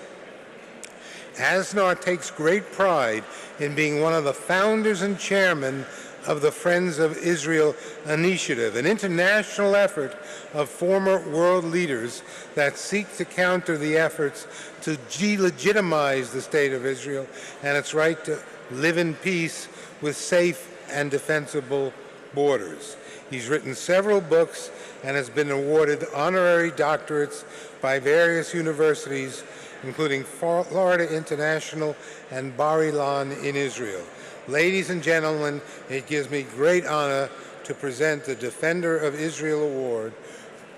Aznar takes great pride in being one of the founders and chairman of the Friends of Israel Initiative, an international effort of former world leaders that seek to counter the efforts to delegitimize the State of Israel and its right to live in peace with safe and defensible borders. He's written several books and has been awarded honorary doctorates by various universities, including Florida International and Bar Ilan in Israel. Ladies and gentlemen, it gives me great honor to present the Defender of Israel Award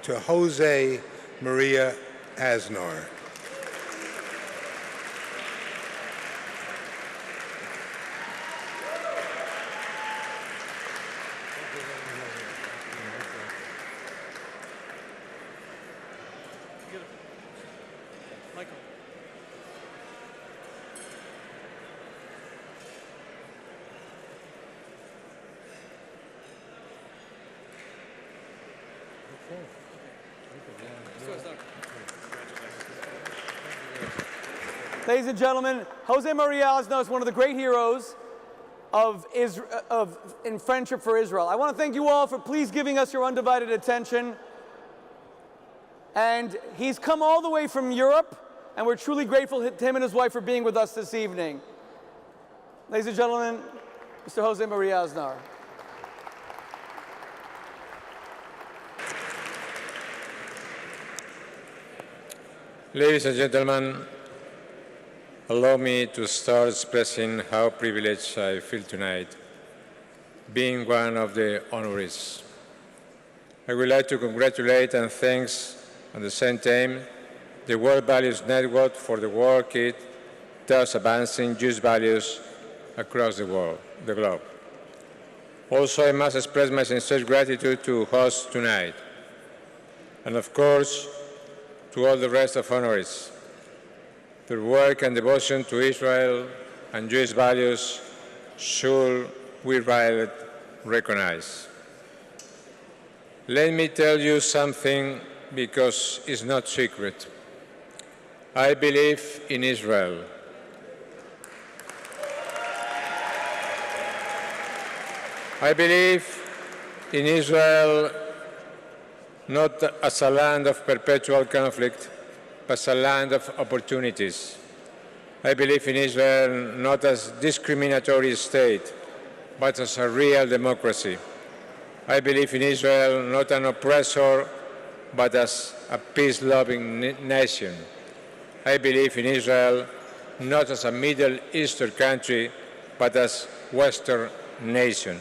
to Jose Maria Aznar. Ladies and gentlemen, Jose Maria Aznar is one of the great heroes in friendship for Israel. I want to thank you all for please giving us your undivided attention. And he's come all the way from Europe, and we're truly grateful to him and his wife for being with us this evening. Ladies and gentlemen, Mr. Jose Maria Aznar. Ladies and gentlemen, allow me to start expressing how privileged I feel tonight, being one of the honorees. I would like to congratulate and thanks at the same time the World Values Network for the work it does advancing just values across the globe. Also, I must express my sincere gratitude to hosts tonight, and of course, to all the rest of honorees. Their work and devotion to Israel and Jewish values should we rightly recognize. Let me tell you something because it's not secret. I believe in Israel. I believe in Israel not as a land of perpetual conflict, but as a land of opportunities. I believe in Israel not as a discriminatory state, but as a real democracy. I believe in Israel not an oppressor, but as a peace-loving nation. I believe in Israel not as a Middle Eastern country, but as a Western nation.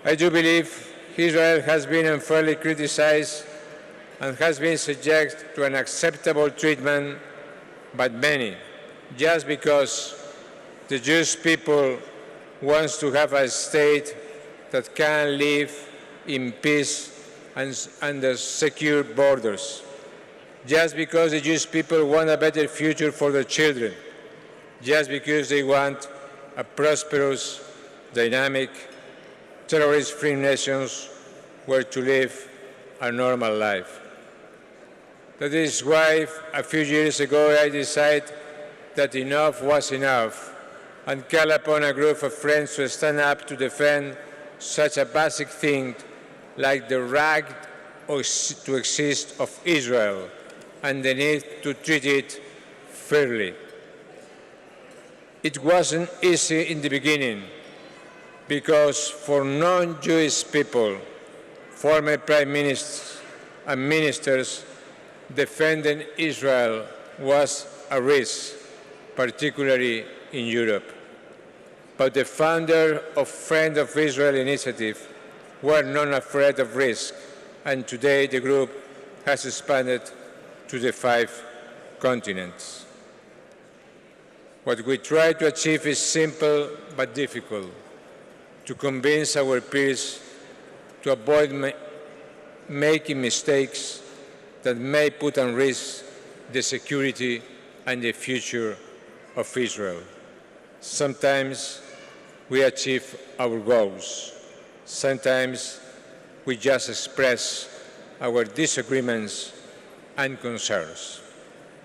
I do believe Israel has been unfairly criticized and has been subject to unacceptable treatment by many, just because the Jewish people wants to have a state that can live in peace and under secure borders, just because the Jewish people want a better future for their children, just because they want a prosperous, dynamic, terrorist-free nations where to live a normal life. That is why a few years ago I decided that enough was enough and called upon a group of friends to stand up to defend such a basic thing like the right to exist of Israel and the need to treat it fairly. It wasn't easy in the beginning because for non-Jewish people, former prime ministers and ministers defending Israel was a risk, particularly in Europe. But the founder of Friend of Israel initiative were not afraid of risk, and today the group has expanded to the 5 continents. What we try to achieve is simple but difficult: to convince our peers to avoid making mistakes that may put at risk the security and the future of Israel. Sometimes we achieve our goals. Sometimes we just express our disagreements and concerns.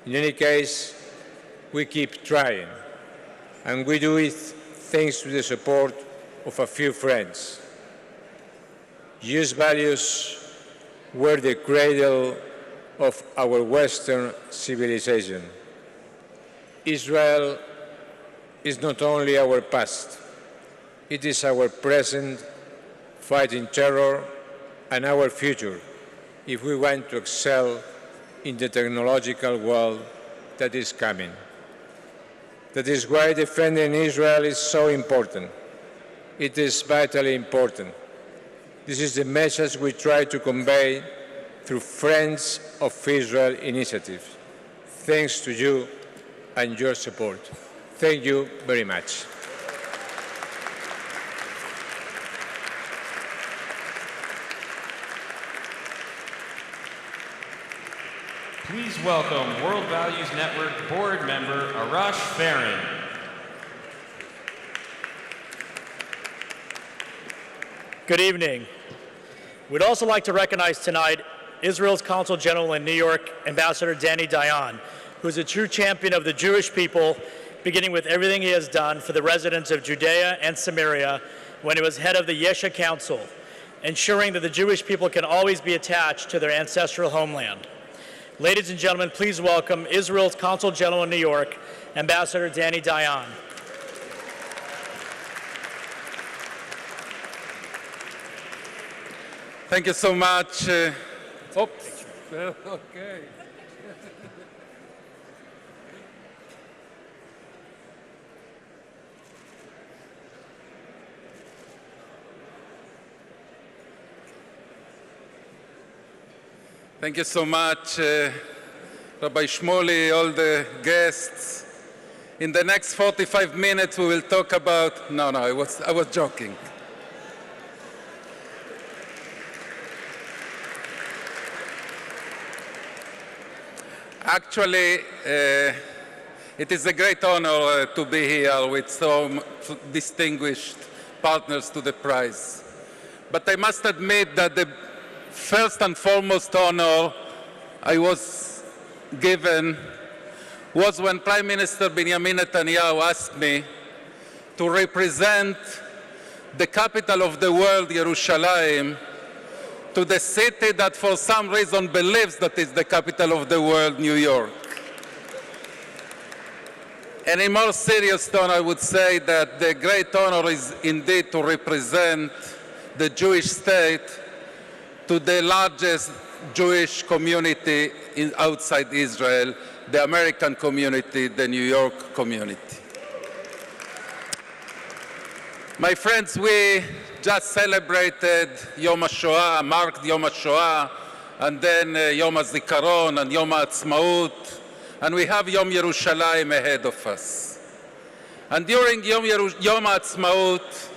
In any case, we keep trying, and we do it thanks to the support of a few friends. Jewish values were the cradle of our Western civilization. Israel is not only our past, it is our present, fighting terror, and our future if we want to excel in the technological world that is coming. That is why defending Israel is so important. It is vitally important. This is the message we try to convey through Friends of Israel initiative. Thanks to you and your support. Thank you very much. Please welcome World Values Network board member Arash Farron. Good evening. We'd also like to recognize tonight Israel's Consul General in New York, Ambassador Danny Dayan, who is a true champion of the Jewish people, beginning with everything he has done for the residents of Judea and Samaria when he was head of the Yesha Council, ensuring that the Jewish people can always be attached to their ancestral homeland. Ladies and gentlemen, please welcome Israel's Consul General in New York, Ambassador Danny Dayan. Thank you so much. Oops. Okay. Thank you so much, Rabbi Shmuley, all the guests. In the next 45 minutes, we will talk about... No, I was joking. Actually, it is a great honor to be here with so distinguished partners to the prize. But I must admit that the first and foremost honor I was given was when Prime Minister Benjamin Netanyahu asked me to represent the capital of the world, Yerushalayim, to the city that for some reason believes that it's the capital of the world, New York. And in more serious tone, I would say that the great honor is indeed to represent the Jewish state to the largest Jewish community outside Israel, the American community, the New York community. My friends, we just celebrated Yom HaShoah, marked Yom HaShoah, and then Yom HaZikaron and Yom HaAtzmaut, and we have Yom Yerushalayim ahead of us. And during Yom HaAtzmaut,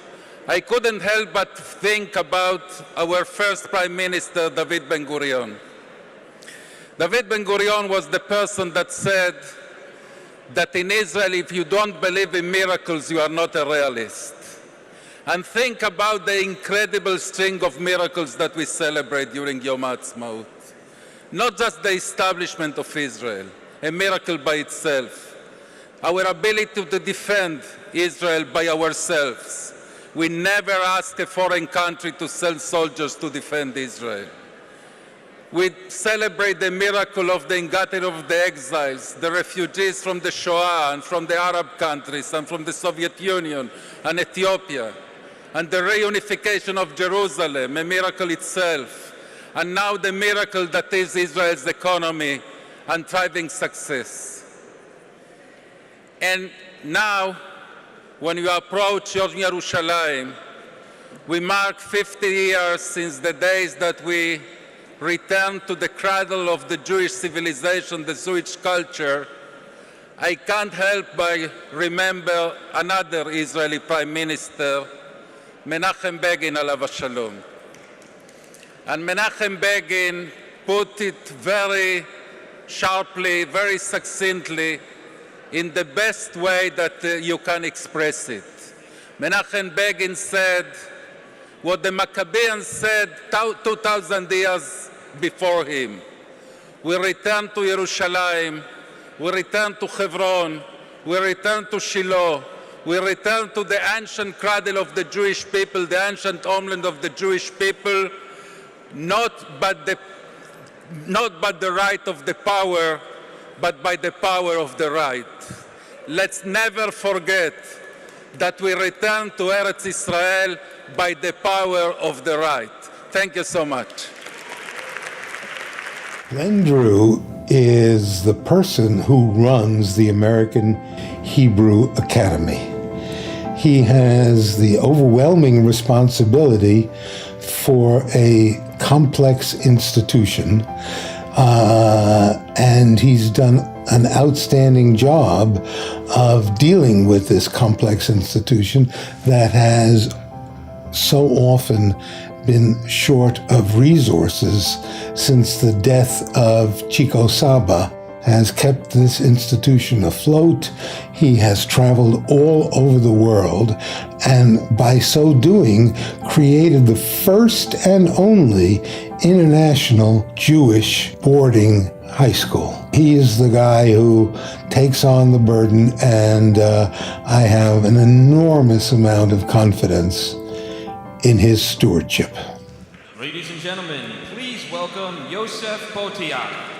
I couldn't help but think about our first Prime Minister, David Ben-Gurion. David Ben-Gurion was the person that said that in Israel, if you don't believe in miracles, you are not a realist. And think about the incredible string of miracles that we celebrate during Yom HaAtzmaut. Not just the establishment of Israel, a miracle by itself. Our ability to defend Israel by ourselves. We never ask a foreign country to send soldiers to defend Israel. We celebrate the miracle of the ingathering of the exiles, the refugees from the Shoah and from the Arab countries and from the Soviet Union and Ethiopia, and the reunification of Jerusalem, a miracle itself, and now the miracle that is Israel's economy and thriving success. And now, when you approach Yom Yerushalayim, we mark 50 years since the days that we returned to the cradle of the Jewish civilization, the Jewish culture. I can't help but remember another Israeli Prime Minister, Menachem Begin, alav shalom. And Menachem Begin put it very sharply, very succinctly, in the best way that you can express it. Menachem Begin said what the Maccabeans said 2,000 years before him. We return to Yerushalayim, we return to Hebron, we return to Shiloh, we return to the ancient cradle of the Jewish people, the ancient homeland of the Jewish people, not by the right of the power, but by the power of the right. Let's never forget that we return to Eretz Israel by the power of the right. Thank you so much. Glenn Drew is the person who runs the American Hebrew Academy. He has the overwhelming responsibility for a complex institution, and he's done an outstanding job of dealing with this complex institution that has so often been short of resources since the death of Chico Saba has kept this institution afloat. He has traveled all over the world and by so doing created the first and only international Jewish boarding high school. He is the guy who takes on the burden, and I have an enormous amount of confidence in his stewardship. Ladies and gentlemen, please welcome Yosef Botiak.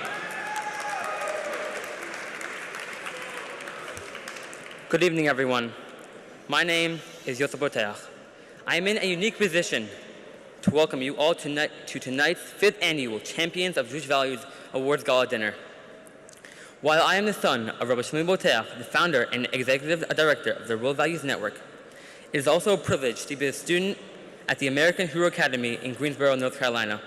Good evening, everyone. My name is Yosef Boteach. I am in a unique position to welcome you all to tonight's 5th annual Champions of Jewish Values Awards Gala dinner. While I am the son of Rabbi Shmuley Boteach, the founder and executive director of the World Values Network, it is also a privilege to be a student at the American Hebrew Academy in Greensboro, North Carolina.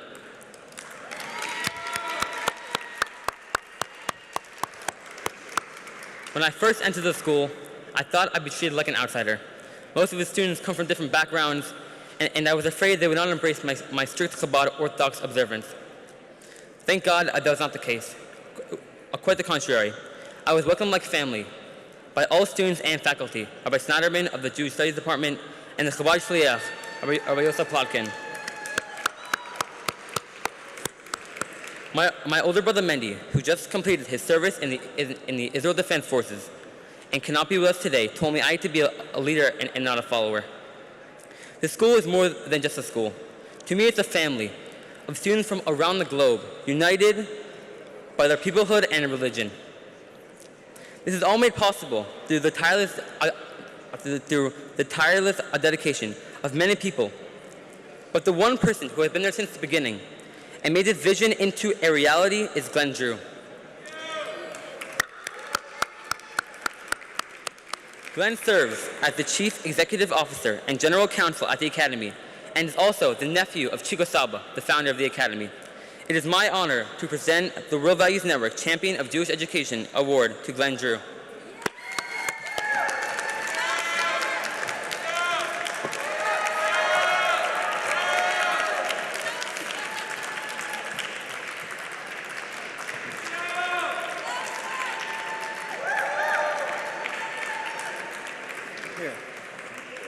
When I first entered the school, I thought I'd be treated like an outsider. Most of the students come from different backgrounds, and I was afraid they would not embrace my strict Chabad Orthodox observance. Thank God that was not the case. Quite the contrary. I was welcomed like family by all students and faculty, Rabbi Snyderman of the Jewish Studies Department, and the Chabad Shliach, Rabbi Yosef Plotkin. My older brother Mendy, who just completed his service in the Israel Defense Forces and cannot be with us today, told me I had to be a leader and not a follower. The school is more than just a school. To me, it's a family of students from around the globe, united by their peoplehood and religion. This is all made possible through the tireless dedication of many people. But the one person who has been there since the beginning and made this vision into a reality is Glenn Drew. Glenn serves as the Chief Executive Officer and General Counsel at the Academy and is also the nephew of Chico Saba, the founder of the Academy. It is my honor to present the World Values Network Champion of Jewish Education Award to Glenn Drew.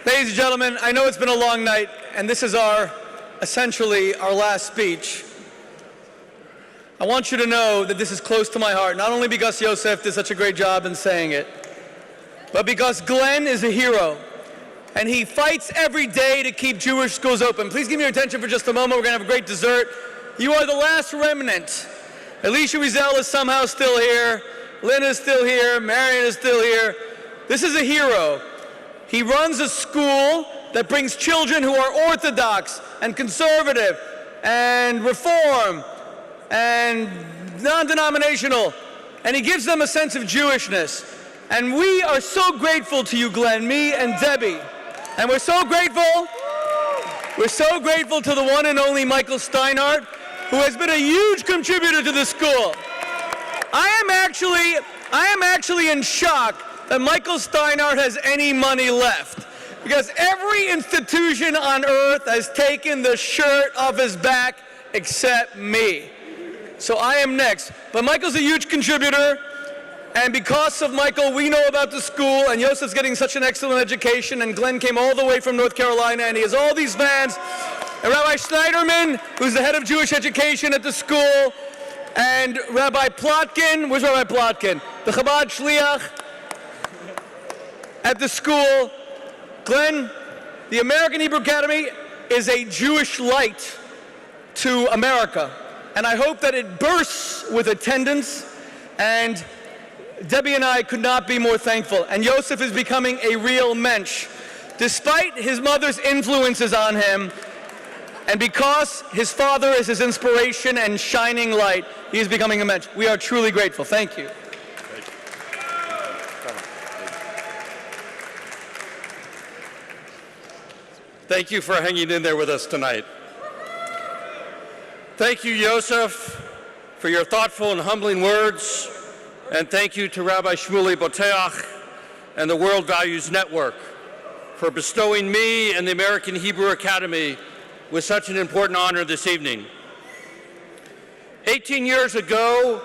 Ladies and gentlemen, I know it's been a long night, and this is essentially our last speech. I want you to know that this is close to my heart, not only because Yosef did such a great job in saying it, but because Glenn is a hero, and he fights every day to keep Jewish schools open. Please give me your attention for just a moment. We're going to have a great dessert. You are the last remnant. Elisha Wiesel is somehow still here. Lynn is still here. Marion is still here. This is a hero. He runs a school that brings children who are Orthodox and conservative and Reform and non-denominational, and he gives them a sense of Jewishness. And we are so grateful to you, Glenn, me and Debbie. And we're so grateful to the one and only Michael Steinhardt, who has been a huge contributor to the school. I am actually in shock that Michael Steinhardt has any money left, because every institution on earth has taken the shirt off his back except me. So I am next. But Michael's a huge contributor, and because of Michael, we know about the school, and Yosef's getting such an excellent education, and Glenn came all the way from North Carolina, and he has all these fans. And Rabbi Schneiderman, who's the head of Jewish education at the school, and Rabbi Plotkin, where's Rabbi Plotkin? The Chabad Shliach at the school. Glenn, the American Hebrew Academy is a Jewish light to America, and I hope that it bursts with attendance, and Debbie and I could not be more thankful. And Yosef is becoming a real mensch. Despite his mother's influences on him, and because his father is his inspiration and shining light, he is becoming a mensch. We are truly grateful. Thank you. Thank you for hanging in there with us tonight. Thank you, Yosef, for your thoughtful and humbling words. And thank you to Rabbi Shmuley Boteach and the World Values Network for bestowing me and the American Hebrew Academy with such an important honor this evening. 18 years ago,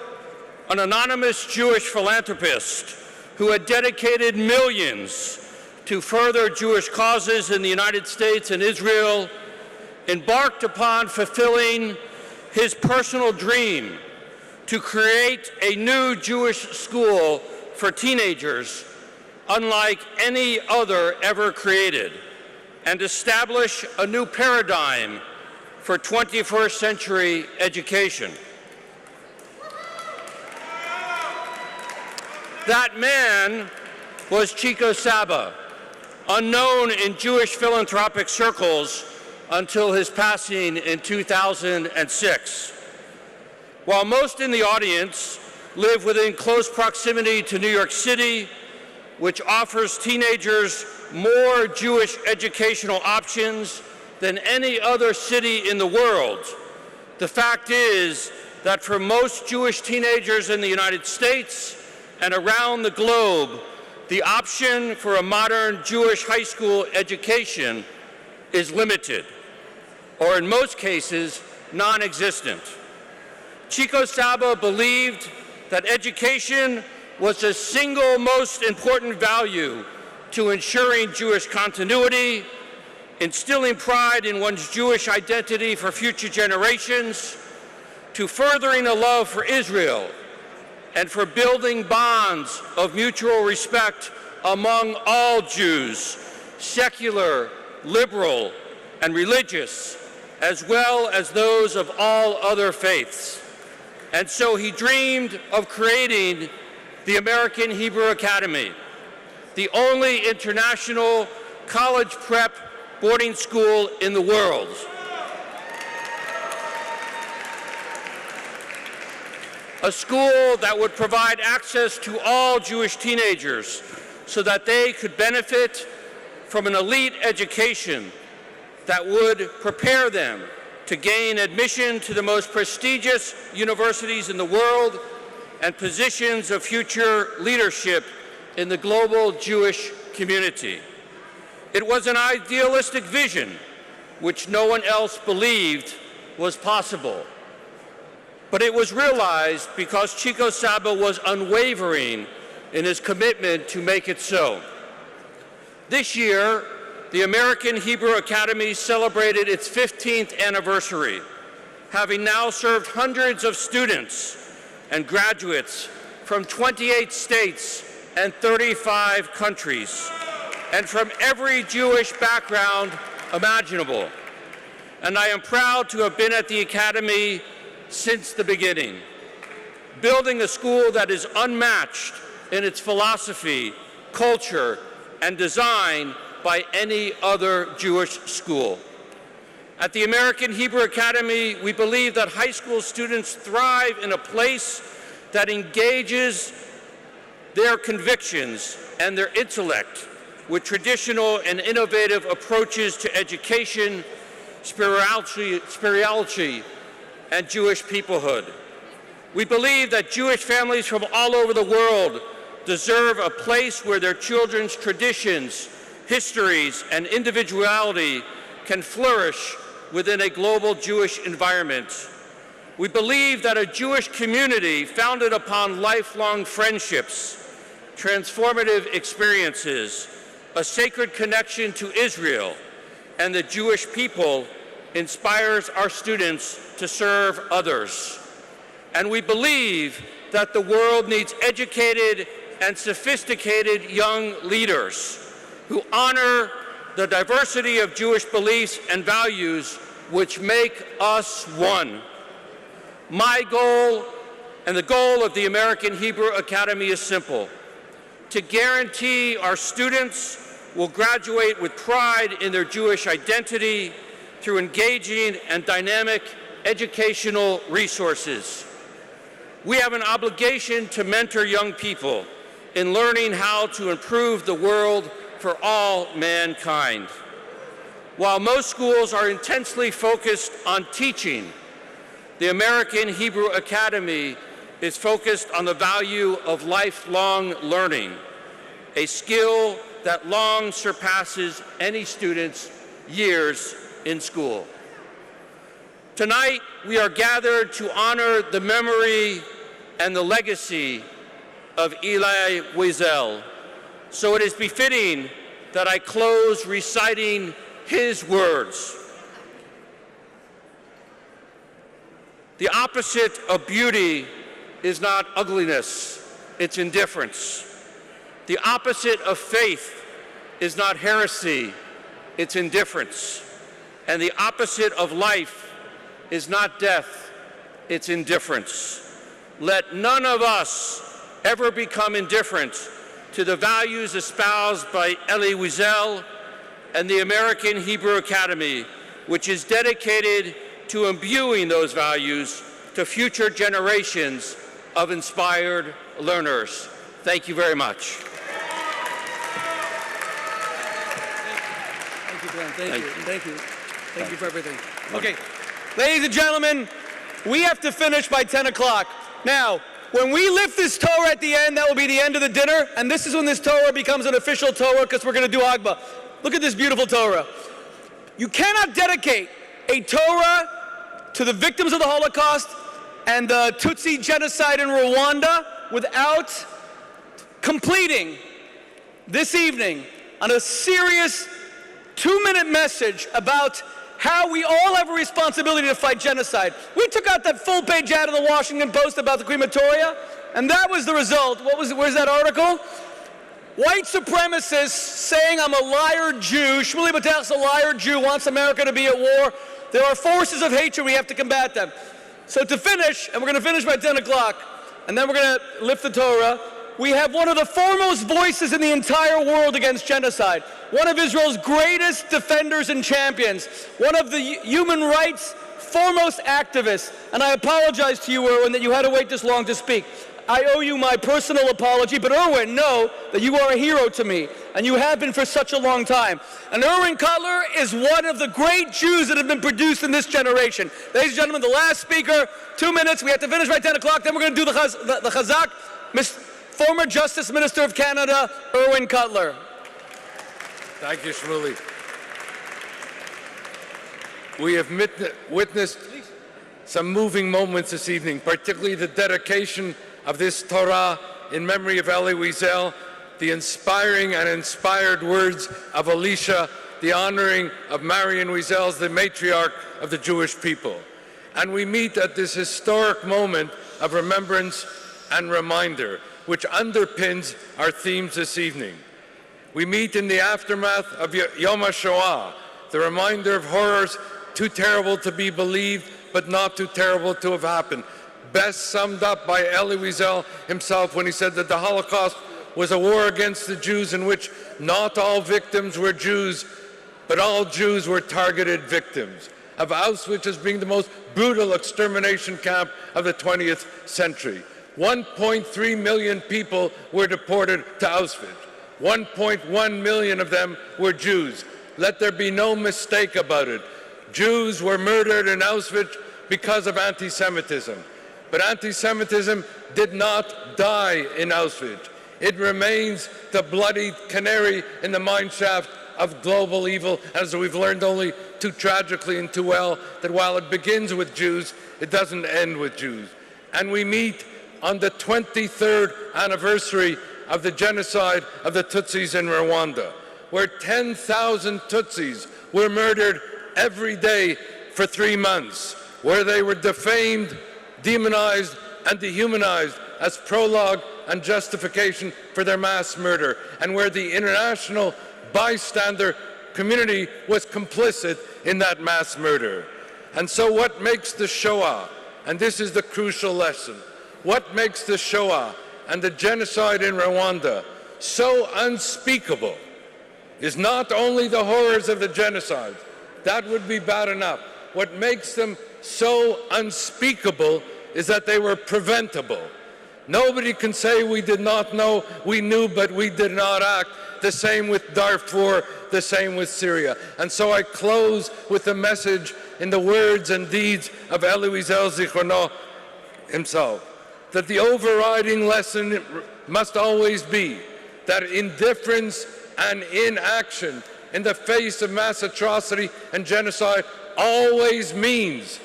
an anonymous Jewish philanthropist who had dedicated millions to further Jewish causes in the United States and Israel embarked upon fulfilling his personal dream to create a new Jewish school for teenagers unlike any other ever created, and establish a new paradigm for 21st century education. That man was Chico Saba, unknown in Jewish philanthropic circles until his passing in 2006. While most in the audience live within close proximity to New York City, which offers teenagers more Jewish educational options than any other city in the world, the fact is that for most Jewish teenagers in the United States and around the globe, the option for a modern Jewish high school education is limited, or in most cases, non-existent. Chico Saba believed that education was the single most important value to ensuring Jewish continuity, instilling pride in one's Jewish identity for future generations, to furthering a love for Israel, and for building bonds of mutual respect among all Jews, secular, liberal, and religious, as well as those of all other faiths. And so he dreamed of creating the American Hebrew Academy, the only international college prep boarding school in the world. A school that would provide access to all Jewish teenagers so that they could benefit from an elite education that would prepare them to gain admission to the most prestigious universities in the world and positions of future leadership in the global Jewish community. It was an idealistic vision which no one else believed was possible. But it was realized because Chico Saba was unwavering in his commitment to make it so. This year, the American Hebrew Academy celebrated its 15th anniversary, having now served hundreds of students and graduates from 28 states and 35 countries, and from every Jewish background imaginable. And I am proud to have been at the Academy since the beginning, building a school that is unmatched in its philosophy, culture, and design by any other Jewish school. At the American Hebrew Academy, we believe that high school students thrive in a place that engages their convictions and their intellect with traditional and innovative approaches to education, spirituality, and Jewish peoplehood. We believe that Jewish families from all over the world deserve a place where their children's traditions, histories, and individuality can flourish within a global Jewish environment. We believe that a Jewish community founded upon lifelong friendships, transformative experiences, a sacred connection to Israel and the Jewish people inspires our students to serve others. And we believe that the world needs educated and sophisticated young leaders who honor the diversity of Jewish beliefs and values which make us one. My goal and the goal of the American Hebrew Academy is simple: to guarantee our students will graduate with pride in their Jewish identity through engaging and dynamic educational resources. We have an obligation to mentor young people in learning how to improve the world for all mankind. While most schools are intensely focused on teaching, the American Hebrew Academy is focused on the value of lifelong learning, a skill that long surpasses any student's years in school. Tonight, we are gathered to honor the memory and the legacy of Elie Wiesel. So it is befitting that I close reciting his words. The opposite of beauty is not ugliness, it's indifference. The opposite of faith is not heresy, it's indifference. And the opposite of life is not death, it's indifference. Let none of us ever become indifferent to the values espoused by Elie Wiesel and the American Hebrew Academy, which is dedicated to imbuing those values to future generations of inspired learners. Thank you very much. Thank you, Dan. Thank you. Thank you. Thank you for everything. Okay, ladies and gentlemen, we have to finish by 10 o'clock. Now, when we lift this Torah at the end, that will be the end of the dinner, and this is when this Torah becomes an official Torah, because we're going to do Agba. Look at this beautiful Torah. You cannot dedicate a Torah to the victims of the Holocaust and the Tutsi genocide in Rwanda without completing this evening on a serious 2-minute message about how we all have a responsibility to fight genocide. We took out that full page ad in the Washington Post about the crematoria, and that was the result. Where's that article? White supremacists saying I'm a liar Jew, Shmuley Batach's a liar Jew, wants America to be at war. There are forces of hatred, we have to combat them. So to finish, and we're going to finish by 10 o'clock, and then we're going to lift the Torah, we have one of the foremost voices in the entire world against genocide, one of Israel's greatest defenders and champions, one of the human rights foremost activists, and I apologize to you, Erwin, that you had to wait this long to speak. I owe you my personal apology, but Erwin, know that you are a hero to me, and you have been for such a long time. And Erwin Cutler is one of the great Jews that have been produced in this generation. Ladies and gentlemen, the last speaker, 2 minutes, we have to finish by 10 o'clock, then we're going to do the Chazak. Former Justice Minister of Canada, Erwin Cutler. Thank you, Shmuley. We have witnessed some moving moments this evening, particularly the dedication of this Torah in memory of Elie Wiesel, the inspiring and inspired words of Elisha, the honoring of Marion Wiesel, the matriarch of the Jewish people. And we meet at this historic moment of remembrance and reminder, which underpins our themes this evening. We meet in the aftermath of Yom HaShoah, the reminder of horrors too terrible to be believed, but not too terrible to have happened. Best summed up by Elie Wiesel himself when he said that the Holocaust was a war against the Jews in which not all victims were Jews, but all Jews were targeted victims, of Auschwitz as being the most brutal extermination camp of the 20th century. 1.3 million people were deported to Auschwitz. 1.1 million of them were Jews. Let there be no mistake about it. Jews were murdered in Auschwitz because of anti-Semitism. But anti-Semitism did not die in Auschwitz. It remains the bloody canary in the mineshaft of global evil, as we've learned only too tragically and too well, that while it begins with Jews, it doesn't end with Jews. And we meet on the 23rd anniversary of the genocide of the Tutsis in Rwanda, where 10,000 Tutsis were murdered every day for 3 months, where they were defamed, demonized, and dehumanized as prologue and justification for their mass murder, and where the international bystander community was complicit in that mass murder. And so what makes the Shoah, and this is the crucial lesson, what makes the Shoah and the genocide in Rwanda so unspeakable is not only the horrors of the genocide. That would be bad enough. What makes them so unspeakable is that they were preventable. Nobody can say we did not know, we knew, but we did not act. The same with Darfur, the same with Syria. And so I close with a message in the words and deeds of Elie Wiesel Zichrono himself, that the overriding lesson must always be that indifference and inaction in the face of mass atrocity and genocide always means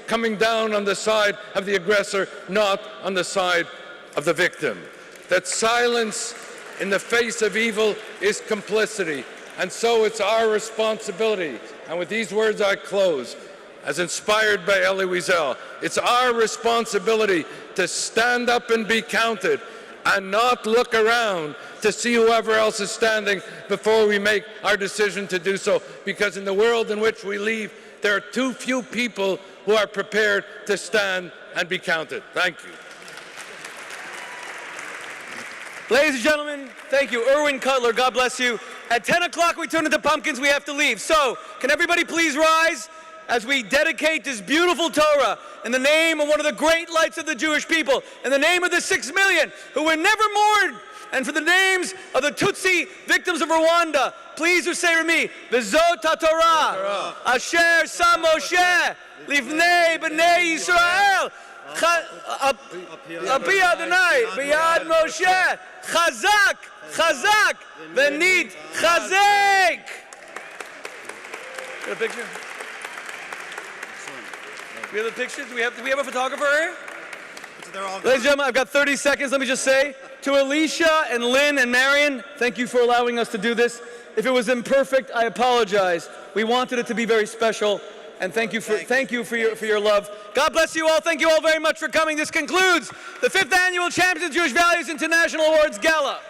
coming down on the side of the aggressor, not on the side of the victim. That silence in the face of evil is complicity, and so it's our responsibility. And with these words I close, as inspired by Elie Wiesel, it's our responsibility to stand up and be counted and not look around to see whoever else is standing before we make our decision to do so. Because in the world in which we live, there are too few people who are prepared to stand and be counted. Thank you. Ladies and gentlemen, thank you. Erwin Cutler, God bless you. At 10 o'clock, we turn into pumpkins. We have to leave. So, can everybody please rise as we dedicate this beautiful Torah in the name of one of the great lights of the Jewish people, in the name of the 6 million who were never mourned, and for the names of the Tutsi victims of Rwanda. Please say with me, V'zot HaTorah, Asher Sam Moshe, Livnei B'nei Yisrael, Api Adonai, Biyad Moshe, Chazak, Chazak, Venit, Chazek. Get a picture? We have a picture? Do we have a photographer here? Ladies and gentlemen, I've got 30 seconds. Let me just say to Alicia and Lynn and Marion, thank you for allowing us to do this. If it was imperfect, I apologize. We wanted it to be very special, and thank you for your love. God bless you all. Thank you all very much for coming. This concludes the 5th Annual Champions of Jewish Values International Awards Gala.